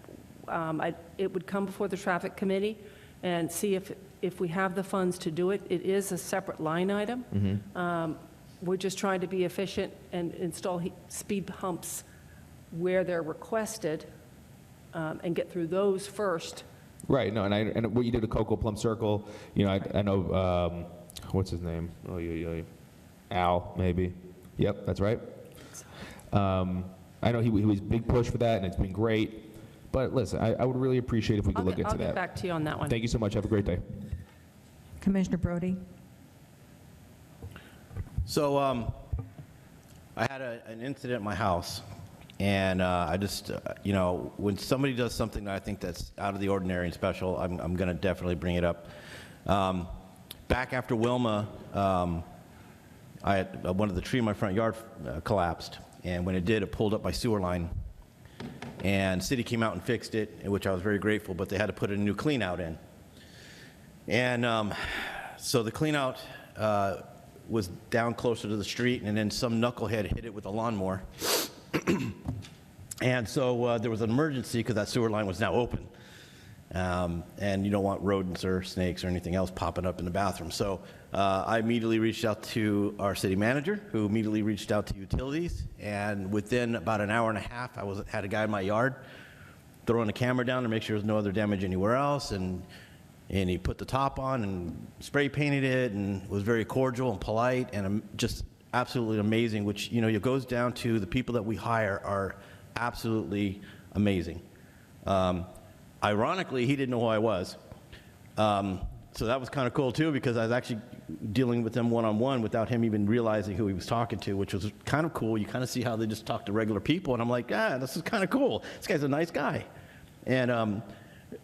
It would come before the traffic committee and see if we have the funds to do it. It is a separate line item. We're just trying to be efficient and install speed humps where they're requested and get through those first. Right, no, and what you did at Cocoa Plum Circle, I know, what's his name? Al, maybe. Yep, that's right. I know he was a big push for that, and it's been great. But listen, I would really appreciate if we could look into that. I'll get back to you on that one. Thank you so much. Have a great day. Commissioner Brody. So I had an incident at my house, and I just, when somebody does something that I think that's out of the ordinary and special, I'm going to definitely bring it up. Back after Wilma, I had one of the tree in my front yard collapsed, and when it did, it pulled up my sewer line. And city came out and fixed it, which I was very grateful, but they had to put a new clean out in. And so the clean out was down closer to the street, and then some knucklehead hit it with a lawnmower. And so there was an emergency because that sewer line was now open. And you don't want rodents or snakes or anything else popping up in the bathroom. So I immediately reached out to our city manager, who immediately reached out to utilities. And within about an hour and a half, had a guy in my yard throwing the camera down to make sure there's no other damage anywhere else. And he put the top on and spray painted it and was very cordial and polite and just absolutely amazing, which, it goes down to the people that we hire are absolutely amazing. Ironically, he didn't know who I was. So that was kind of cool, too, because I was actually dealing with them one-on-one without him even realizing who he was talking to, which was kind of cool. You kind of see how they just talk to regular people, and I'm like, this is kind of cool. This guy's a nice guy. And,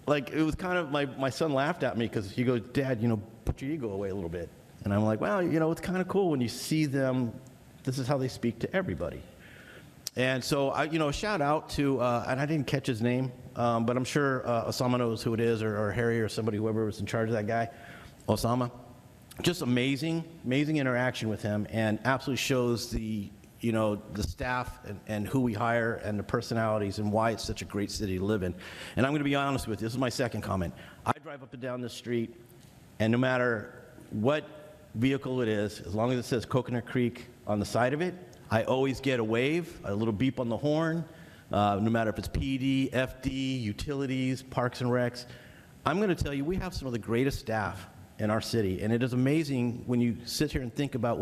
it was kind of, my son laughed at me because he goes, Dad, put your ego away a little bit. And I'm like, well, it's kind of cool when you see them. This is how they speak to everybody. And so, a shout out to, and I didn't catch his name, but I'm sure Osama knows who it is, or Harry, or somebody, whoever was in charge of that guy, Osama. Just amazing interaction with him, and absolutely shows the staff and who we hire and the personalities and why it's such a great city to live in. And I'm going to be honest with you. This is my second comment. I drive up and down this street, and no matter what vehicle it is, as long as it says Coconut Creek on the side of it, I always get a wave, a little beep on the horn, no matter if it's PD, FD, utilities, Parks and Recs. I'm going to tell you, we have some of the greatest staff in our city, and it is amazing when you sit here and think about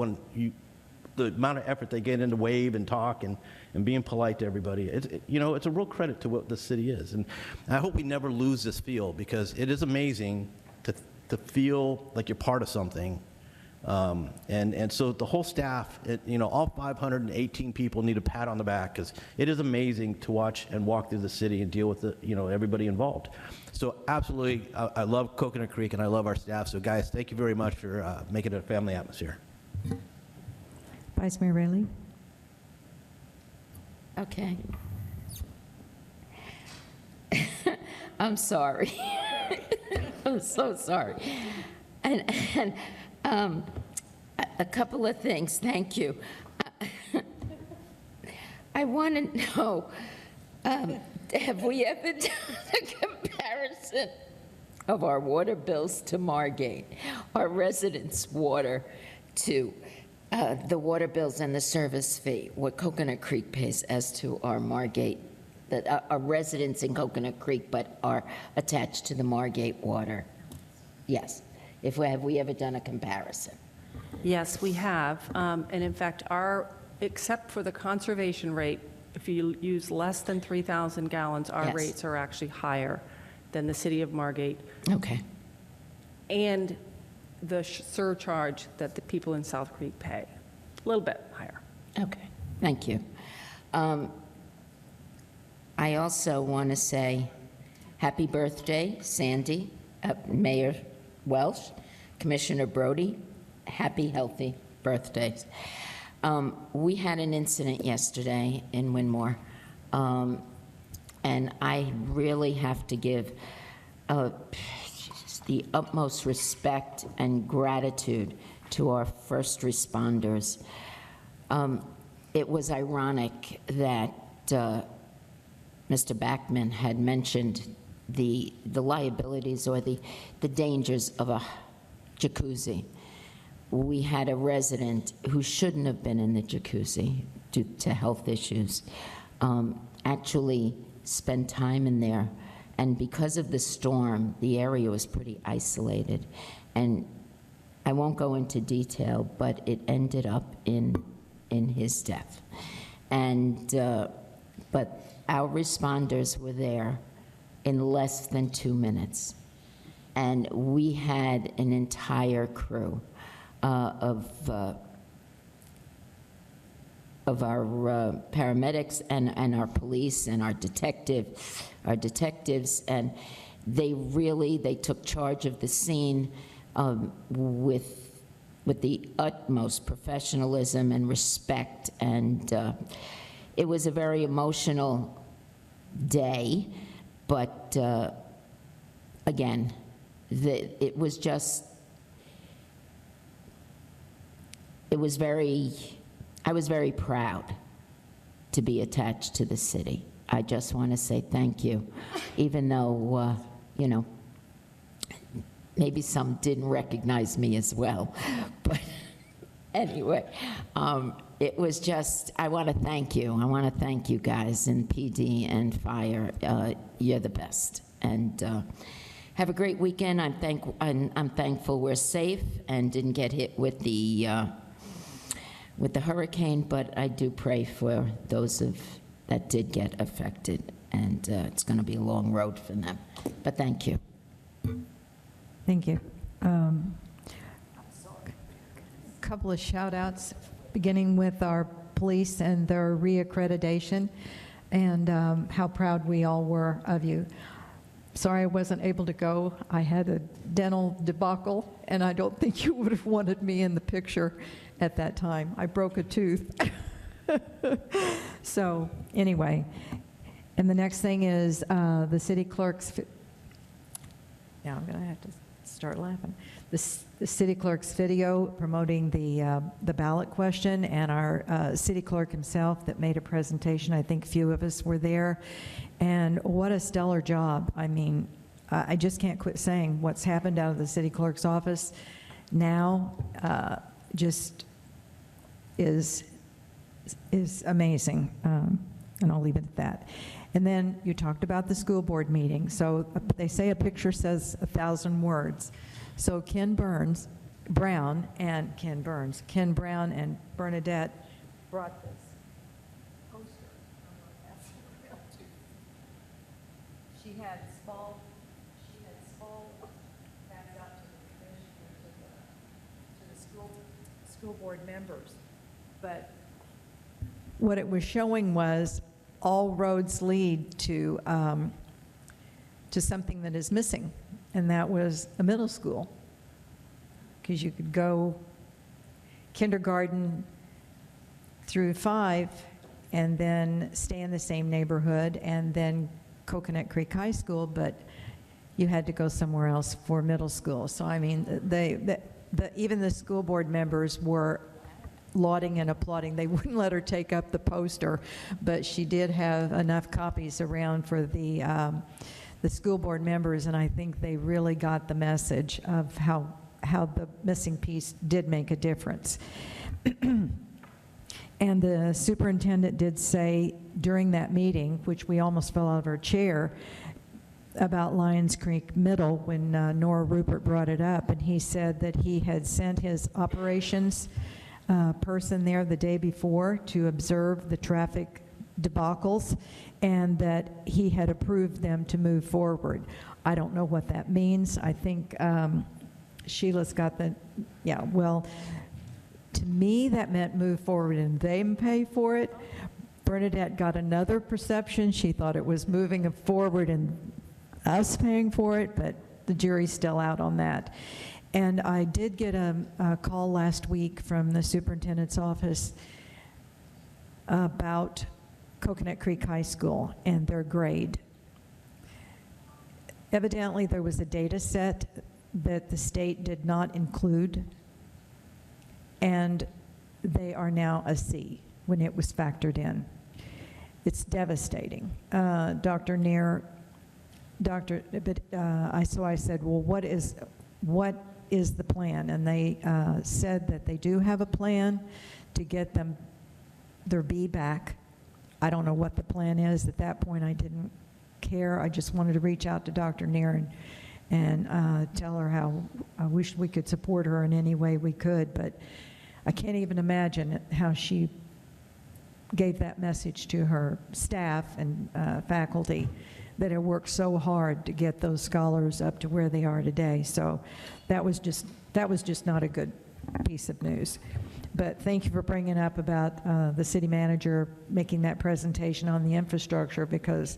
the amount of effort they get into wave and talk and being polite to everybody. It's a real credit to what this city is, and I hope we never lose this feel, because it is amazing to feel like you're part of something. And so the whole staff, all 518 people need a pat on the back, because it is amazing to watch and walk through the city and deal with everybody involved. So absolutely, I love Coconut Creek and I love our staff. So guys, thank you very much for making it a family atmosphere. Vice Mayor Rayleigh. Okay. I'm sorry. I'm so sorry. And a couple of things. Thank you. I want to know, have we ever done a comparison of our water bills to Margate, our residents' water to the water bills and the service fee, what Coconut Creek pays as to our Margate, that our residents in Coconut Creek but are attached to the Margate water? Yes. Have we ever done a comparison? Yes, we have. And in fact, except for the conservation rate, if you use less than 3,000 gallons, our Yes. rates are actually higher than the city of Margate. Okay. And the surcharge that the people in South Creek pay, a little bit higher. Okay, thank you. I I also want to say happy birthday, Sandy, Mayor Welsh, Commissioner Brody, happy, healthy birthdays. We had an incident yesterday in Winmore, and I really have to give the utmost respect and gratitude to our first responders. It was ironic that Mr. Backman had mentioned the liabilities or the dangers of a jacuzzi. We had a resident who shouldn't have been in the jacuzzi due to health issues actually spend time in there, and because of the storm, the area was pretty isolated, and I won't go into detail, but it ended up in his death. And but our responders were there in less than 2 minutes, and we had an entire crew of our paramedics and our police and our detectives, and they took charge of the scene with the utmost professionalism and respect, and it was a very emotional day, but again, it was I was very proud to be attached to the city. I just want to say thank you, even though, you know, maybe some didn't recognize me as well. But anyway, it was just, I want to thank you. I want to thank you guys in PD and fire. You're the best. And have a great weekend. I'm thankful we're safe and didn't get hit with the hurricane, but I do pray for those that did get affected, and it's going to be a long road for them. But thank you. Thank you. Couple of shout outs, beginning with our police and their reaccreditation, and how proud we all were of you. Sorry I wasn't able to go. I had a dental debacle, and I don't think you would have wanted me in the picture at that time. I broke a tooth. So anyway, and the next thing is the city clerk's, yeah, I'm going to have to start laughing. The city clerk's video promoting the ballot question, and our city clerk himself that made a presentation. I think few of us were there, and what a stellar job. I mean, I just can't quit saying what's happened out of the city clerk's office now just is amazing, and I'll leave it at that. And then you talked about the school board meeting. So they say a picture says 1,000 words. So Ken Brown and Bernadette brought this poster. She had small passed out to the commissioners, to the school board members. But what it was showing was all roads lead to something that is missing, and that was a middle school. Because you could go kindergarten through 5 and then stay in the same neighborhood and then Coconut Creek High School, but you had to go somewhere else for middle school. So I mean, even the school board members were lauding and applauding. They wouldn't let her take up the poster, but she did have enough copies around for the school board members, and I think they really got the message of how the missing piece did make a difference. And the superintendent did say during that meeting, which we almost fell out of our chair, about Lions Creek Middle when Nora Rupert brought it up, and he said that he had sent his operations person there the day before to observe the traffic debacles, and that he had approved them to move forward. I don't know what that means. I think Sheila's got the, yeah, well, to me that meant move forward and they pay for it, Bernadette got another perception. She thought it was moving forward and us paying for it, but the jury's still out on that. And I did get a call last week from the superintendent's office about Coconut Creek High School and their grade. Evidently, there was a data set that the state did not include, and they are now a C when it was factored in. It's devastating. Dr. Neer, so I said, well, what is the plan? And they said that they do have a plan to get them their B back. I don't know what the plan is. At that point, I didn't care. I just wanted to reach out to Dr. Neer and tell her how I wish we could support her in any way we could, but I can't even imagine how she gave that message to her staff and faculty that have worked so hard to get those scholars up to where they are today. So that was just not a good piece of news. But thank you for bringing up about the city manager making that presentation on the infrastructure, because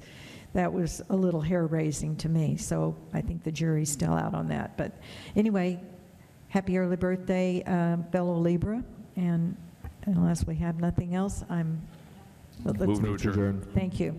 that was a little hair-raising to me. So I think the jury's still out on that. But anyway, happy early birthday, fellow Libra. And unless we have nothing else, Move to adjourn. Thank you.